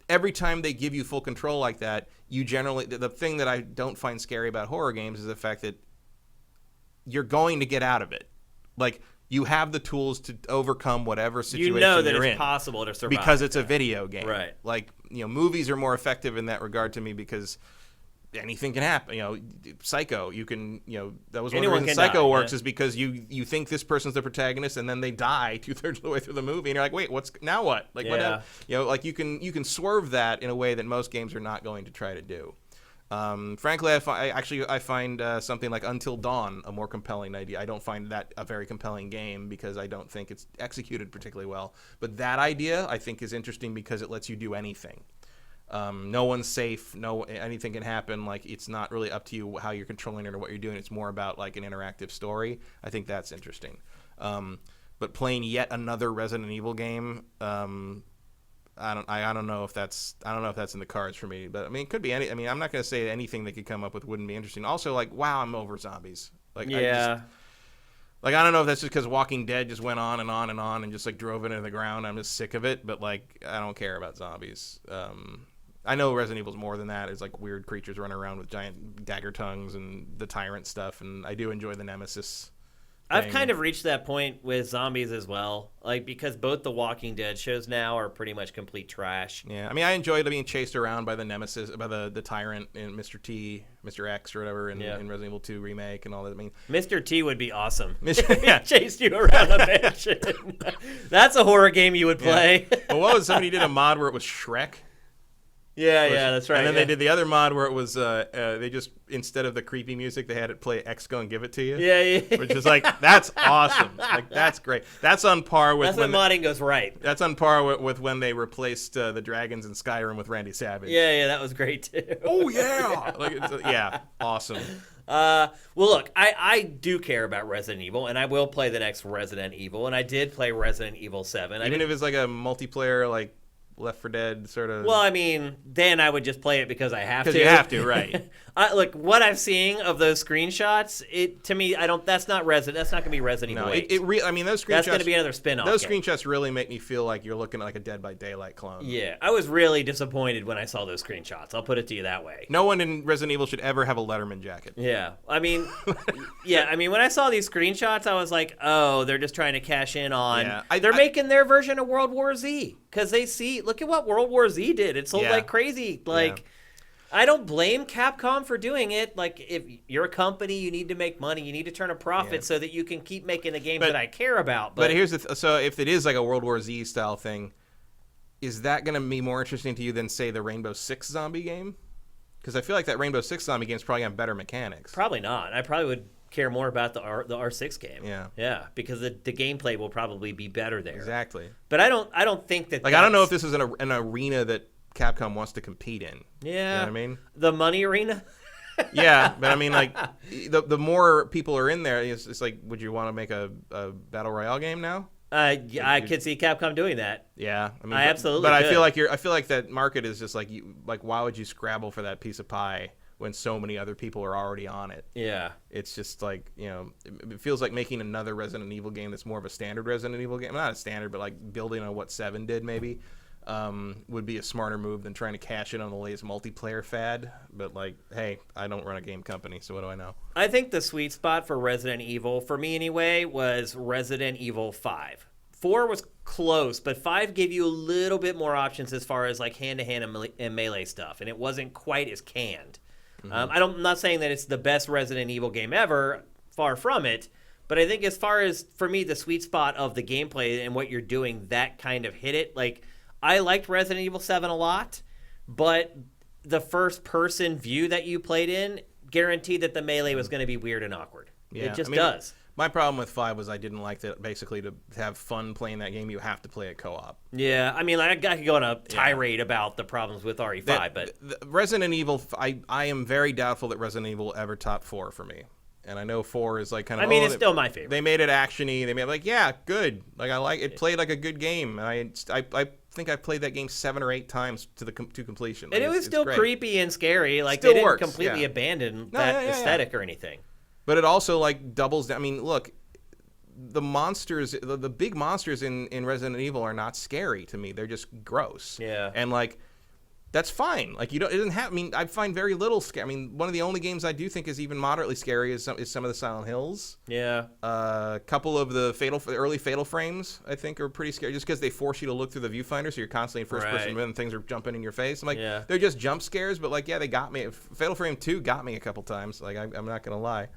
every time they give you full control like that, you generally the thing that I don't find scary about horror games is the fact that you're going to get out of it. Like, you have the tools to overcome whatever situation you know that you're it's in possible to survive because it's a video game. Right. Like, you know, movies are more effective in that regard to me because anything can happen. You know, Psycho, you can, you know, that was one of the reasons Psycho works is because you think this person's the protagonist and then they die 2/3 of the way through the movie and you're like, wait, now what? Like, what? You know, like you can swerve that in a way that most games are not going to try to do. Frankly, I find something like Until Dawn a more compelling idea. I don't find that a very compelling game because I don't think it's executed particularly well. But that idea I think is interesting because it lets you do anything. No one's safe. Anything can happen. Like, it's not really up to you how you're controlling it or what you're doing. It's more about like an interactive story. I think that's interesting. But playing yet another Resident Evil game, I don't know if that's in the cards for me. But I mean, it could be any. I mean, I'm not going to say anything they could come up with wouldn't be interesting. Also, like, wow, I'm over zombies. Like, yeah. I don't know if that's just because Walking Dead just went on and on and on and just like drove it into the ground. I'm just sick of it. But like, I don't care about zombies. I know Resident Evil's more than that. It's like weird creatures running around with giant dagger tongues and the tyrant stuff. And I do enjoy the Nemesis. I've kind of reached that point with zombies as well, like, because both the Walking Dead shows now are pretty much complete trash. Yeah, I mean, I enjoyed being chased around by the Nemesis, by the tyrant in Mr. X or whatever in Resident Evil 2 remake and all that. I mean, Mr. T would be awesome. Yeah. He chased you around a mansion. That's a horror game you would play. Yeah. Well, what was somebody did a mod where it was Shrek? Yeah, that's right. And then they did the other mod where it was they just, instead of the creepy music, they had it play X Go and Give It To You. Yeah. Which is like, that's awesome. Like, that's great. That's on par with that's when modding goes right. That's on par with when they replaced the dragons in Skyrim with Randy Savage. Yeah, that was great too. Oh yeah, like yeah, awesome. Well, look, I do care about Resident Evil, and I will play the next Resident Evil, and I did play Resident Evil 7. Even if it's like a multiplayer, like Left 4 Dead sort of. Well, I mean, then I would just play it because I have to. Because you have to, right? Look, what I'm seeing of those screenshots, to me, that's not Resident. That's not going to be Resident Evil 8. I mean, those screenshots. That's going to be another spin-off. Those screenshots really make me feel like you're looking at like a Dead by Daylight clone. Yeah, I was really disappointed when I saw those screenshots. I'll put it to you that way. No one in Resident Evil should ever have a Letterman jacket. Yeah, I mean, when I saw these screenshots, I was like, oh, they're just trying to cash in on. Yeah, they're making their version of World War Z because they see. Look at what World War Z did. It sold like crazy. Like. I don't blame Capcom for doing it. Like, if you're a company, you need to make money. You need to turn a profit so that you can keep making the games that I care about. But here's so if it is like a World War Z style thing, is that going to be more interesting to you than, say, the Rainbow Six zombie game? Because I feel like that Rainbow Six zombie game is probably got better mechanics. Probably not. I probably would care more about the R6 game. Yeah, because the gameplay will probably be better there. Exactly. But I don't think that. Like, I don't know if this is an arena that Capcom wants to compete in. Yeah. You know what I mean? The money arena? Yeah, but I mean, like, the more are in there, it's like, would you want to make a Battle Royale game now? I could see Capcom doing that. Yeah. I mean, absolutely But could. I feel like that market is just like, why would you scrabble for that piece of pie when so many other people are already on it? Yeah. It's just like, you know, it feels like making another Resident Evil game that's more of a standard Resident Evil game. Not a standard, but like building on what 7 did maybe. would be a smarter move than trying to cash in on the latest multiplayer fad. But like, hey, I don't run a game company, so what do I know? I think the sweet spot for Resident Evil, for me anyway, was Resident Evil 5. 4 was close, but 5 gave you a little bit more options as far as like hand-to-hand and melee stuff, and it wasn't quite as canned. I'm not saying that it's the best Resident Evil game ever, far from it, but I think as far as, for me, the sweet spot of the gameplay and what you're doing, that kind of hit it. Like, I liked Resident Evil 7 a lot, but the first-person view that you played in guaranteed that the melee was going to be weird and awkward. Yeah, it just does. My problem with 5 was I didn't like that. Basically, to have fun playing that game, you have to play it co-op. Yeah, I mean, I could go on a tirade about the problems with RE5, but Resident Evil, I am very doubtful that Resident Evil will ever top 4 for me. And I know 4 is like kind of. I mean, it's still my favorite. They made it actiony. They made like, yeah, good. Like I like it. Played like a good game. And I think I played that game 7 or 8 times to completion. Like, and it was still creepy and scary. Like still they didn't works, completely abandon that aesthetic or anything. But it also like doubles down. I mean, look, the monsters, the big monsters in Resident Evil are not scary to me. They're just gross. Yeah. And like, that's fine. Like, it doesn't have. I mean, I find very little scary. I mean, one of the only games I do think is even moderately scary is some of the Silent Hills. Yeah. A couple of the early Fatal Frames, I think, are pretty scary just because they force you to look through the viewfinder, so you're constantly in first person and things are jumping in your face. I'm like, they're just jump scares, but like, yeah, they got me. Fatal Frame 2 got me a couple times. Like, I'm not gonna lie.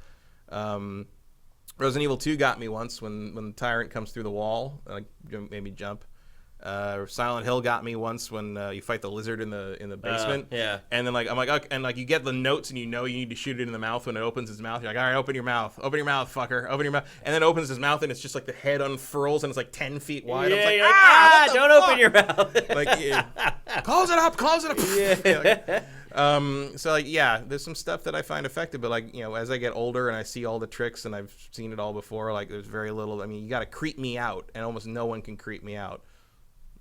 Resident Evil 2 got me once when the tyrant comes through the wall, like made me jump. Silent Hill got me once when you fight the lizard in the basement. And then like I'm like, okay, and like you get the notes and you know you need to shoot it in the mouth when it opens his mouth. You're like, all right, open your mouth, fucker, open your mouth. And then it opens his mouth and it's just like the head unfurls and it's like 10 feet wide. Yeah, I'm like, don't open your mouth. Like, close it up. Yeah. So like, yeah, there's some stuff that I find effective, but like, you know, as I get older and I see all the tricks and I've seen it all before, like there's very little. I mean, you got to creep me out, and almost no one can creep me out.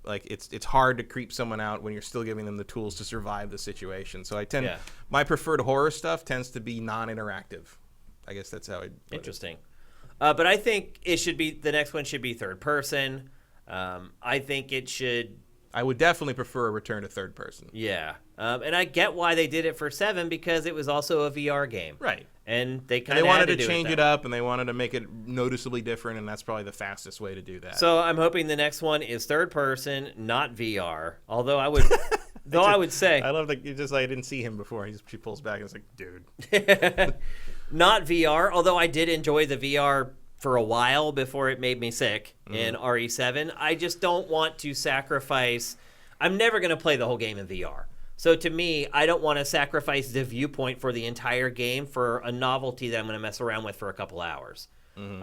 Like it's hard to creep someone out when you're still giving them the tools to survive the situation. So my preferred horror stuff tends to be non-interactive. I guess that's how I. Interesting. But I think the next one should be third person. I think it should. I would definitely prefer a return to third person. Yeah. And I get why they did it for 7 because it was also a VR game. Right. And they kind of wanted to change it up and they wanted to make it noticeably different, and that's probably the fastest way to do that. So I'm hoping the next one is third person, not VR. Although I would I would say I love that you just like I didn't see him before. She pulls back and it's like, dude. Not VR, although I did enjoy the VR for a while before it made me sick in RE7. I just don't want to sacrifice. I'm never going to play the whole game in VR. So to me, I don't want to sacrifice the viewpoint for the entire game for a novelty that I'm going to mess around with for a couple hours.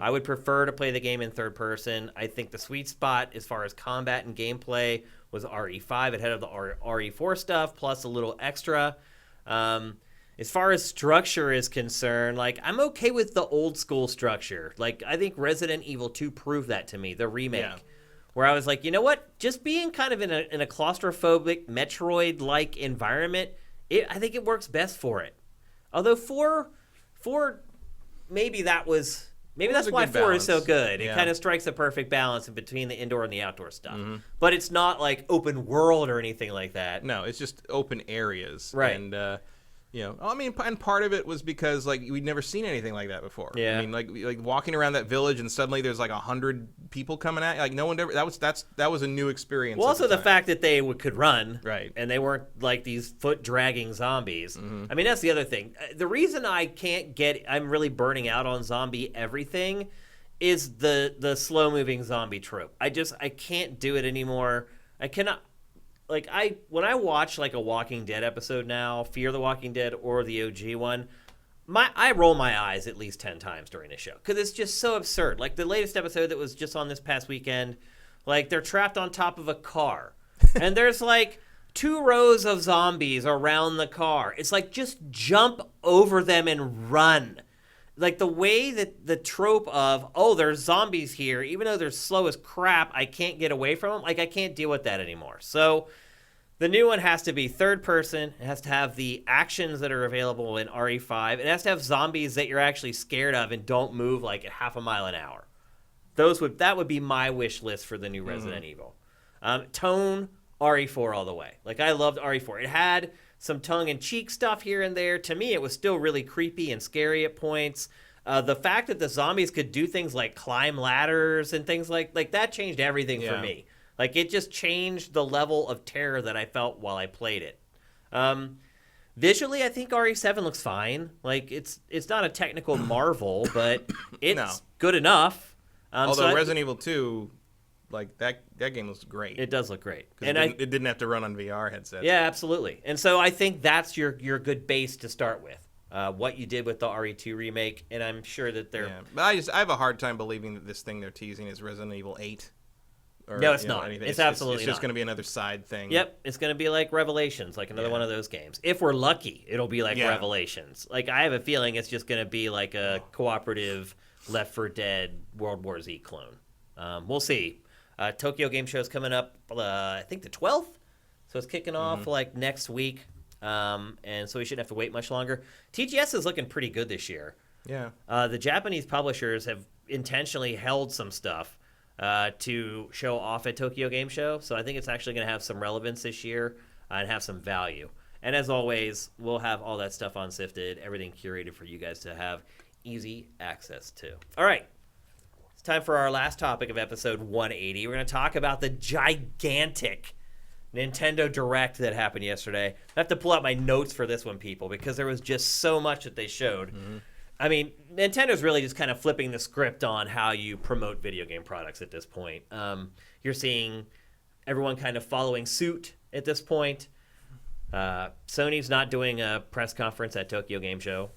I would prefer to play the game in third person. I think the sweet spot as far as combat and gameplay was RE5 ahead of the RE4 stuff, plus a little extra. As far as structure is concerned, like I'm okay with the old school structure. Like I think Resident Evil 2 proved that to me, the remake. Where I was like, you know what? Just being kind of in a claustrophobic Metroid-like environment, I think it works best for it. Although 4 maybe that's why 4 is so good. It kind of strikes the perfect balance in between the indoor and the outdoor stuff. But it's not like open world or anything like that. No, it's just open areas. Right. And you know, I mean, and part of it was because like we'd never seen anything like that before. Yeah. I mean, like walking around that village and suddenly there's like 100 people coming at you. Like no one ever. That was a new experience. Well, also the fact that they could run, right, and they weren't like these foot dragging zombies. I mean, that's the other thing. The reason I'm really burning out on zombie everything, is the slow moving zombie trope. I can't do it anymore. I cannot. Like when I watch like a Walking Dead episode now, Fear the Walking Dead or the OG one, I roll my eyes at least 10 times during the show because it's just so absurd. Like the latest episode that was just on this past weekend, like they're trapped on top of a car, and there's like 2 rows of zombies around the car. It's like just jump over them and run. Like the way that the trope of, there's zombies here, even though they're slow as crap, I can't get away from them. Like I can't deal with that anymore. So the new one has to be third person. It has to have the actions that are available in RE5. It has to have zombies that you're actually scared of and don't move like at half a mile an hour. That would be my wish list for the new Resident Evil. Tone, RE4 all the way. Like, I loved RE4. It had some tongue-in-cheek stuff here and there. To me, it was still really creepy and scary at points. The fact that the zombies could do things like climb ladders and things like that changed everything for me. Like, it just changed the level of terror that I felt while I played it. Visually, I think RE7 looks fine. Like, it's not a technical marvel, but it's good enough. Although Resident Evil 2, like, that game was great. It does look great. And it didn't have to run on VR headsets. Yeah, absolutely. And so I think that's your good base to start with. What you did with the RE2 remake, and I'm sure that they're... Yeah. But I have a hard time believing that this thing they're teasing is Resident Evil 8. Or, no, it's not. It's absolutely not. It's just going to be another side thing. Yep, it's going to be like Revelations, like another one of those games. If we're lucky, it'll be like Revelations. Like, I have a feeling it's just going to be like a cooperative Left 4 Dead World War Z clone. We'll see. Tokyo Game Show is coming up, I think the 12th. So it's kicking off like next week. And so we shouldn't have to wait much longer. TGS is looking pretty good this year. Yeah. The Japanese publishers have intentionally held some stuff to show off at Tokyo Game Show. So I think it's actually going to have some relevance this year and have some value. And as always, we'll have all that stuff on Sifted, everything curated for you guys to have easy access to. All right. It's time for our last topic of episode 180. We're going to talk about the gigantic Nintendo Direct that happened yesterday. I have to pull out my notes for this one, people, because there was just so much that they showed. I mean, Nintendo's really just kind of flipping the script on how you promote video game products at this point. You're seeing everyone kind of following suit at this point. Sony's not doing a press conference at Tokyo Game Show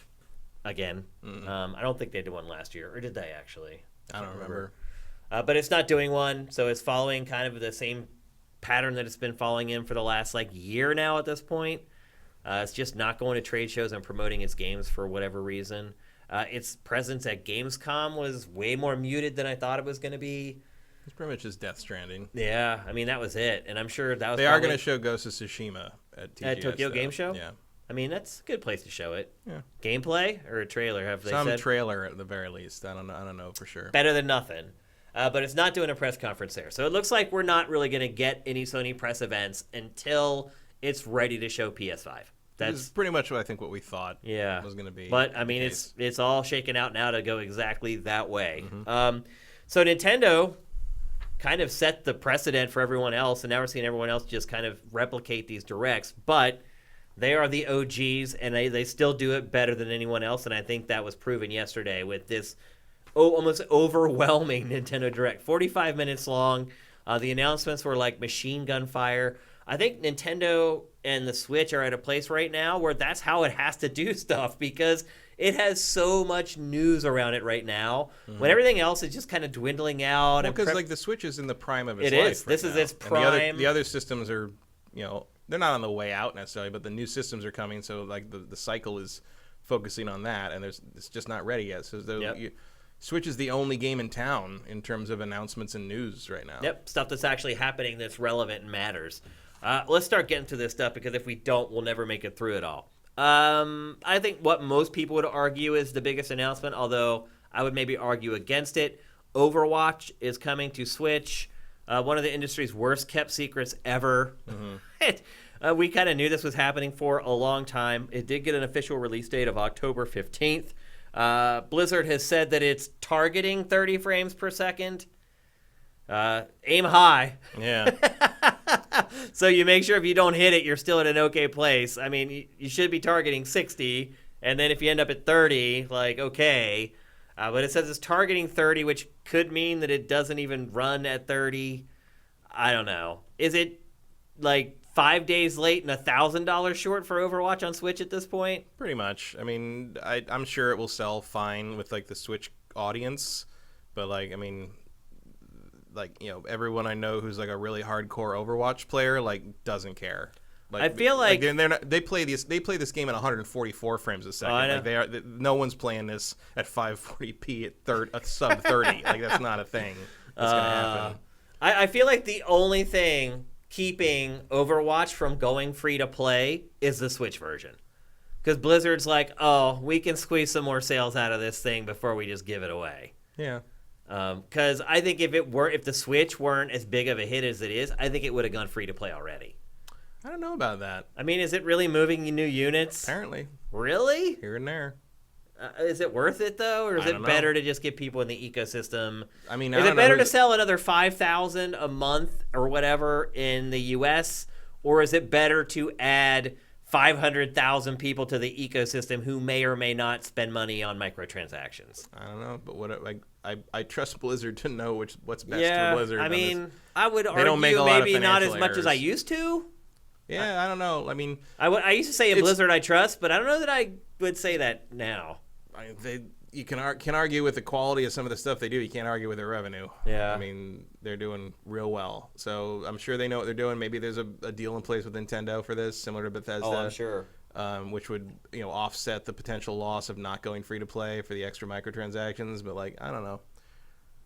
again. I don't think they did one last year, or did they actually? I don't remember. But it's not doing one, so it's following kind of the same pattern that it's been following in for the last year now at this point. It's just not going to trade shows and promoting its games for whatever reason. Its presence at Gamescom was way more muted than I thought it was going to be. It's pretty much just Death Stranding. Yeah, I mean, that was it. And I'm sure that was They are going to show Ghost of Tsushima at TGS. At Tokyo Game Show? Yeah. I mean, that's a good place to show it. Yeah. Gameplay or a trailer, have they said? Some trailer at the very least. I don't know for sure. Better than nothing. But it's not doing a press conference there. So it looks like we're not really going to get any Sony press events until it's ready to show PS5. That's pretty much what we thought was going to be. But, I mean, it's all shaken out now to go exactly that way. So Nintendo kind of set the precedent for everyone else, and now we're seeing everyone else just kind of replicate these directs. But they are the OGs, and they still do it better than anyone else, and I think that was proven yesterday with this almost overwhelming Nintendo Direct. 45 minutes long. The announcements were like machine gun fire. I think Nintendo and the Switch are at a place right now where that's how it has to do stuff because it has so much news around it right now. When everything else is just kind of dwindling out. Well, because the Switch is in the prime of its life. It is. This is its prime. And the other systems are, they're not on the way out necessarily, but the new systems are coming. So like the cycle is focusing on that, and it's just not ready yet. So Switch is the only game in town in terms of announcements and news right now. Yep, stuff that's actually happening that's relevant and matters. Let's start getting to this stuff because if we don't, we'll never make it through it all. I think what most people would argue is the biggest announcement, although I would maybe argue against it. Overwatch is coming to Switch. One of the industry's worst kept secrets ever. We kind of knew this was happening for a long time. It did get an official release date of October 15th. Blizzard has said that it's targeting 30 frames per second. Aim high. Yeah. So you make sure if you don't hit it, you're still at an okay place. I mean, you should be targeting 60, and then if you end up at 30, okay. But it says it's targeting 30, which could mean that it doesn't even run at 30. I don't know. Is it 5 days late and $1,000 short for Overwatch on Switch at this point? Pretty much. I mean, I'm sure it will sell fine with the Switch audience, but everyone I know who's a really hardcore Overwatch player doesn't care. I feel like they play this game at 144 frames a second. I know. No one's playing this at 540p at sub 30. That's not a thing that's gonna happen. I feel like the only thing keeping Overwatch from going free to play is the Switch version, because Blizzard's we can squeeze some more sales out of this thing before we just give it away. Yeah. Because I think if the Switch weren't as big of a hit as it is, I think it would have gone free to play already. I don't know about that. I mean, is it really moving new units? Apparently. Really? Here and there. Is it worth it, though? Or is it better to just get people in the ecosystem? I mean, is it better to sell another 5,000 a month or whatever in the U.S., or is it better to add 500,000 people to the ecosystem who may or may not spend money on microtransactions? I don't know, but I trust Blizzard to know what's best for Blizzard. I mean, I would argue don't make a lot of maybe not as financial much as I errors. used to. Yeah, I don't know. I mean, I used to say in Blizzard I trust, but I don't know that I would say that now. You can argue with the quality of some of the stuff they do. You can't argue with their revenue. Yeah. I mean, they're doing real well. So I'm sure they know what they're doing. Maybe there's a deal in place with Nintendo for this, similar to Bethesda. Oh, I'm sure. Which would offset the potential loss of not going free to play for the extra microtransactions. But I don't know.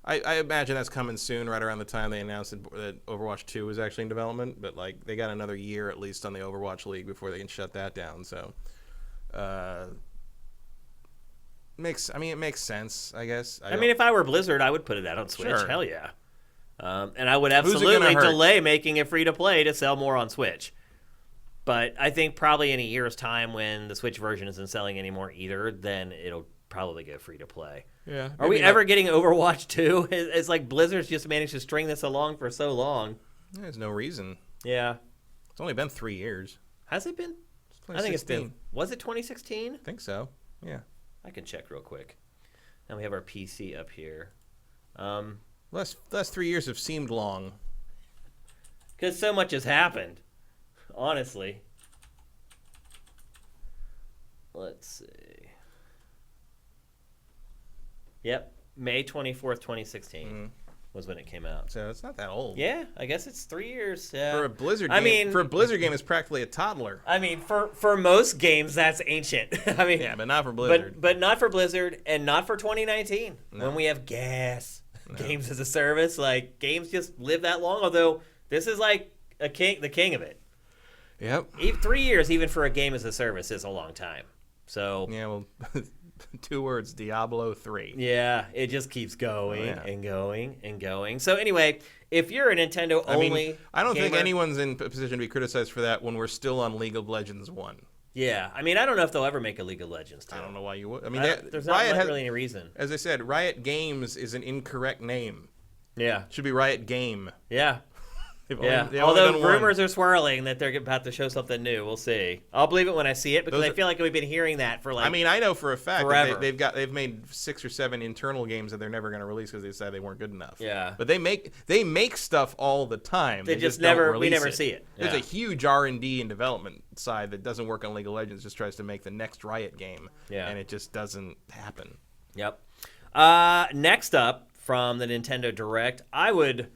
I imagine that's coming soon, right around the time they announced that Overwatch 2 was actually in development. But they got another year at least on the Overwatch League before they can shut that down. So. It makes sense, I guess. I mean, if I were Blizzard, I would put it out on Switch. Sure. Hell yeah. And I would absolutely delay making it free to play to sell more on Switch. But I think probably in a year's time when the Switch version isn't selling anymore either, then it'll probably go free to play. Yeah. Are we ever getting Overwatch 2? It's like Blizzard's just managed to string this along for so long. There's no reason. Yeah. It's only been 3 years. Has it been? I think it's been. Was it 2016? I think so. Yeah. I can check real quick. And we have our PC up here. Last 3 years have seemed long. Because so much has happened, honestly. Let's see. Yep, May 24th, 2016 was when it came out. So it's not that old. Yeah, I guess it's 3 years. Yeah. For a Blizzard game, it's practically a toddler. I mean, for most games, that's ancient. I mean, yeah, but not for Blizzard. But not for Blizzard, and not for 2019 when we have games as a service. Games just live that long. Although this is the king of it. Yep. 3 years, even for a game as a service, is a long time. So yeah, well, 2 words: Diablo 3. Yeah, it just keeps going and going and going. So anyway, if you're a Nintendo only, I don't think anyone's in a position to be criticized for that when we're still on League of Legends 1. Yeah, I mean, I don't know if they'll ever make a League of Legends 2. I don't know why you would. I mean, there's not really any reason. As I said, Riot Games is an incorrect name. Yeah, it should be Riot Game. Yeah. They've Although rumors are swirling that they're about to show something new. We'll see. I'll believe it when I see it because I feel like we've been hearing that for I mean, I know for a fact forever. that they've made 6 or 7 internal games that they're never going to release because they decided they weren't good enough. Yeah. But they make stuff all the time. They just we never see it. There's a huge R&D and development side that doesn't work on League of Legends. Just tries to make the next Riot game. Yeah. And it just doesn't happen. Yep. Next up from the Nintendo Direct, I would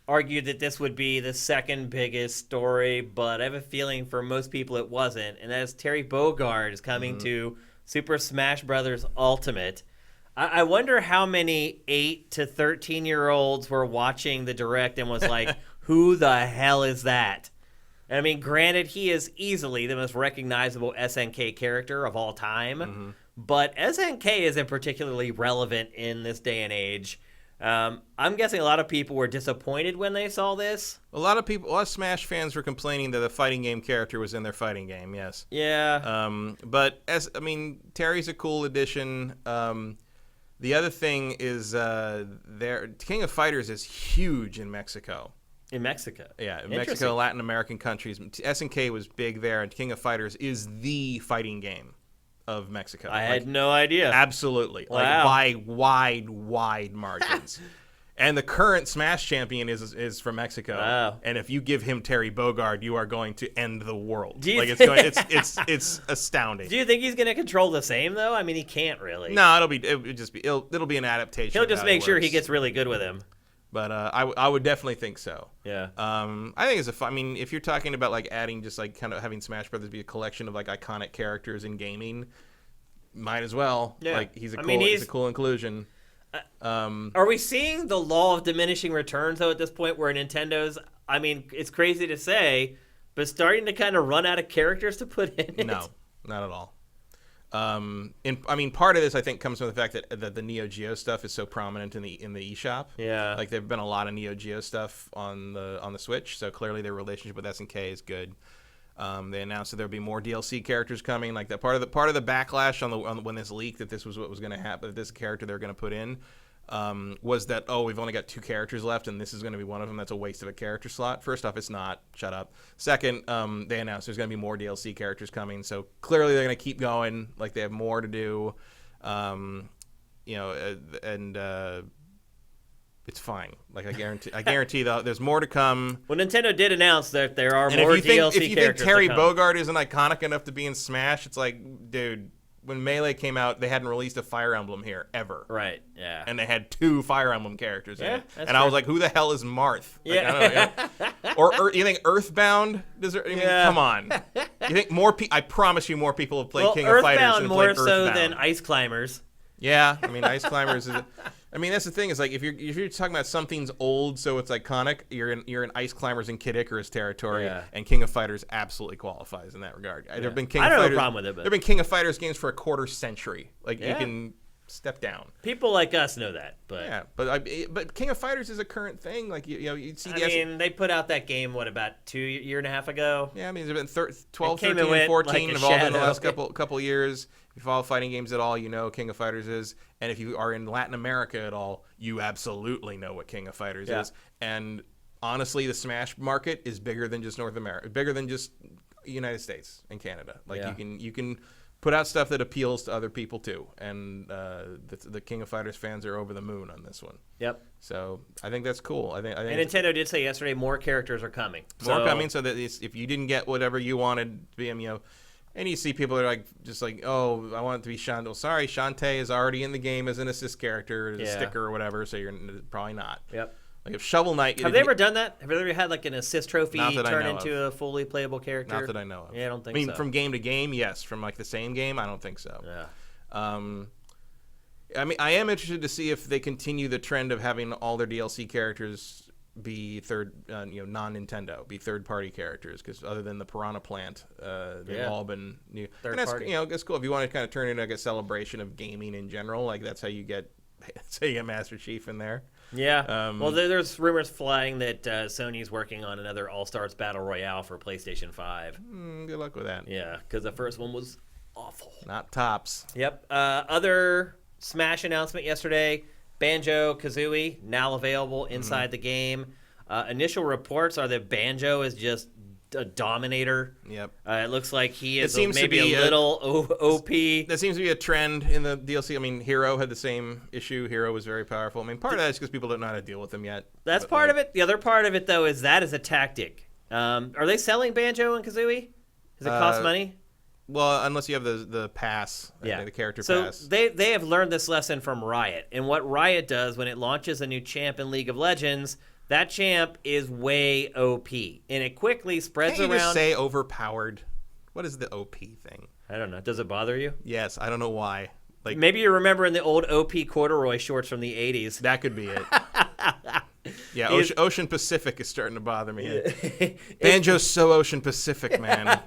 argued that this would be the second biggest story, but I have a feeling for most people it wasn't, and that is Terry Bogard is coming to Super Smash Bros. Ultimate. I wonder how many 8 to 13-year-olds were watching the Direct and was like, who the hell is that? And I mean, granted, he is easily the most recognizable SNK character of all time, but SNK isn't particularly relevant in this day and age. I'm guessing a lot of people were disappointed when they saw this. A lot of Smash fans were complaining that the fighting game character was in their fighting game. Yes. Yeah. But Terry's a cool addition. The other thing is, King of Fighters is huge in Mexico. In Mexico. Yeah, in Mexico, Latin American countries. SNK was big there, and King of Fighters is the fighting game of Mexico. I had no idea. Absolutely. Wow. By wide margins. And the current Smash champion is from Mexico. Wow. And if you give him Terry Bogard, you are going to end the world. It's astounding. Do you think he's going to control the same though? I mean, he can't really. No, it'll be an adaptation. He'll just make sure he gets really good with him. But I would definitely think so. Yeah. I think it's if you're talking about adding just kind of having Smash Brothers be a collection of iconic characters in gaming, might as well. Yeah. He's a cool inclusion. Are we seeing the law of diminishing returns though at this point where Nintendo's? I mean, it's crazy to say, but starting to kind of run out of characters to put in it. No, not at all. Part of this I think comes from the fact that the Neo Geo stuff is so prominent in the eShop. Yeah. Like there've been a lot of Neo Geo stuff on the Switch, so clearly their relationship with SNK is good. They announced that there'll be more DLC characters coming. Like that part of the backlash on when this leaked that this was what was going to happen, that this character they're going to put in was that we've only got 2 characters left and this is going to be one of them. That's a waste of a character slot. First off, it's not. Shut up. Second, they announced there's going to be more DLC characters coming, so clearly they're going to keep going. Like they have more to do, it's fine. Like I guarantee there's more to come. Well, Nintendo did announce that there are more DLC characters. If you think Terry Bogard isn't iconic enough to be in Smash, it's like, dude, when Melee came out, they hadn't released a Fire Emblem here ever. Right. Yeah. And they had 2 Fire Emblem characters in it, and true. I was like, who the hell is Marth? Like, Yeah. I don't know. Or you think Earthbound? Come on. You think more people? I promise you, more people have played King of Fighters Earthbound than more played so Earthbound. than Ice Climbers. Yeah, Ice Climbers is. That's the thing. Is like if you're talking about something's old, so it's iconic. You're in Ice Climbers and Kid Icarus territory, and King of Fighters absolutely qualifies in that regard. Yeah. There've been King I of don't have Fighters, a problem with it. But there've been King of Fighters games for a quarter century. Like you can step down. People like us know that, but yeah, but King of Fighters is a current thing. Like you see. They put out that game about 2 year and a half ago. Yeah, it's been 12, 13, and 14 like involved in the last couple years. If you follow fighting games at all, you know King of Fighters is. And if you are in Latin America at all, you absolutely know what King of Fighters is. And honestly, the Smash market is bigger than just North America, bigger than just United States and Canada. Like you can put out stuff that appeals to other people too. And the King of Fighters fans are over the moon on this one. Yep. So I think that's cool. I think. And Nintendo did say yesterday more characters are coming. More coming, so that if you didn't get whatever you wanted to be, and you see people that are I want it to be Shantae. Well, sorry, Shantae is already in the game as an assist character, as a sticker or whatever, so you're probably not. Yep. Like if Shovel Knight... Have they ever done that? Have they ever had an assist trophy turn into a fully playable character? Not that I know of. Yeah, I don't think so. From game to game, yes. From the same game, I don't think so. Yeah. I am interested to see if they continue the trend of having all their DLC characters be non-Nintendo, be third-party characters, because other than the Piranha Plant, they've all been new. And that's party. That's cool if you want to kind of turn it into a celebration of gaming in general. Like that's how you get Master Chief in there. Yeah. Well, there's rumors flying that Sony's working on another All-Stars Battle Royale for PlayStation 5. Good luck with that. Yeah, because the first one was awful. Not tops. Yep. Other Smash announcement yesterday. Banjo-Kazooie, now available inside the game. Initial reports are that Banjo is just a dominator. Yep. It looks like he is maybe a little OP. That seems to be a trend in the DLC. Hero had the same issue. Hero was very powerful. Part of that is because people don't know how to deal with him yet. That's part of it. The other part of it, though, is that is a tactic. Are they selling Banjo and Kazooie? Does it cost money? Well, unless you have the pass, the character pass. So they have learned this lesson from Riot. And what Riot does when it launches a new champ in League of Legends, that champ is way OP. And it quickly spreads around. Can't you just say overpowered? What is the OP thing? I don't know. Does it bother you? Yes, I don't know why. Maybe you're remembering the old OP corduroy shorts from the 80s. That could be it. Yeah, Ocean Pacific is starting to bother me. Banjo's so Ocean Pacific, man.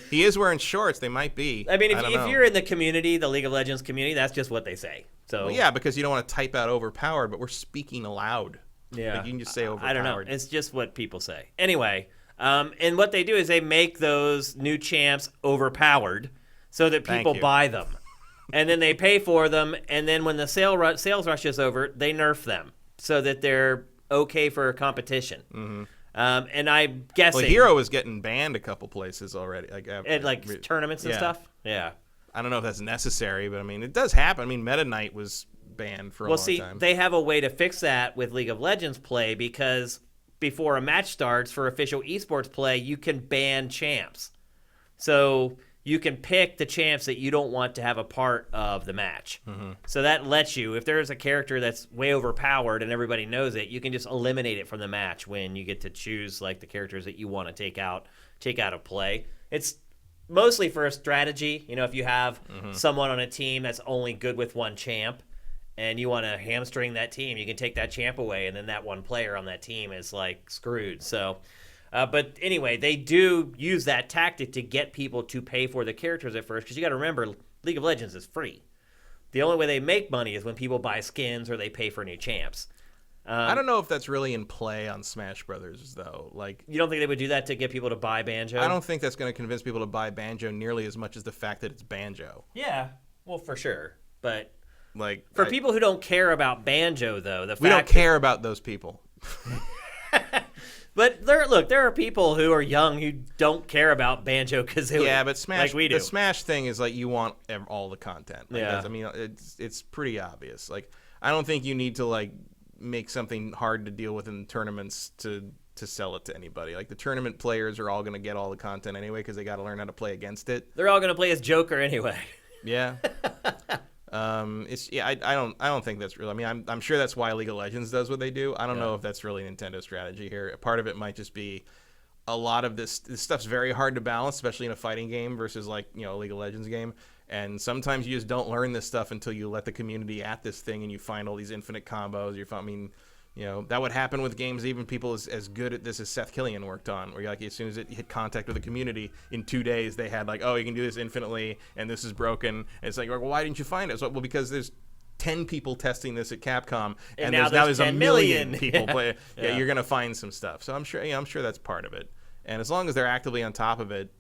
He is wearing shorts. They might be. If you're in the community, the League of Legends community, that's just what they say. So because you don't want to type out overpowered, but we're speaking aloud. Yeah, you can just say overpowered. I don't know. It's just what people say. Anyway, and what they do is they make those new champs overpowered so that people buy them, and then they pay for them, and then when the sales rush is over, they nerf them so that they're okay for competition. Mm-hmm. And I'm guessing Hero is getting banned a couple places already, at tournaments and stuff. Yeah, I don't know if that's necessary, but it does happen. Meta Knight was banned for a long time. Well, see, they have a way to fix that with League of Legends play, because before a match starts for official esports play, you can ban champs. So you can pick the champs that you don't want to have a part of the match. Mm-hmm. So that lets you, if there's a character that's way overpowered and everybody knows it, you can just eliminate it from the match when you get to choose the characters that you want to take out of play. It's mostly for a strategy. If you have someone on a team that's only good with one champ and you want to hamstring that team, you can take that champ away, and then that one player on that team is screwed. So But anyway, they do use that tactic to get people to pay for the characters at first, because you got to remember, League of Legends is free. The only way they make money is when people buy skins or they pay for new champs. I don't know if that's really in play on Smash Brothers, though. Like, you don't think they would do that to get people to buy Banjo? I don't think that's going to convince people to buy Banjo nearly as much as the fact that it's Banjo. Yeah, well, for sure. But like, for people who don't care about Banjo, though, we don't care about those people. But there are people who are young who don't care about Banjo-Kazooie. Yeah, but Smash, like we do. The Smash thing is like you want all the content. Like, yeah, I mean, it's pretty obvious. Like, I don't think you need to like make something hard to deal with in tournaments to sell it to anybody. Like, the tournament players are all going to get all the content anyway because they got to learn how to play against it. They're all going to play as Joker anyway. Yeah. I don't think that's real. I mean, I'm sure that's why League of Legends does what they do. I don't know if that's really Nintendo's strategy here. Part of it might just be a lot of this stuff's very hard to balance, especially in a fighting game versus like, you know, a League of Legends game. And sometimes you just don't learn this stuff until you let the community at this thing and you find all these infinite combos. I mean, you know, that would happen with games, even people as good at this as Seth Killian worked on, where you're like, as soon as it hit contact with the community, in 2 days they had like, oh, you can do this infinitely and this is broken. And it's like, well, why didn't you find it? So, well, because there's 10 people testing this at Capcom and now there's 10 a million people yeah. play. Yeah, you're going to find some stuff. So I'm sure that's part of it. And as long as they're actively on top of it,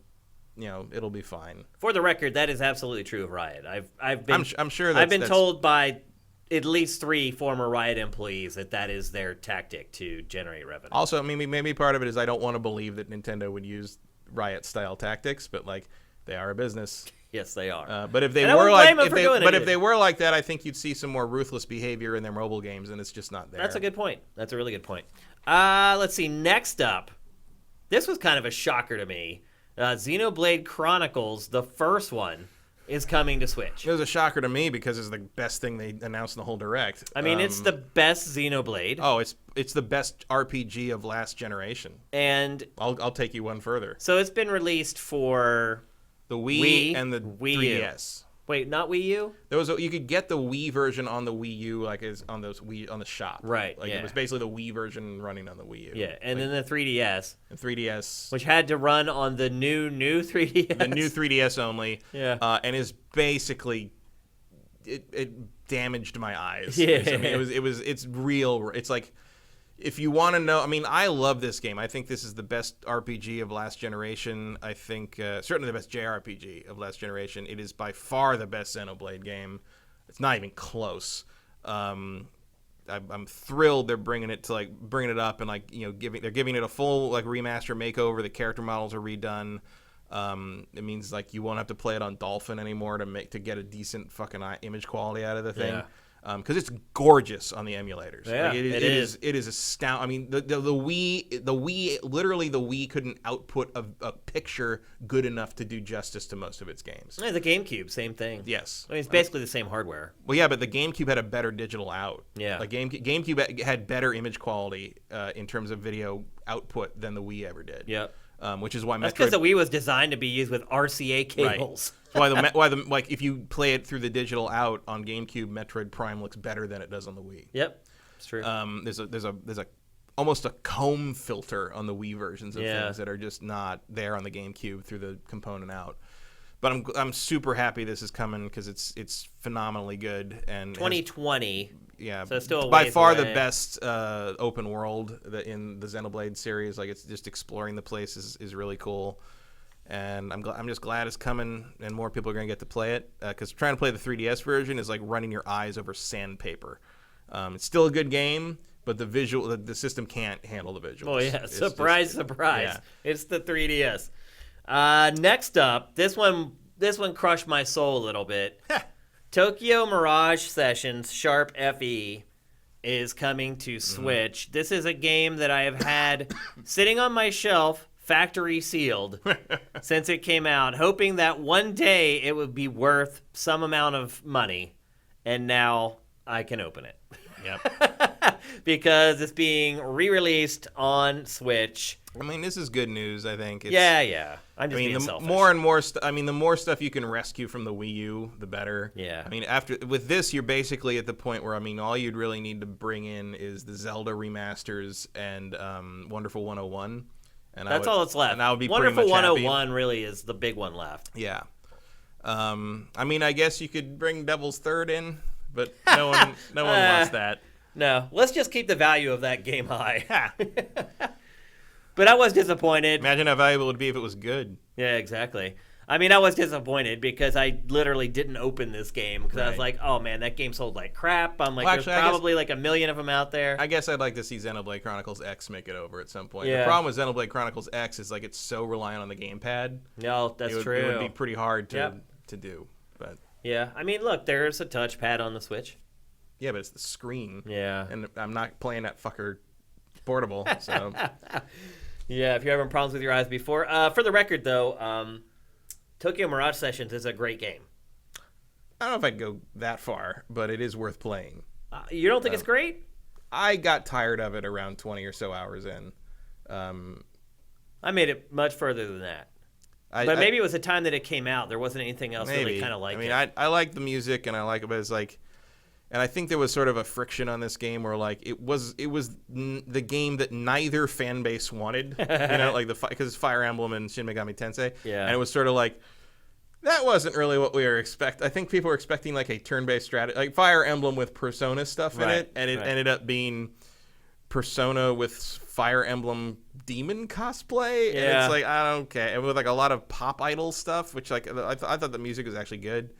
you know, it'll be fine. For the record, that is absolutely true of Riot. I'm sure that's, I've been told by at least 3 former Riot employees that is their tactic to generate revenue. Also, maybe part of it is I don't want to believe that Nintendo would use Riot-style tactics, but like, they are a business. Yes, they are. But if they if they were like that, I think you'd see some more ruthless behavior in their mobile games, and it's just not there. That's a good point. That's a really good point. Let's see. Next up, this was kind of a shocker to me. Xenoblade Chronicles, the first one, is coming to Switch. It was a shocker to me because it's the best thing they announced in the whole Direct. I mean, it's the best Xenoblade. Oh, it's the best RPG of last generation. And I'll take you one further. So it's been released for the Wii and the Wii 3DS. Wait, not Wii U? You could get the Wii version on the Wii U, like on the shop. Right. Like, it was basically the Wii version running on the Wii U. Yeah, and then the 3DS. And 3DS, which had to run on the new 3DS. The new 3DS only. Yeah. And is basically it damaged my eyes. Yeah. I mean, it's real. It's like, if you want to know, I mean, I love this game. I think this is the best RPG of last generation. I think certainly the best JRPG of last generation. It is by far the best Xenoblade game. It's not even close. I'm thrilled they're bringing it up and, like, you know, they're giving it a full, like, remaster makeover. The character models are redone. It means, like, you won't have to play it on Dolphin anymore to get a decent fucking image quality out of the thing. Yeah. Because it's gorgeous on the emulators. Yeah, like, it is astounding. I mean, the Wii, literally the Wii couldn't output a picture good enough to do justice to most of its games. Yeah, the GameCube, same thing. Yes. I mean, it's basically the same hardware. Well, yeah, but the GameCube had a better digital out. Yeah. Like, GameCube had better image quality in terms of video output than the Wii ever did. Yep. Which is why that's because the Wii was designed to be used with RCA cables. Right. Like, if you play it through the digital out on GameCube, Metroid Prime looks better than it does on the Wii. Yep, it's true. There's a almost a comb filter on the Wii versions of things that are just not there on the GameCube through the component out. But I'm super happy this is coming because it's phenomenally good and 2020. Yeah, so still by far the best open world in the Xenoblade series. Like, it's just exploring the place is really cool, and I'm just glad it's coming and more people are gonna get to play it. Because trying to play the 3DS version is like running your eyes over sandpaper. It's still a good game, but the system can't handle the visuals. Oh yeah, surprise! Yeah. It's the 3DS. Next up, this one crushed my soul a little bit. Tokyo Mirage Sessions Sharp FE is coming to Switch. Mm-hmm. This is a game that I have had sitting on my shelf, factory sealed, since it came out, hoping that one day it would be worth some amount of money, and now I can open it. Yep. Because it's being re-released on Switch. I mean, this is good news, I think. Yeah. I'm just being selfish. More and more the more stuff you can rescue from the Wii U, the better. Yeah. I mean, with this, you're basically at the point where, I mean, all you'd really need to bring in is the Zelda remasters and Wonderful 101. And That's all that's left. And I would be Wonderful pretty much 101 happy. really is the big one left. Yeah. I mean, I guess you could bring Devil's Third in, but no one wants that. No, let's just keep the value of that game high. But I was disappointed. Imagine how valuable it would be if it was good. Yeah, exactly. I mean, I was disappointed because I literally didn't open this game because I was like, oh man, that game sold like crap. I'm like, Well, there's actually, probably like a million of them out there. I guess I'd like to see Xenoblade Chronicles X make it over at some point. Yeah. The problem with Xenoblade Chronicles X is like it's so reliant on the gamepad. No, that's true. It would be pretty hard to do. But yeah, I mean, look, there's a touchpad on the Switch. yeah, but it's the screen. Yeah. And I'm not playing that fucker portable, so. Yeah, if you're having problems with your eyes before. For the record, though, Tokyo Mirage Sessions is a great game. I don't know if I'd go that far, but it is worth playing. You don't think it's great? I got tired of it around 20 or so hours in. I made it much further than that. But maybe it was the time that it came out. There wasn't anything else really kind of like it. I mean, I like the music and I like it, but it's like, and I think there was sort of a friction on this game where like it was the game that neither fan base wanted, you know, like because it's Fire Emblem and Shin Megami Tensei, and it was sort of like that wasn't really what we were expecting. I think people were expecting like a turn-based strategy, like Fire Emblem with Persona stuff in it, and it ended up being Persona with Fire Emblem demon cosplay, and it's like I don't care, and with like a lot of pop idol stuff, which like I thought the music was actually good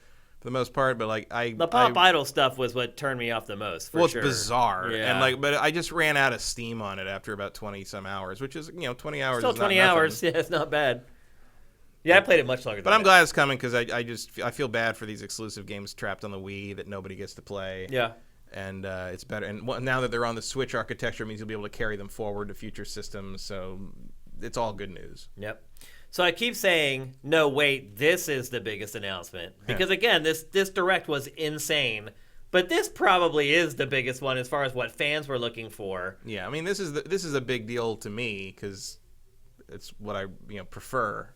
for the most part, but like the pop idol stuff was what turned me off the most. It's bizarre, and like, but I just ran out of steam on it after about 20 some hours, which is 20 hours. Still is 20 not hours, yeah, it's not bad. Yeah, I played it much longer. But I'm glad it's coming because I feel bad for these exclusive games trapped on the Wii that nobody gets to play. Yeah. And it's better. And now that they're on the Switch architecture, it means you'll be able to carry them forward to future systems. So it's all good news. Yep. So I keep saying, no, wait, this is the biggest announcement. Because, again, this Direct was insane. But this probably is the biggest one as far as what fans were looking for. Yeah, I mean, this is a big deal to me because it's what I prefer.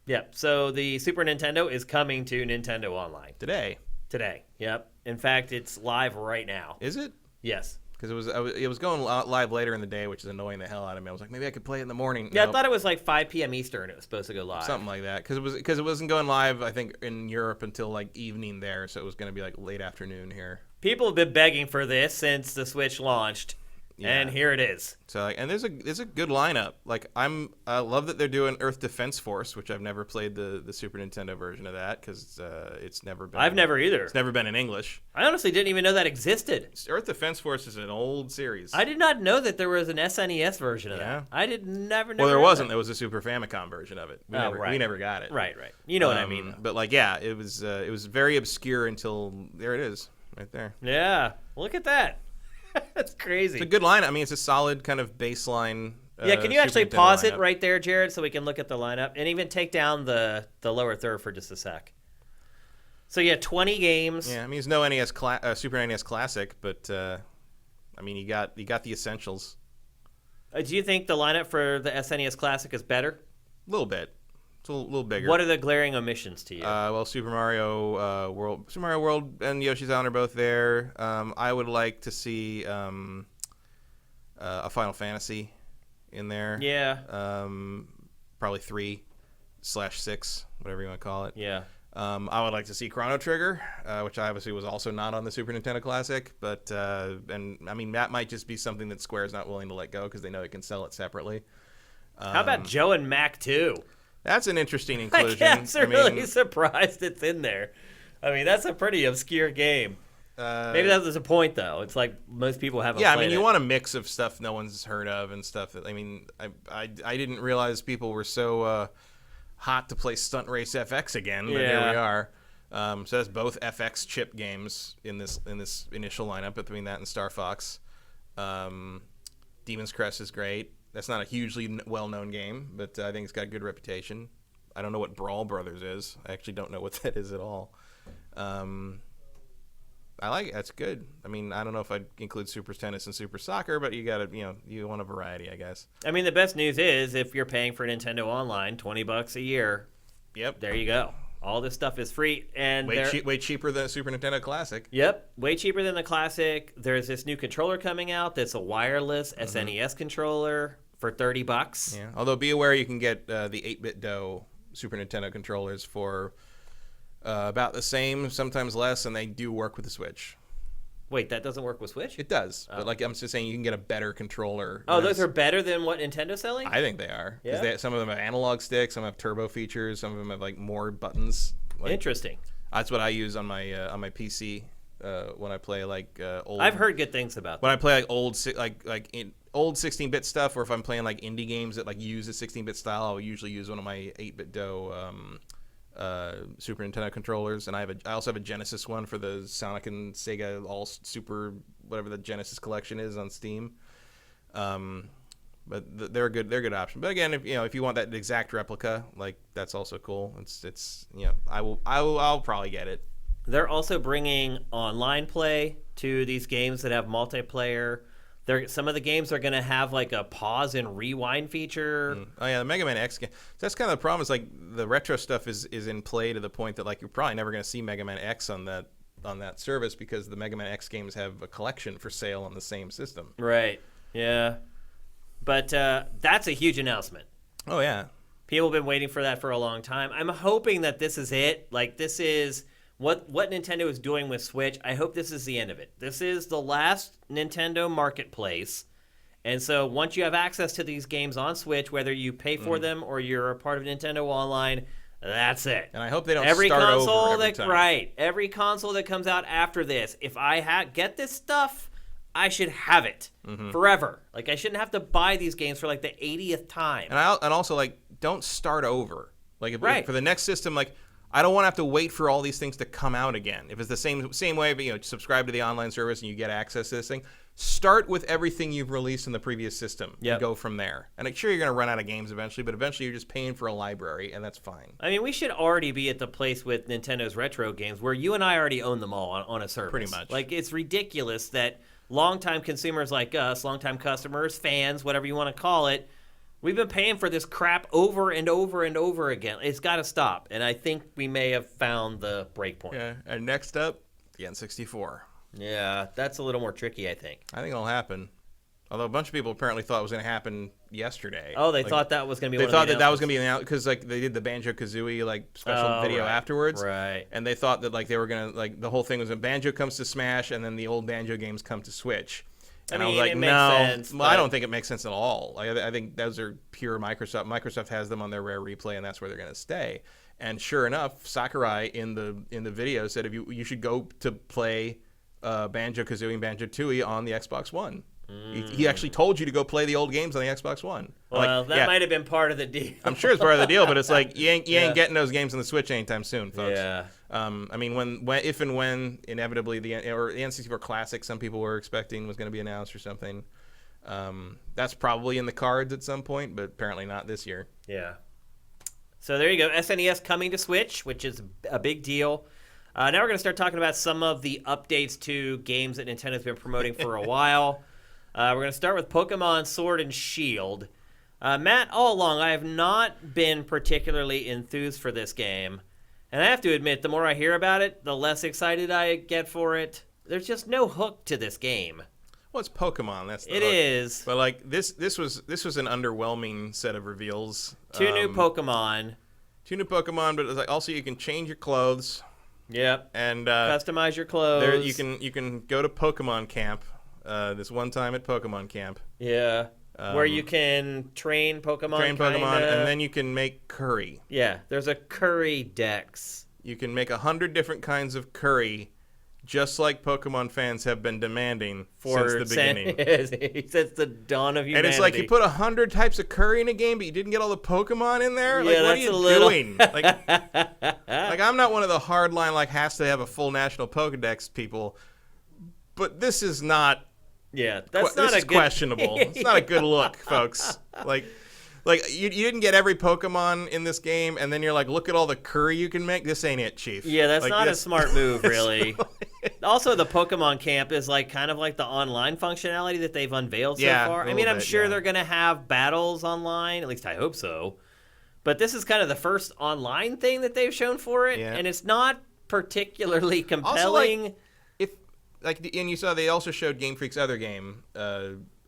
Yep. So the Super Nintendo is coming to Nintendo Online. Today. Yep. In fact, it's live right now. Is it? Yes. Because it was going live later in the day, which is annoying the hell out of me. I was like, maybe I could play it in the morning. Yeah, nope. I thought it was like 5 p.m. Eastern. It was supposed to go live. Something like that. Because it wasn't going live, I think, in Europe until like evening there, so it was going to be like late afternoon here. People have been begging for this since the Switch launched. Yeah. And here it is. So, like, and there's a good lineup. Like, I love that they're doing Earth Defense Force, which I've never played the Super Nintendo version of that because it's never been. I've never either. It's never been in English. I honestly didn't even know that existed. Earth Defense Force is an old series. I did not know that there was an SNES version of that. I never. Well, there wasn't. There was a Super Famicom version of it. We never got it. Right. You know what I mean. But like, yeah, it was very obscure until there it is, right there. Yeah, look at that. That's crazy. It's a good lineup. I mean, it's a solid kind of baseline. Yeah, can you actually pause it right there, Jared, so we can look at the lineup? And even take down the lower third for just a sec. So, yeah, 20 games. Yeah, I mean, it's no Super NES Classic, but, I mean, you got the essentials. Do you think the lineup for the SNES Classic is better? A little bit. It's a little bigger. What are the glaring omissions to you? Well, Super Mario World and Yoshi's Island are both there. I would like to see a Final Fantasy in there. Yeah. Probably 3/6, whatever you want to call it. Yeah. I would like to see Chrono Trigger, which obviously was also not on the Super Nintendo Classic. But and I mean that might just be something that Square's not willing to let go because they know it can sell it separately. How about Joe and Mac 2? That's an interesting inclusion. I'm really surprised it's in there. I mean, that's a pretty obscure game. Maybe that was the point, though. It's like most people haven't played it. Yeah, I mean, you want a mix of stuff no one's heard of and stuff. I mean, I didn't realize people were so hot to play Stunt Race FX again, but here we are. So that's both FX chip games in this initial lineup between that and Star Fox. Demon's Crest is great. That's not a hugely well-known game, but I think it's got a good reputation. I don't know what Brawl Brothers is. I actually don't know what that is at all. I like it. That's good. I mean, I don't know if I'd include Super Tennis and Super Soccer, but you got to, you want a variety, I guess. I mean, the best news is if you're paying for Nintendo Online, $20 a year. Yep. There you go. All this stuff is free and way cheaper than a Super Nintendo Classic. Yep, way cheaper than the Classic. There's this new controller coming out that's a wireless SNES controller for $30. Yeah. Although be aware you can get the 8-bit DOE Super Nintendo controllers for about the same, sometimes less, and they do work with the Switch. Wait, that doesn't work with Switch? It does, but like I'm just saying, you can get a better controller. Oh, those are better than what Nintendo's selling? I think they are. Yeah. Some of them have analog sticks, some have turbo features, some of them have like more buttons. Like, Interesting. That's what I use on my PC when I play like old. I've heard good things about that. When I play like old old 16-bit stuff, or if I'm playing like indie games that like use a 16-bit style, I'll usually use one of my 8-bit DOE Super Nintendo controllers, and I also have a Genesis one for the Sonic and Sega All Super whatever the Genesis collection is on Steam. But they're a good option. But again, if you want that exact replica, like that's also cool. It's I'll probably get it. They're also bringing online play to these games that have multiplayer. Some of the games are going to have like a pause and rewind feature. Oh yeah, the Mega Man X game. So that's kind of the problem. Is like the retro stuff is in play to the point that like you're probably never going to see Mega Man X on that service because the Mega Man X games have a collection for sale on the same system. Right. Yeah. But that's a huge announcement. Oh yeah. People have been waiting for that for a long time. I'm hoping that this is it. Like this is what Nintendo is doing with Switch. I hope this is the end of it. This is the last Nintendo marketplace. And so once you have access to these games on Switch, whether you pay for them or you're a part of Nintendo Online, that's it. And I hope they don't start over every time. Right. Every console that comes out after this, if I get this stuff, I should have it forever. Like I shouldn't have to buy these games for like the 80th time. And also like don't start over. Like if for the next system, like I don't want to have to wait for all these things to come out again. If it's the same way, but subscribe to the online service and you get access to this thing. Start with everything you've released in the previous system and go from there. And I'm sure you're going to run out of games eventually, but eventually you're just paying for a library, and that's fine. I mean, we should already be at the place with Nintendo's retro games where you and I already own them all on a service. Pretty much. Like, it's ridiculous that longtime consumers like us, longtime customers, fans, whatever you want to call it, we've been paying for this crap over and over and over again. It's got to stop, and I think we may have found the break point. Yeah, and next up, the N64. Yeah, that's a little more tricky, I think. I think it'll happen. Although a bunch of people apparently thought it was going to happen yesterday. Oh, they thought that was going to be one of the announcements. They thought that was going to be announced because like they did the Banjo-Kazooie like special video afterwards. Right. And they thought that like they were going to like the whole thing was when Banjo comes to Smash and then the old Banjo games come to Switch. And I was like, no, I don't think it makes sense at all. I think those are pure Microsoft. Microsoft has them on their Rare Replay, and that's where they're going to stay. And sure enough, Sakurai in the video said if you should go to play Banjo-Kazooie and Banjo-Tooie on the Xbox One. He actually told you to go play the old games on the Xbox One. Well, that might have been part of the deal. I'm sure it's part of the deal, but it's like you ain't getting those games on the Switch anytime soon, folks. Yeah. I mean, if and when inevitably the N64 Classic, some people were expecting was going to be announced or something. That's probably in the cards at some point, but apparently not this year. Yeah. So there you go. SNES coming to Switch, which is a big deal. Now we're going to start talking about some of the updates to games that Nintendo's been promoting for a while. We're going to start with Pokemon Sword and Shield. Matt, all along, I have not been particularly enthused for this game. And I have to admit, the more I hear about it, the less excited I get for it. There's just no hook to this game. Well, it's Pokemon. That's the hook. It is. But like this was an underwhelming set of reveals. Two new Pokemon, but it's like also you can change your clothes. Yep. And customize your clothes. There you can go to Pokemon Camp. This one time at Pokemon Camp. Yeah. Where you can train Pokemon. And then you can make curry. Yeah, there's a curry dex. You can make 100 different kinds of curry, just like Pokemon fans have been demanding since the beginning. Since the dawn of humanity. And it's like you put 100 types of curry in a game, but you didn't get all the Pokemon in there? Yeah, like, what are you doing? Like, I'm not one of the hardline, like, has to have a full national Pokedex people, but this is not... Yeah, this is questionable. It's not a good look, folks. Like you didn't get every Pokemon in this game, and then you're like, look at all the curry you can make. This ain't it, Chief. Yeah, that's not a smart move, really. Also, the Pokemon Camp is like kind of like the online functionality that they've unveiled so far. I mean, I'm sure they're going to have battles online. At least I hope so. But this is kind of the first online thing that they've shown for it, and it's not particularly compelling. Also, and you saw they also showed Game Freak's other game,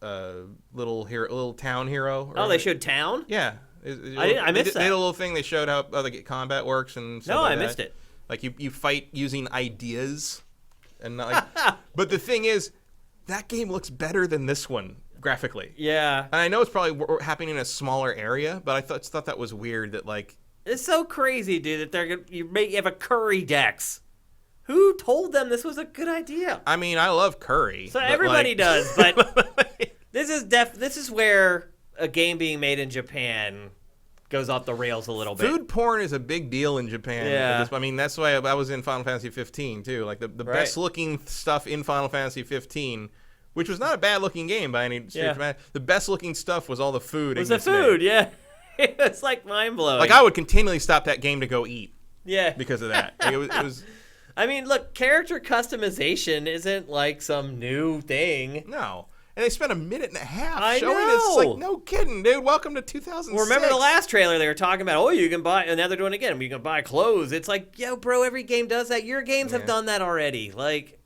little town hero. Oh, they showed Town? Yeah. I missed that. They did a little thing. They showed how the combat works and stuff like that. No, I missed it. Like you fight using ideas, and not like. But the thing is, that game looks better than this one graphically. Yeah. And I know it's probably happening in a smaller area, but I thought that was weird that like. It's so crazy, dude, that you have a Curry Dex. Who told them this was a good idea? I mean, I love Curry. So everybody does, but this is where a game being made in Japan goes off the rails a little bit. Food porn is a big deal in Japan. Yeah. I mean, that's why I was in Final Fantasy 15 too. Like the Right. best looking stuff in Final Fantasy 15, which was not a bad looking game by any stretch. Yeah. The best looking stuff was all the food. It was the food, yeah. It's like mind blowing. Like I would continually stop that game to go eat. Yeah. Because of that. Like, it was. I mean, look, character customization isn't like some new thing. No. And they spent a minute and a half I showing know. this. Like, no kidding, dude. Welcome to 2006. Well, remember the last trailer they were talking about, oh, you can buy, and now they're doing it again. You can buy clothes. It's like, yo, bro, every game does that. Your games have done that already. Like,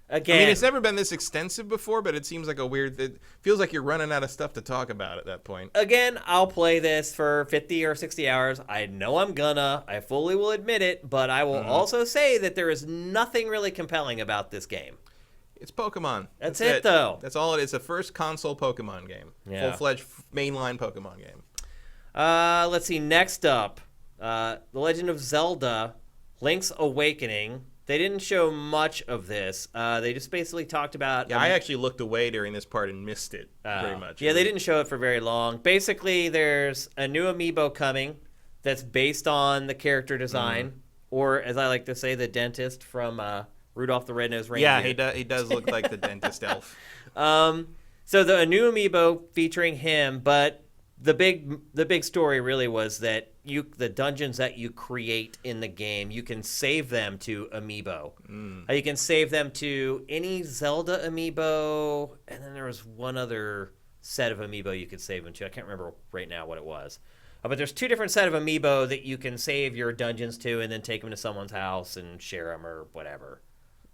again. I mean, it's never been this extensive before, but it seems like it feels like you're running out of stuff to talk about at that point. Again, I'll play this for 50 or 60 hours. I know I fully will admit it, but I will also say that there is nothing really compelling about this game. It's Pokemon. That's it, though. That's all it is. It's a first console Pokemon game. Yeah. Full-fledged mainline Pokemon game. Let's see. Next up, The Legend of Zelda, Link's Awakening. They didn't show much of this. They just basically talked about... Yeah, I actually looked away during this part and missed it very much. Yeah, they didn't show it for very long. Basically, there's a new amiibo coming that's based on the character design, or as I like to say, the dentist from Rudolph the Red-Nosed Reindeer. Yeah, he does look like the dentist elf. So a new amiibo featuring him, but the big story really was that the dungeons that you create in the game, you can save them to amiibo. You can save them to any Zelda amiibo, and then there was one other set of amiibo you could save them to. I can't remember right now what it was. But there's two different set of amiibo that you can save your dungeons to and then take them to someone's house and share them or whatever.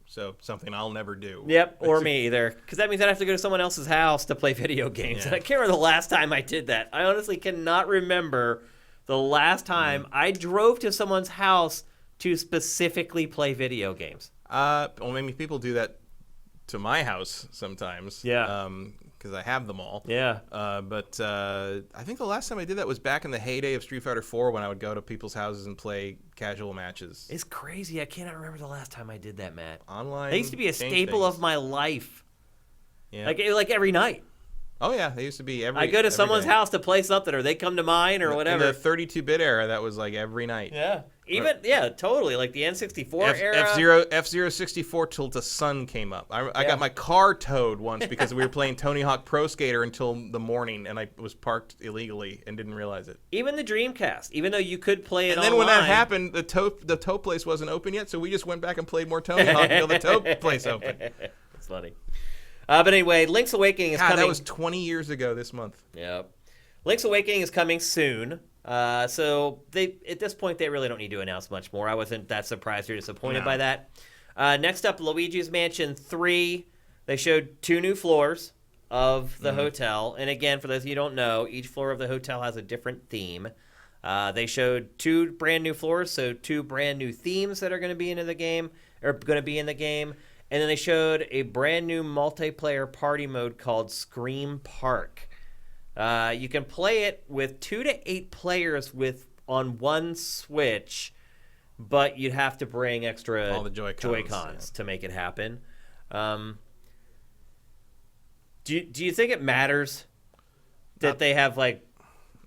So something I'll never do. Yep, or me either. Because that means I'd have to go to someone else's house to play video games. Yeah. And I can't remember the last time I did that. I honestly cannot remember the last time I drove to someone's house to specifically play video games. Well, maybe people do that to my house sometimes. Yeah. Because I have them all. Yeah. But I think the last time I did that was back in the heyday of Street Fighter 4 when I would go to people's houses and play casual matches. It's crazy. I cannot remember the last time I did that, Matt. Online. They used to be a staple of my life. Yeah. Like every night. Oh, yeah. They used to be every I go to someone's day. house to play something, or they come to mine, or whatever. In the 32-bit era, that was like every night. Yeah. Totally. Like the N64 era. F-Zero 64 till the sun came up. I got my car towed once because we were playing Tony Hawk Pro Skater until the morning, and I was parked illegally and didn't realize it. Even the Dreamcast, even though you could play it online. And then online, when that happened, the tow place wasn't open yet, so we just went back and played more Tony Hawk until the tow place opened. That's funny. But anyway, Link's Awakening is coming. That was 20 years ago this month. Yep. Link's Awakening is coming soon. So at this point, they really don't need to announce much more. I wasn't that surprised or disappointed by that. Next up, Luigi's Mansion 3. They showed 2 new floors of the hotel. And again, for those of you who don't know, each floor of the hotel has a different theme. They showed 2 brand new floors, so 2 brand new themes that are going to be in the game. And then they showed a brand new multiplayer party mode called Scream Park. You can play it with 2 to 8 players on one Switch, but you'd have to bring extra all the Joy-Cons to make it happen. Do you think it matters that they have like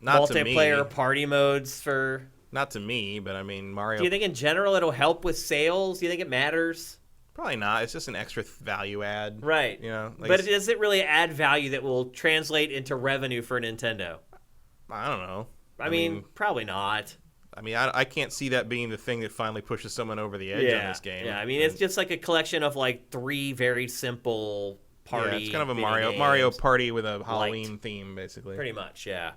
multiplayer party modes for? Not to me, but I mean Mario. Do you think in general it'll help with sales? Do you think it matters? Probably not. It's just an extra value add. Right. You know, but does it really add value that will translate into revenue for Nintendo? I don't know. I mean, probably not. I mean, I can't see that being the thing that finally pushes someone over the edge on this game. Yeah, I mean, it's just like a collection of like 3 very simple party. Yeah, it's kind of a Mario Party with a Halloween theme, basically. Pretty much, yeah.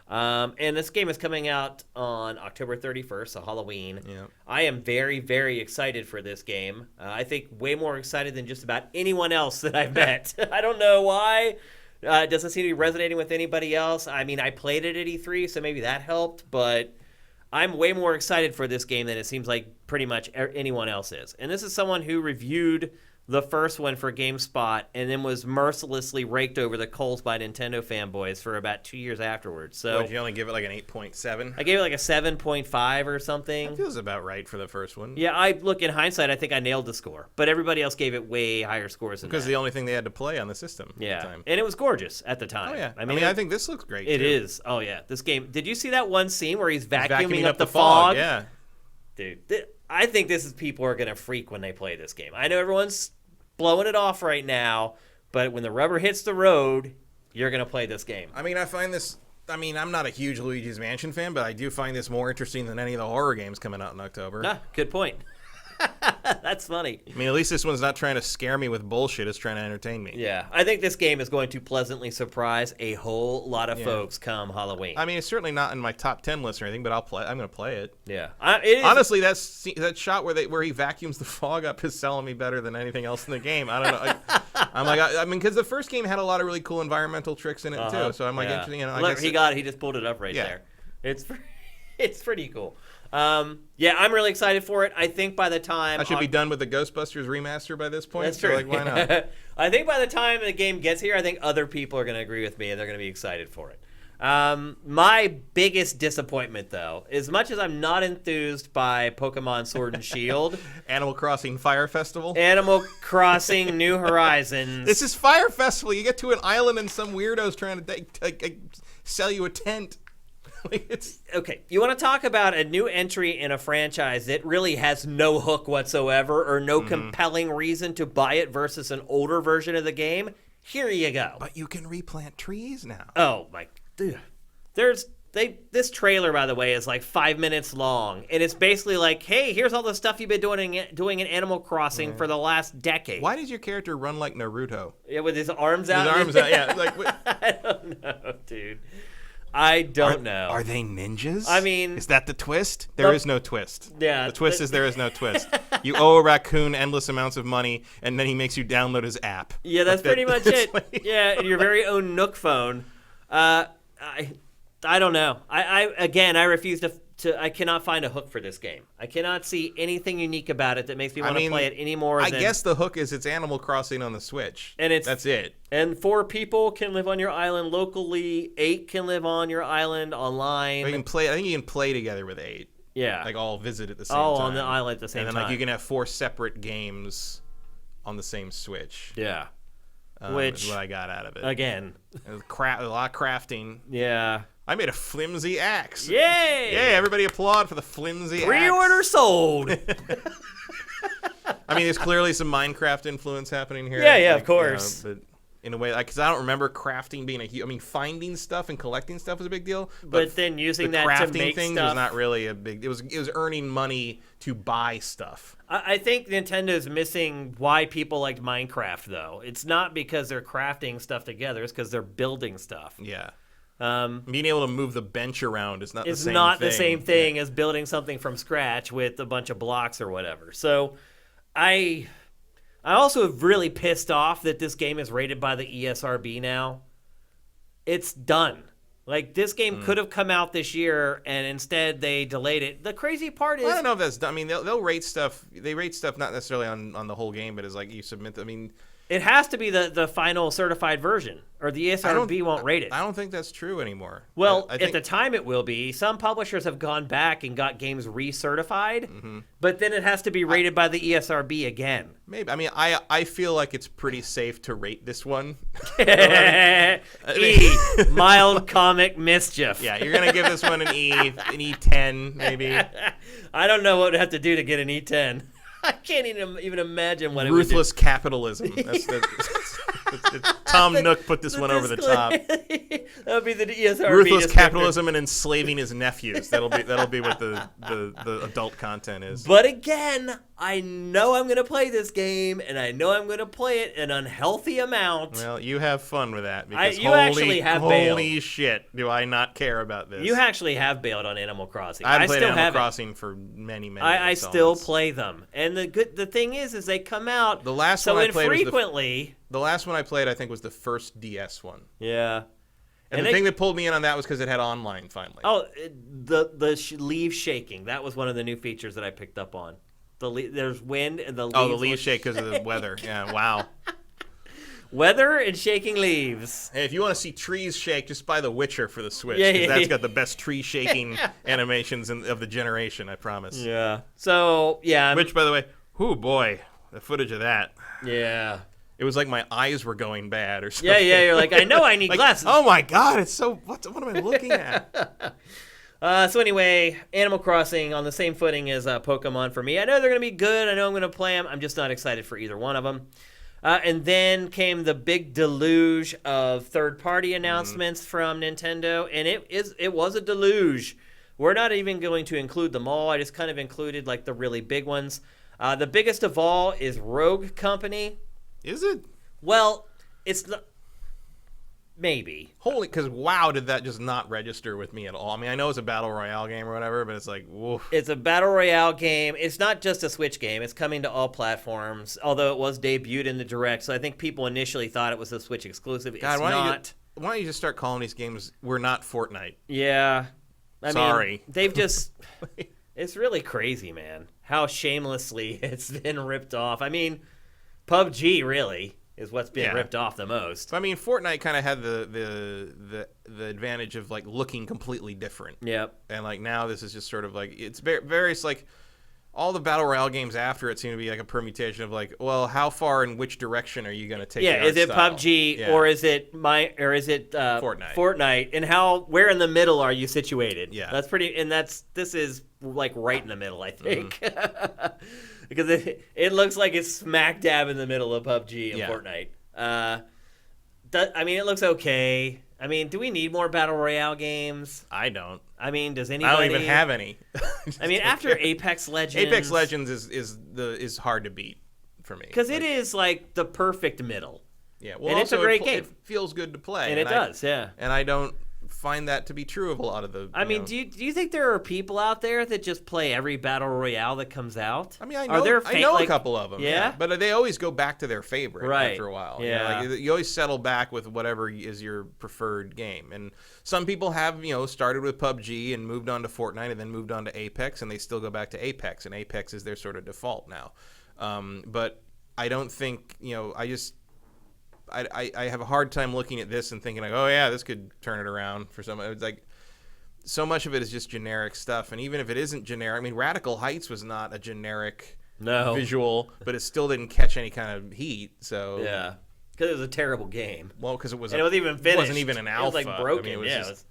And this game is coming out on October 31st, so Halloween. Yeah. I am very, very excited for this game. I think way more excited than just about anyone else that I've met. I don't know why. It doesn't seem to be resonating with anybody else. I mean, I played it at E3, so maybe that helped, but I'm way more excited for this game than it seems like pretty much anyone else is. And this is someone who reviewed the first one for GameSpot and then was mercilessly raked over the coals by Nintendo fanboys for about 2 years afterwards. So Did you only give it like an 8.7? I gave it like a 7.5 or something. That feels about right for the first one. Yeah, look, in hindsight, I think I nailed the score. But everybody else gave it way higher scores than that. Because the only thing they had to play on the system at the Yeah, time. and it was gorgeous at the time. Oh, yeah. I mean, I think this looks great, It too. is. Oh, yeah. This game. Did you see that one scene where he's vacuuming, Vacuuming up the fog? Yeah. Dude, I think this is people are going to freak when they play this game. I know everyone's blowing it off right now, but when the rubber hits the road, you're going to play this game. I mean, I'm not a huge Luigi's Mansion fan, but I do find this more interesting than any of the horror games coming out in October. Ah, good point. That's funny. I mean, at least this one's not trying to scare me with bullshit. It's trying to entertain me. Yeah, I think this game is going to pleasantly surprise a whole lot of folks come Halloween. I mean, it's certainly not in my top 10 list or anything, but I'm going to play it. Yeah. It is. Honestly, that shot where he vacuums the fog up is selling me better than anything else in the game. I don't know. I mean, because the first game had a lot of really cool environmental tricks in it too. So I'm like, interesting. Look, he just pulled it up right there. It's pretty cool. Yeah, I'm really excited for it. I think by the time I should be done with the Ghostbusters remaster by this point. That's true. So, like, why not? I think by the time the game gets here, I think other people are going to agree with me and they're going to be excited for it. My biggest disappointment, though, as much as I'm not enthused by Pokemon Sword and Shield, Animal Crossing Fire Festival. Animal Crossing New Horizons. This is Fire Festival. You get to an island and some weirdo's trying to sell you a tent. Okay, you want to talk about a new entry in a franchise that really has no hook whatsoever or no compelling reason to buy it versus an older version of the game? Here you go. But you can replant trees now. Oh my, dude. This trailer, by the way, is like 5 minutes long, and it's basically like, hey, here's all the stuff you've been doing in Animal Crossing for the last decade. Why does your character run like Naruto? Yeah, with his arms out. His arms out, yeah. Like, I don't know, dude. I don't know. Are they ninjas? I mean, is that the twist? There is no twist. Yeah. The twist is there is no twist. You owe a raccoon endless amounts of money, and then he makes you download his app. Yeah, that's pretty much it. Yeah, and your very own Nook phone. I don't know. I refuse to. I cannot find a hook for this game. I cannot see anything unique about it that makes me want to play it anymore. I guess the hook is it's Animal Crossing on the Switch. And that's it. And 4 people can live on your island locally. 8 can live on your island online. Or you can play. I think you can play together with 8. Yeah. Like all visit at the same time. All on the island at the same time. And then like you can have 4 separate games on the same Switch. Yeah. Which is what I got out of it. Again. A lot of crafting. Yeah. I made a flimsy axe. Yay! Yay, everybody applaud for the flimsy axe. Pre-order sold. I mean, there's clearly some Minecraft influence happening here. Yeah, of course. But in a way, because I don't remember crafting being finding stuff and collecting stuff was a big deal. But then using that to make things stuff was not really a big. It was earning money to buy stuff. I think Nintendo's missing why people liked Minecraft, though. It's not because they're crafting stuff together; it's because they're building stuff. Yeah. Being able to move the bench around is not the same thing. It's not the same thing as building something from scratch with a bunch of blocks or whatever. So, I also have really pissed off that this game is rated by the ESRB now. It's done. Like, this game could have come out this year, and instead they delayed it. The crazy part is... I don't know if that's done. I mean, they'll rate stuff. They rate stuff not necessarily on the whole game, but as like you submit... I mean... It has to be the final certified version, or the ESRB won't rate it. I don't think that's true anymore. Well, at the time it will be. Some publishers have gone back and got games recertified, but then it has to be rated by the ESRB again. Maybe. I mean, I feel like it's pretty safe to rate this one. E, mild comic mischief. Yeah, you're going to give this one an E10 maybe. I don't know what would have to do to get an E10. I can't even imagine what it would do. Ruthless capitalism. Tom Nook put this one over the top. That would be the ESRB. Ruthless capitalism and enslaving his nephews. That'll be what the adult content is. But again, I know I'm going to play this game, and I know I'm going to play it an unhealthy amount. Well, you have fun with that. Because you actually have bailed. Holy shit, do I not care about this. You actually have bailed on Animal Crossing. I've played still Animal have Crossing for many I still installments. play them. And the thing is they come out The last so one I played infrequently. the last one I played, I think, was the first DS one. Yeah. And the thing that pulled me in on that was because it had online finally. Oh, the leaf shaking. That was one of the new features that I picked up on. There's wind and the leaves. Oh, the leaves shake because of the weather. Yeah, wow. Weather and shaking leaves. Hey, if you want to see trees shake, just buy The Witcher for the Switch. Yeah, Because that's got the best tree shaking animations of the generation, I promise. Yeah. So, yeah. Which, by the way, oh boy, the footage of that. Yeah. It was like my eyes were going bad or something. Yeah, you're like, I know I need glasses. Oh my god, it's so, what am I looking at? So anyway, Animal Crossing on the same footing as Pokemon for me. I know they're going to be good. I know I'm going to play them. I'm just not excited for either one of them. And then came the big deluge of third-party announcements from Nintendo, and it was a deluge. We're not even going to include them all. I just kind of included like the really big ones. The biggest of all is Rogue Company. Is it? Well, it's not. Maybe. Holy, because wow, did that just not register with me at all? I mean, I know it's a battle royale game or whatever, but it's like, woof. It's a battle royale game. It's not just a Switch game. It's coming to all platforms, although it was debuted in the Direct, so I think people initially thought it was a Switch exclusive. God, It's not. Why don't you just start calling these games, we're not Fortnite? Yeah. I Sorry. mean, they've just... It's really crazy, man, how shamelessly it's been ripped off. I mean, PUBG, really, is what's been ripped off the most. I mean, Fortnite kind of had the advantage of like looking completely different. Yep. And like now this is just sort of like it's various like all the battle royale games after it seem to be like a permutation of like, well, how far in which direction are you going to take? Yeah, is it style? PUBG or is it Fortnite? Fortnite, and where in the middle are you situated? Yeah, that's pretty, and this is like right in the middle, I think. Because it looks like it's smack dab in the middle of PUBG and Fortnite. I mean, it looks okay. I mean, do we need more Battle Royale games? I don't. I mean, does anybody? I don't even have any. I mean, after Apex Legends. Apex Legends is hard to beat for me. Because it is like the perfect middle. Yeah, well, and it's a great game. It feels good to play. And it does, yeah. And I don't find that to be true of a lot of the. I mean, do you think there are people out there that just play every battle royale that comes out? I mean, I know a couple of them. Yeah? But they always go back to their favorite after a while. Yeah. You know, like you always settle back with whatever is your preferred game. And some people have started with PUBG and moved on to Fortnite and then moved on to Apex, and they still go back to Apex, and Apex is their sort of default now. But I don't think I have a hard time looking at this and thinking like, oh yeah, this could turn it around for some. It's like so much of it is just generic stuff, and even if it isn't generic, I mean, Radical Heights was not a generic visual, but it still didn't catch any kind of heat. So yeah, because it was a terrible game. Well, because it wasn't even finished. It wasn't even an alpha. It was like broken. I mean, it was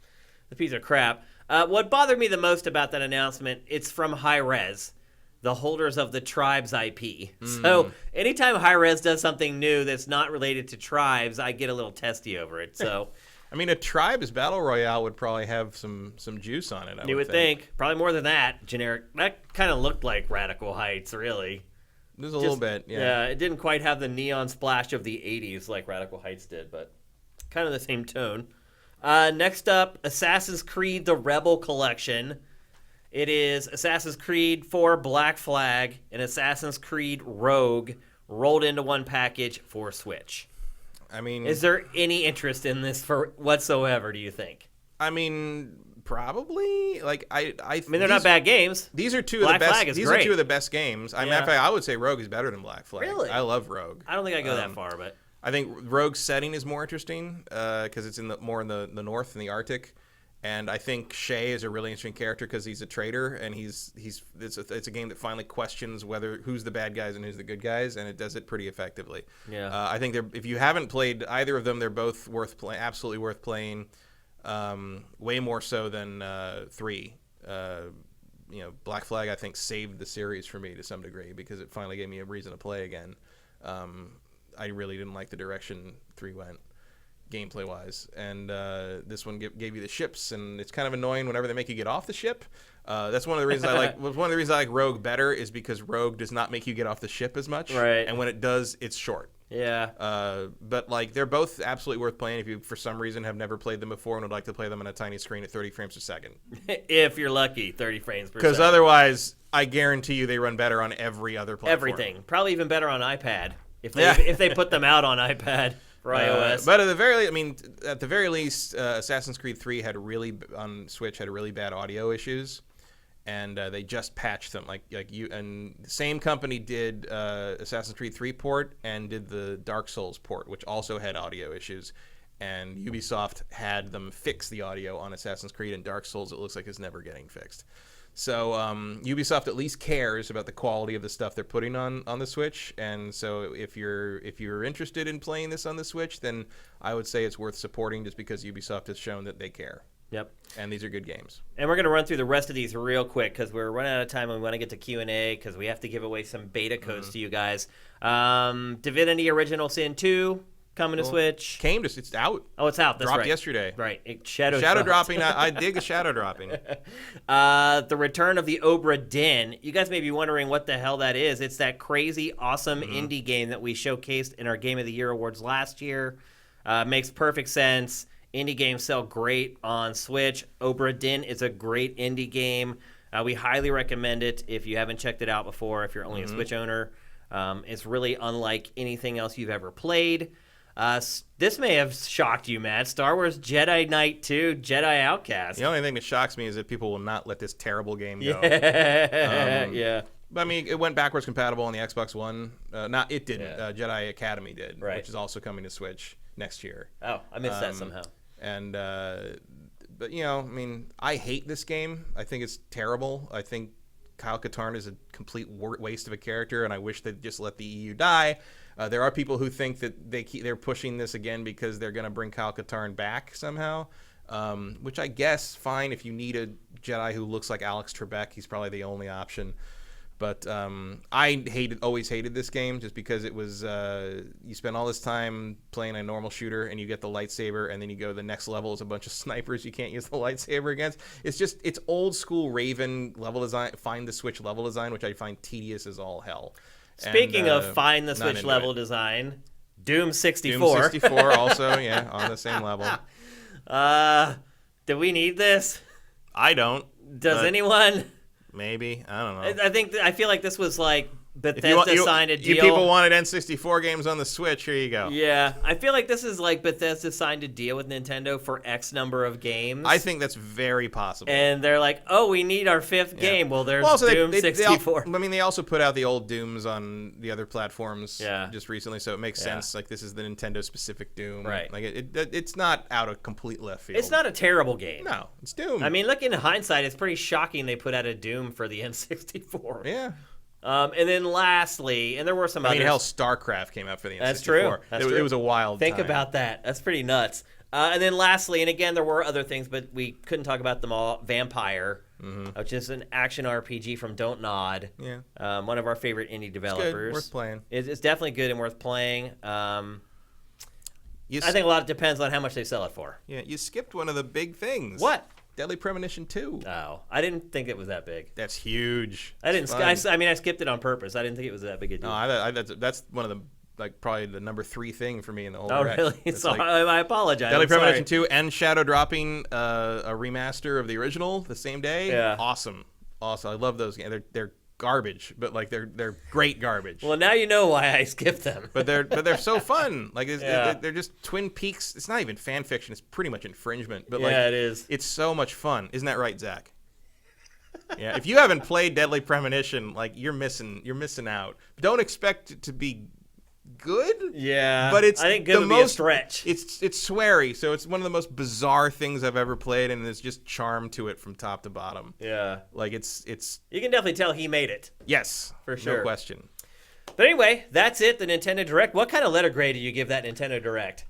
a piece of crap. What bothered me the most about that announcement, it's from Hi-Rez, the holders of the Tribes IP. So anytime Hi-Rez does something new that's not related to Tribes, I get a little testy over it. So, I mean, a Tribes Battle Royale would probably have some juice on it. You would think. Probably more than that. Generic. That kind of looked like Radical Heights, really. There's a little bit, yeah. Yeah, it didn't quite have the neon splash of the 80s like Radical Heights did, but kind of the same tone. Next up, Assassin's Creed The Rebel Collection. It is Assassin's Creed 4 Black Flag and Assassin's Creed Rogue rolled into one package for Switch. I mean, is there any interest in this for whatsoever, do you think? I mean, probably. Like I mean, they're not bad games. These are two Black of the best. Flag is these great. are two of the best games. Matter of fact, I would say Rogue is better than Black Flag. Really? I love Rogue. I don't think I go that far, but I think Rogue's setting is more interesting because it's more in the north in the Arctic. And I think Shay is a really interesting character because he's a traitor, and it's a game that finally questions who's the bad guys and who's the good guys, and it does it pretty effectively. Yeah. I think if you haven't played either of them, they're both absolutely worth playing. Way more so than 3. Black Flag I think saved the series for me to some degree because it finally gave me a reason to play again. I really didn't like the direction 3 went. Gameplay wise, and this one gave you the ships, and it's kind of annoying whenever they make you get off the ship. That's one of the reasons I like Rogue better is because Rogue does not make you get off the ship as much. Right. And when it does, it's short. Yeah. But like they're both absolutely worth playing if you for some reason have never played them before and would like to play them on a tiny screen at 30 frames per second. If you're lucky, 30 frames per second. Because otherwise, I guarantee you they run better on every other platform. Everything. Probably even better on iPad if they put them out on iPad for iOS. But at the very least, Assassin's Creed 3 on Switch had really bad audio issues. And they just patched them, and the same company did Assassin's Creed 3 port and did the Dark Souls port, which also had audio issues. And Ubisoft had them fix the audio on Assassin's Creed and Dark Souls. It looks like it's never getting fixed. So Ubisoft at least cares about the quality of the stuff they're putting on the Switch. And so if you're interested in playing this on the Switch, then I would say it's worth supporting just because Ubisoft has shown that they care. Yep. And these are good games. And we're going to run through the rest of these real quick because we're running out of time and we want to get to Q&A because we have to give away some beta codes to you guys. Divinity Original Sin 2 coming to Switch. It's out. Oh, it's out. That's dropped right. yesterday. Right. Shadow dropping. I dig a shadow dropping. The return of the Obra Dinn. You guys may be wondering what the hell that is. It's that crazy, awesome indie game that we showcased in our Game of the Year awards last year. Makes perfect sense. Indie games sell great on Switch. Obra Dinn is a great indie game. We highly recommend it if you haven't checked it out before, if you're only a Switch owner. It's really unlike anything else you've ever played. This may have shocked you, Matt. Star Wars Jedi Knight 2, Jedi Outcast. The only thing that shocks me is that people will not let this terrible game go. Yeah. But I mean, it went backwards compatible on the Xbox One. It didn't. Jedi Academy did, which is also coming to Switch next year. Oh, I missed that somehow. And but I mean, I hate this game. I think it's terrible. I think Kyle Katarn is a complete waste of a character, and I wish they'd just let the EU die. There are people who think that they're pushing this again because they're going to bring Kyle Katarn back somehow, which I guess fine if you need a Jedi who looks like Alex Trebek. He's probably the only option. But I always hated this game just because it was you spend all this time playing a normal shooter and you get the lightsaber and then you go to the next level is a bunch of snipers you can't use the lightsaber against. It's old school Raven level design, find the Switch level design, which I find tedious as all hell. Speaking of find the Switch level design, Doom 64. Doom 64 also, on the same level. Do we need this? I don't. Does anyone? Maybe. I don't know. I feel like this was like Bethesda signed a deal. You people wanted N64 games on the Switch. Here you go. Yeah. I feel like this is like Bethesda signed a deal with Nintendo for X number of games. I think that's very possible. And they're like, oh, we need our fifth game. Well, there's Doom 64. They also put out the old Dooms on the other platforms just recently, so it makes sense. Like, this is the Nintendo-specific Doom. Right. Like, it's not out of complete left field. It's not a terrible game. No, it's Doom. I mean, look, in hindsight, it's pretty shocking they put out a Doom for the N64. Yeah. And then lastly, and there were some others. I mean, hell, StarCraft came out for the N64. That's true. It was a wild Think time. about that. That's pretty nuts. And then lastly, and again, there were other things, but we couldn't talk about them all. Vampire, which is an action RPG from Don't Nod. Yeah. One of our favorite indie developers. It's good. Worth playing. It's definitely good and worth playing. I think a lot depends on how much they sell it for. Yeah, you skipped one of the big things. What? Deadly Premonition 2. Oh, I didn't think it was that big. That's huge. I didn't. I skipped it on purpose. I didn't think it was that big a deal. No, that's one of the probably the number 3 thing for me in the whole. Oh, really? So I apologize. Deadly Premonition 2 and Shadow dropping a remaster of the original the same day. Yeah. Awesome. I love those games. They're garbage, but like they're great garbage. Well, now you know why I skipped them. but they're so fun. Like they're just Twin Peaks. It's not even fan fiction. It's pretty much infringement. But it is. It's so much fun. Isn't that right, Zach? Yeah. If you haven't played Deadly Premonition, like you're missing out. Don't expect it to be good. Yeah. But it's I think good would be a stretch. It's sweary, so it's one of the most bizarre things I've ever played, and there's just charm to it from top to bottom. Yeah. Like it's. You can definitely tell he made it. Yes, for sure. No question. But anyway, that's it. The Nintendo Direct. What kind of letter grade do you give that Nintendo Direct?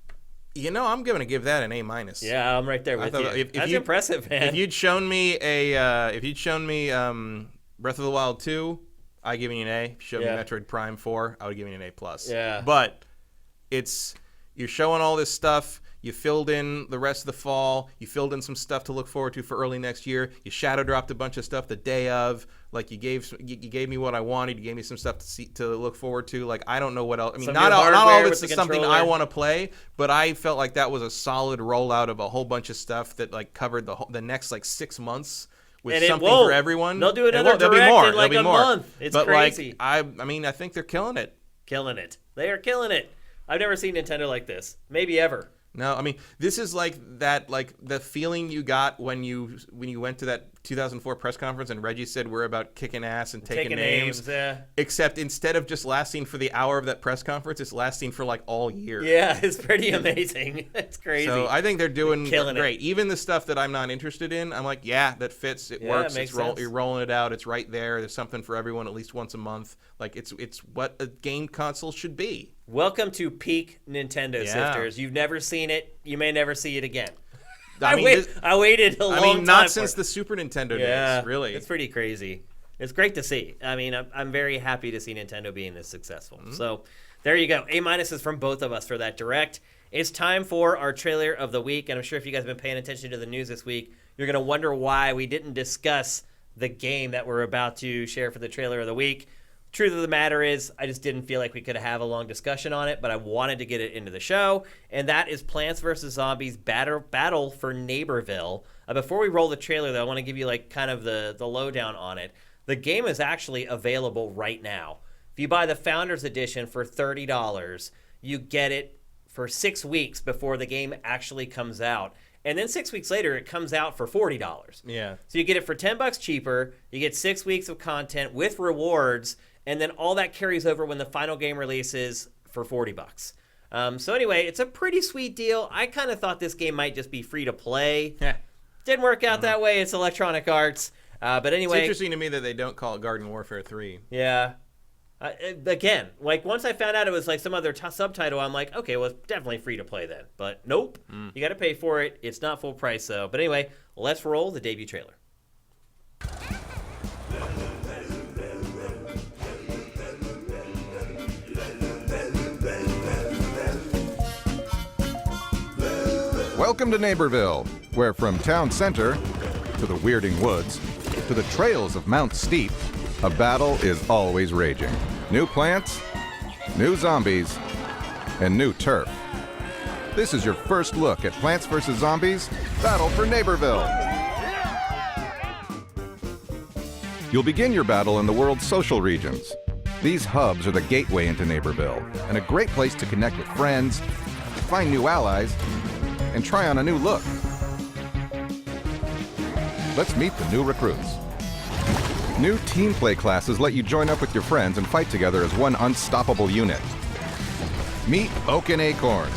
I'm going to give that an A-. Yeah, I'm right there with you. That's impressive, man. If you'd shown me Breath of the Wild 2, I'd give you an A. If you showed me Metroid Prime 4, I would give you an A+. Yeah. But you're showing all this stuff. You filled in the rest of the fall. You filled in some stuff to look forward to for early next year. You shadow dropped a bunch of stuff the day of. Like you gave me what I wanted. You gave me some stuff to look forward to. Like I don't know what else. I mean, not all of it's something I want to play, but I felt like that was a solid rollout of a whole bunch of stuff that like covered the next like 6 months. With something for everyone. They'll do another direct in like a month. It's but crazy. I mean, I think they're killing it. Killing it. They are killing it. I've never seen Nintendo like this. Maybe ever. No, I mean, this is like that, like the feeling you got when you went to that 2004 press conference and Reggie said we're about kicking ass and taking names. Yeah. Except instead of just lasting for the hour of that press conference, it's lasting for like all year. Yeah, it's pretty amazing. It's crazy. So I think they're doing Killing great. it. Even the stuff that I'm not interested in, I'm like, yeah, that fits. It works. It makes sense. You're rolling it out. It's right there. There's something for everyone at least once a month. Like it's what a game console should be. Welcome to peak Nintendo sifters. You've never seen it. You may never see it again. I waited a long time. Not since the Super Nintendo days, really. It's pretty crazy. It's great to see. I mean, I'm very happy to see Nintendo being this successful. Mm-hmm. So there you go. A-minuses from both of us for that direct. It's time for our trailer of the week, and I'm sure if you guys have been paying attention to the news this week, you're going to wonder why we didn't discuss the game that we're about to share for the trailer of the week. Truth of the matter is, I just didn't feel like we could have a long discussion on it, but I wanted to get it into the show, and that is Plants vs. Zombies Battle for Neighborville. Before we roll the trailer, though, I want to give you like kind of the lowdown on it. The game is actually available right now. If you buy the Founders Edition for $30, you get it for 6 weeks before the game actually comes out. And then 6 weeks later, it comes out for $40. Yeah. So you get it for $10 cheaper. You get 6 weeks of content with rewards, and then all that carries over when the final game releases for $40. So anyway, it's a pretty sweet deal. I kind of thought this game might just be free to play. Didn't work out that way. It's Electronic Arts. But anyway, it's interesting to me that they don't call it Garden Warfare 3. Yeah. Again, like once I found out it was like some other subtitle, I'm like, okay, well, it's definitely free to play then. But nope, you got to pay for it. It's not full price though. But anyway, let's roll the debut trailer. Welcome to Neighborville, where from town center to the weirding woods to the trails of Mount Steep, a battle is always raging. New plants, new zombies, and new turf. This is your first look at Plants vs. Zombies Battle for Neighborville. You'll begin your battle in the world's social regions. These hubs are the gateway into Neighborville, and a great place to connect with friends, find new allies, and try on a new look. Let's meet the new recruits. New team play classes let you join up with your friends and fight together as one unstoppable unit. Meet Oak and Acorn.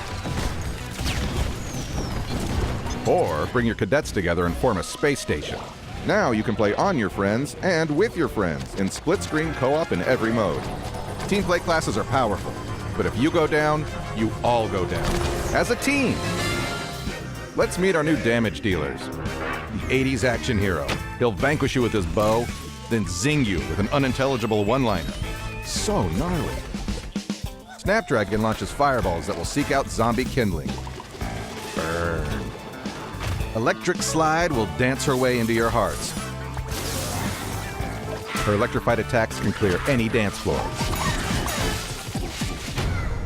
Or bring your cadets together and form a space station. Now you can play on your friends and with your friends in split-screen co-op in every mode. Team play classes are powerful, but if you go down, you all go down. As a team! Let's meet our new damage dealers. The 80s action hero. He'll vanquish you with his bow, then zing you with an unintelligible one-liner. So gnarly. Snapdragon launches fireballs that will seek out zombie kindling. Burn. Electric Slide will dance her way into your hearts. Her electrified attacks can clear any dance floor.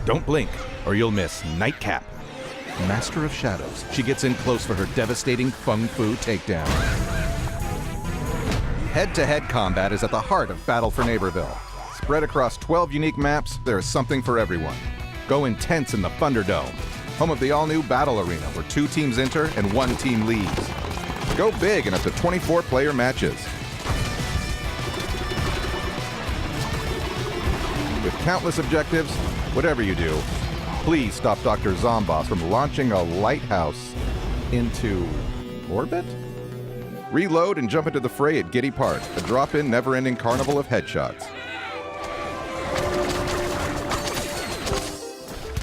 Don't blink, or you'll miss Nightcap. Master of Shadows. She gets in close for her devastating Fung Fu takedown. Head-to-head combat is at the heart of Battle for Neighborville. Spread across 12 unique maps, there is something for everyone. Go intense in the Thunderdome, home of the all-new Battle Arena where 2 teams enter and 1 team leaves. Go big in up to 24-player matches. With countless objectives, whatever you do, please stop Dr. Zomboss from launching a lighthouse into orbit? Reload and jump into the fray at Giddy Park, a drop-in, never-ending carnival of headshots.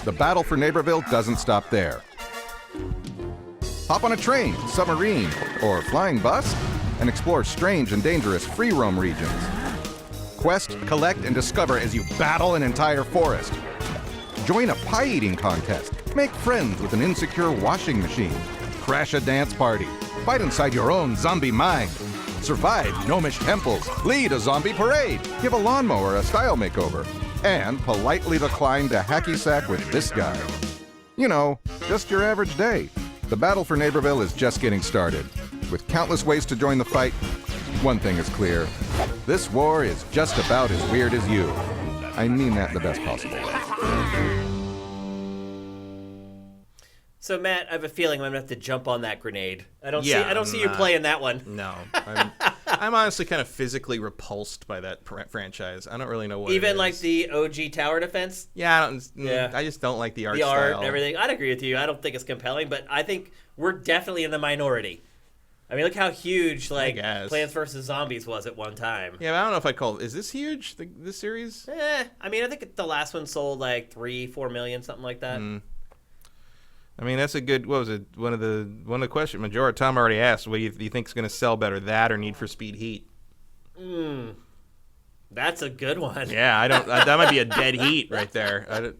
The battle for Neighborville doesn't stop there. Hop on a train, submarine, or flying bus and explore strange and dangerous free-roam regions. Quest, collect, and discover as you battle an entire forest. Join a pie-eating contest Make friends with an insecure washing machine. Crash a dance party. Fight inside your own zombie mind. Survive gnomish temples. Lead a zombie parade. Give a lawnmower a style makeover. And politely decline to hacky sack with this guy. You know, just your average day. The battle for Neighborville is just getting started. With countless ways to join the fight, one thing is clear. This war is just about as weird as you. I mean that in the best possible way. So Matt, I have a feeling I'm gonna have to jump on that grenade. I don't see you playing that one. No, I'm honestly kind of physically repulsed by that franchise. I don't really know what. Even it is. like the OG tower defense. Yeah, I just don't like the art style. And everything. I'd agree with you. I don't think it's compelling, but I think we're definitely in the minority. I mean, look how huge Plants vs. Zombies was at one time. Yeah, but I don't know if I'd call it. Is this huge? This series? I mean, I think the last one sold like 3-4 million, something like that. I mean, that's a good. What was it? One of the questions Majora Tom already asked. What do you think is going to sell better, that or Need for Speed Heat? That's a good one. Yeah, I don't. That might be a dead heat right there.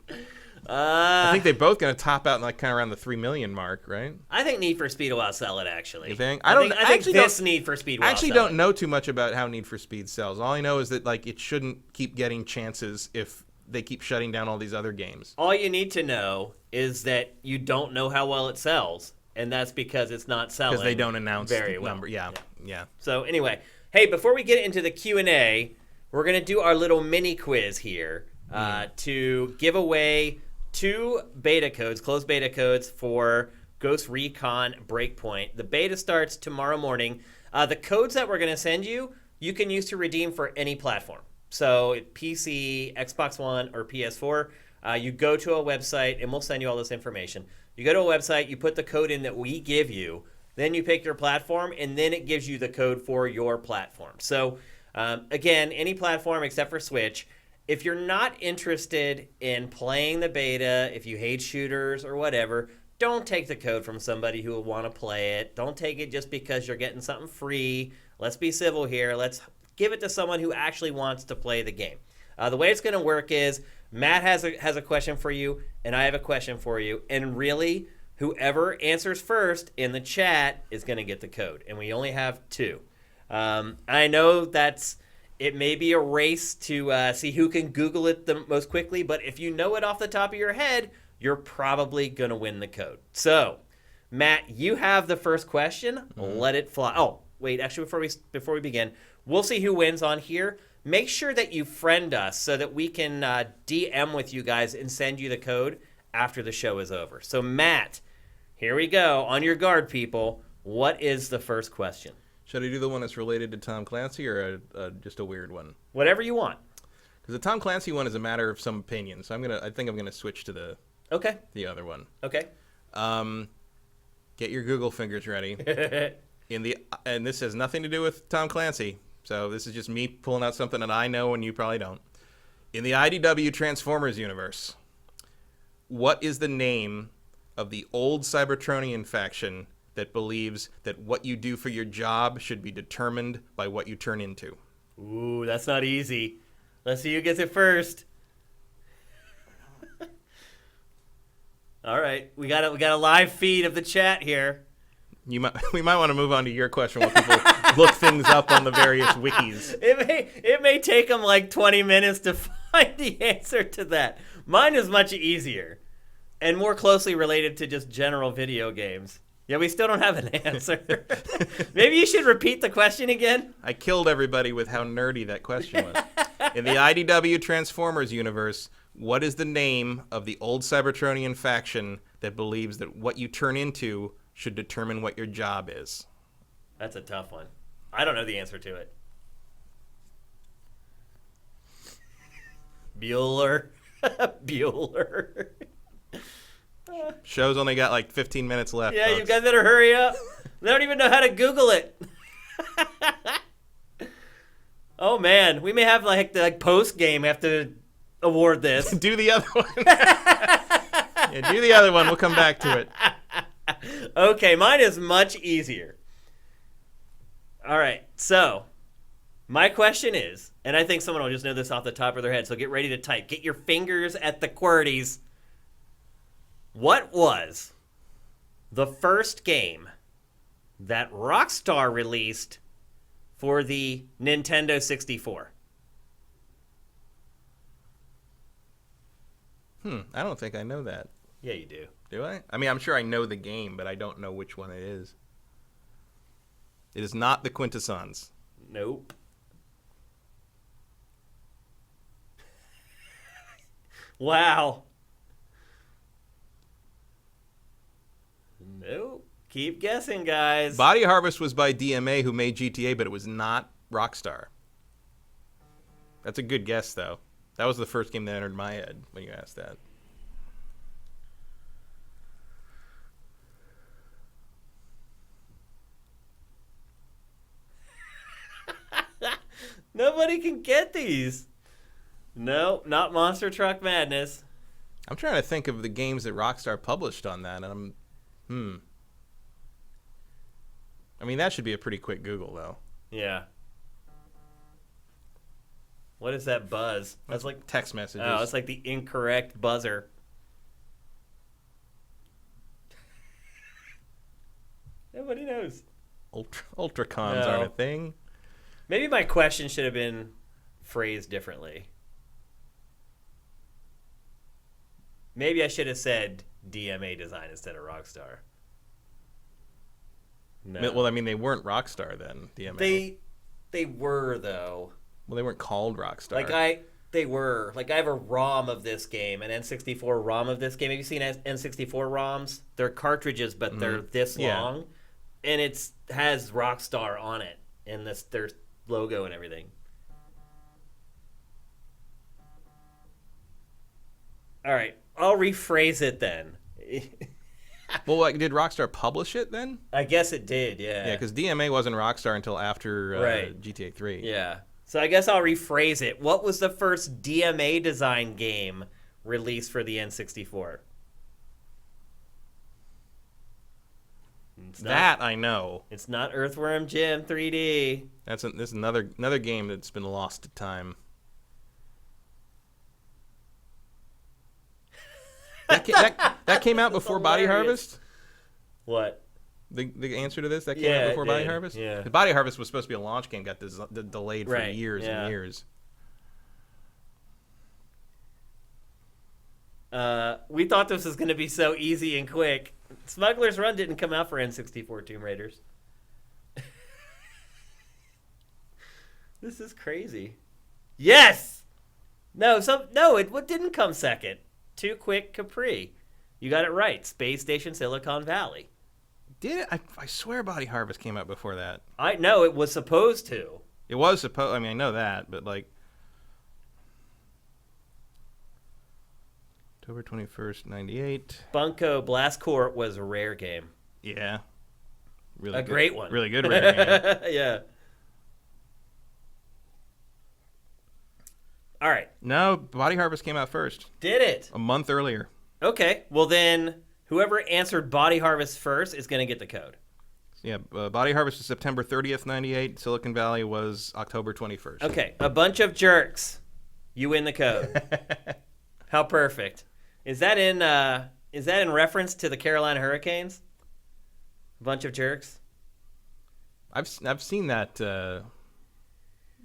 I think they're both going to top out in like kind of around the 3 million mark, right? I think Need for Speed will outsell it. Actually, you think? I think this Need for Speed will I actually don't know too much about how Need for Speed sells. All I know is that like it shouldn't keep getting chances if they keep shutting down all these other games. All you need to know is that you don't know how well it sells, and that's because it's not selling. Because they don't announce very the well. number. Yeah. So anyway, hey, before we get into the Q&A, we're going to do our little mini quiz here to give away 2 beta codes, closed beta codes for Ghost Recon Breakpoint. The beta starts tomorrow morning. The codes that we're going to send you, you can use to redeem for any platform. So PC, Xbox One, or PS4, you go to a website, and we'll send you all this information. You go to a website, you put the code in that we give you, then you pick your platform, and then it gives you the code for your platform. So, again, any platform except for Switch. If you're not interested in playing the beta, if you hate shooters or whatever, don't take the code from somebody who will want to play it. Don't take it just because you're getting something free. Let's be civil here. Let's give it to someone who actually wants to play the game. The way it's going to work is Matt has a question for you, and I have a question for you. And really, whoever answers first in the chat is going to get the code. And we only have 2. I know it may be a race to see who can Google it the most quickly, but if you know it off the top of your head, you're probably going to win the code. So, Matt, you have the first question. Let it fly. Oh, wait, actually, before we begin, we'll see who wins on here. Make sure that you friend us so that we can DM with you guys and send you the code after the show is over. So, Matt, here we go. On your guard, people. What is the first question? Should I do the one that's related to Tom Clancy or just a weird one? Whatever you want. Because the Tom Clancy one is a matter of some opinion, so I think I'm gonna switch to the other one. Okay. Get your Google fingers ready. And this has nothing to do with Tom Clancy, so this is just me pulling out something that I know and you probably don't. In the IDW Transformers universe, what is the name of the old Cybertronian faction that believes that what you do for your job should be determined by what you turn into? Ooh, that's not easy. Let's see who gets it first. All right, we got a live feed of the chat here. We might want to move on to your question while people look things up on the various wikis. It may take them like 20 minutes to find the answer to that. Mine is much easier and more closely related to just general video games. Yeah, we still don't have an answer. Maybe you should repeat the question again. I killed everybody with how nerdy that question was. In the IDW Transformers universe, what is the name of the old Cybertronian faction that believes that what you turn into should determine what your job is? That's a tough one. I don't know the answer to it. Bueller. Bueller. Show's only got like 15 minutes left. Yeah, folks. you guys better hurry up. They don't even know how to Google it. Oh man, we may have like the post game have to award this. Do the other one. Yeah, do the other one. We'll come back to it. Okay, mine is much easier. All right, so my question is, and I think someone will just know this off the top of their head, so get ready to type. Get your fingers at the QWERTYs. What was the first game that Rockstar released for the Nintendo 64? I don't think I know that. Yeah, you do. Do I? I mean, I'm sure I know the game, but I don't know which one it is. It is not the Quintessons. Nope. Wow. Nope. Keep guessing, guys. Body Harvest was by DMA, who made GTA, but it was not Rockstar. That's a good guess, though. That was the first game that entered my head when you asked that. Nobody can get these. No, not Monster Truck Madness. I'm trying to think of the games that Rockstar published on that, and I mean, that should be a pretty quick Google, though. Yeah. What is that buzz? That's like text messages. Oh, it's like the incorrect buzzer. Nobody knows. Ultracons aren't a thing. Maybe my question should have been phrased differently. Maybe I should have said DMA Design instead of Rockstar. No. Well, I mean, they weren't Rockstar then, DMA. They were, though. Well, they weren't called Rockstar. They were. Like, I have a ROM of this game, an N64 ROM of this game. Have you seen N64 ROMs? They're cartridges, but they're this long. And it has Rockstar on it. And their logo and everything. All right. I'll rephrase it then. Well, like, did Rockstar publish it then? I guess it did, yeah. Yeah, because DMA wasn't Rockstar until after GTA 3. Yeah. So I guess I'll rephrase it. What was the first DMA design game released for the N64? I know. It's not Earthworm Jim 3D. This is another game that's been lost to time. That came out before Body Harvest? What? The answer to this? That came out before Body Harvest? Yeah. The Body Harvest was supposed to be a launch game, got delayed for years and years. We thought this was going to be so easy and quick. Smuggler's Run didn't come out for N64 Tomb Raiders. This is crazy. Yes! No, it didn't come second. Too Quick Capri. You got it right. Space Station Silicon Valley. Did it? I swear Body Harvest came out before that. I know it was supposed to. It was supposed. I mean, I know that, but like October 21st, 98. Bunko Blast Court was a rare game. Yeah. Really great one. Really good rare game. Yeah. All right. No, Body Harvest came out first. Did it? A month earlier. Okay. Well, then whoever answered Body Harvest first is going to get the code. Yeah, Body Harvest was September 30th, 98. Silicon Valley was October 21st. Okay. A bunch of jerks. You win the code. How perfect. Is that in reference to the Carolina Hurricanes? A bunch of jerks? I've seen that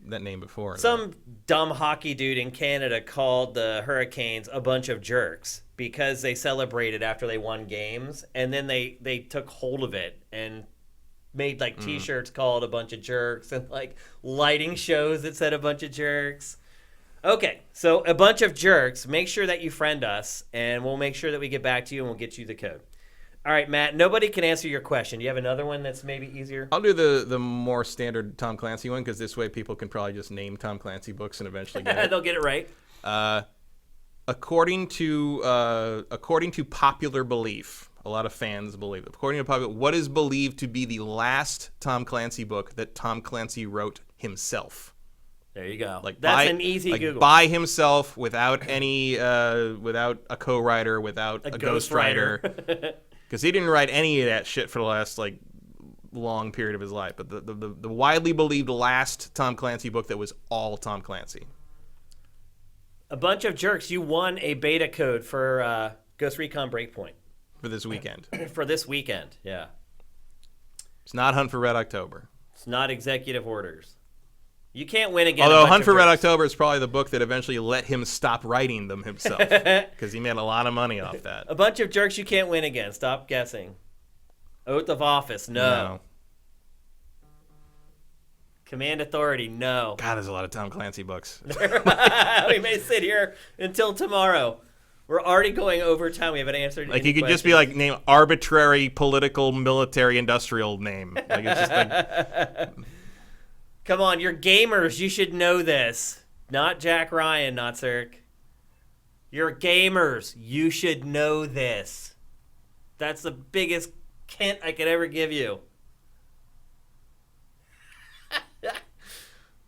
name before. Some dumb hockey dude in Canada called the Hurricanes a bunch of jerks because they celebrated after they won games, and then they took hold of it and made like T-shirts called a bunch of jerks and like lighting shows that said a bunch of jerks. Okay, so a bunch of jerks. Make sure that you friend us, and we'll make sure that we get back to you and we'll get you the code. All right, Matt, nobody can answer your question. Do you have another one that's maybe easier? I'll do the more standard Tom Clancy one because this way people can probably just name Tom Clancy books and eventually get it. They'll get it right. According to popular belief, a lot of fans believe, what is believed to be the last Tom Clancy book that Tom Clancy wrote himself? There you go. That's an easy Google. By himself, without any, without a co-writer, without a ghostwriter. Because he didn't write any of that shit for the last long period of his life. But the widely believed last Tom Clancy book that was all Tom Clancy. A bunch of jerks. You won a beta code for Ghost Recon Breakpoint. For this weekend. For this weekend, yeah. It's not Hunt for Red October. It's not Executive Orders. You can't win again. Although Hunt for Red October is probably the book that eventually let him stop writing them himself. Because he made a lot of money off that. A bunch of jerks you can't win against. Stop guessing. Oath of Office, no. Command Authority, no. God, there's a lot of Tom Clancy books. We may sit here until tomorrow. We're already going over time. We haven't answered like any you could questions. just be like name arbitrary political military industrial name. Like it's just like Come on, you're gamers. You should know this. Not Jack Ryan, not Cirque. You're gamers. You should know this. That's the biggest hint I could ever give you.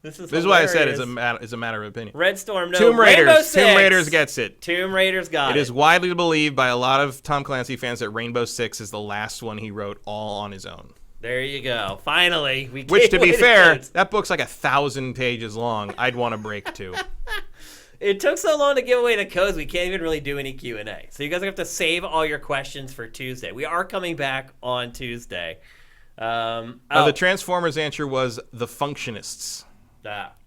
This is why I said it's a matter of opinion. Red Storm, no. Tomb Raiders. Rainbow Six. Tomb Raiders gets it. Tomb Raiders got it. It is widely believed by a lot of Tom Clancy fans that Rainbow Six is the last one he wrote all on his own. There you go. Finally, we. Which, to be what it fair, is. that book's like 1,000 pages long. I'd want a break too. It took so long to give away the codes, we can't even really do any Q&A. So you guys have to save all your questions for Tuesday. We are coming back on Tuesday. The Transformers answer was the Functionists.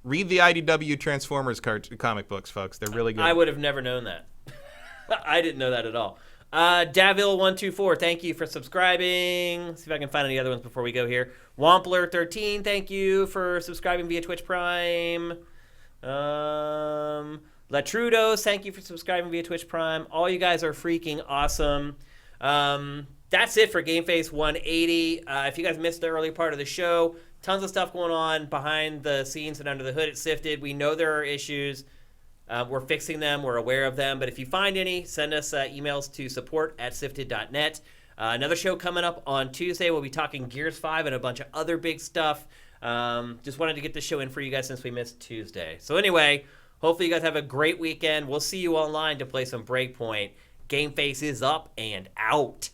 Read the IDW Transformers comic books, folks. They're really good. I would have never known that. I didn't know that at all. Davil124, thank you for subscribing. See if I can find any other ones before we go here. Wampler13, thank you for subscribing via Twitch Prime. Latrudos, thank you for subscribing via Twitch Prime. All you guys are freaking awesome. That's it for GameFace 180. If you guys missed the early part of the show, tons of stuff going on behind the scenes and under the hood at Sifted. We know there are issues. We're fixing them. We're aware of them. But if you find any, send us emails to support@sifted.net. Another show coming up on Tuesday. We'll be talking Gears 5 and a bunch of other big stuff. Just wanted to get this show in for you guys since we missed Tuesday. So anyway, hopefully you guys have a great weekend. We'll see you online to play some Breakpoint. GameFace is up and out.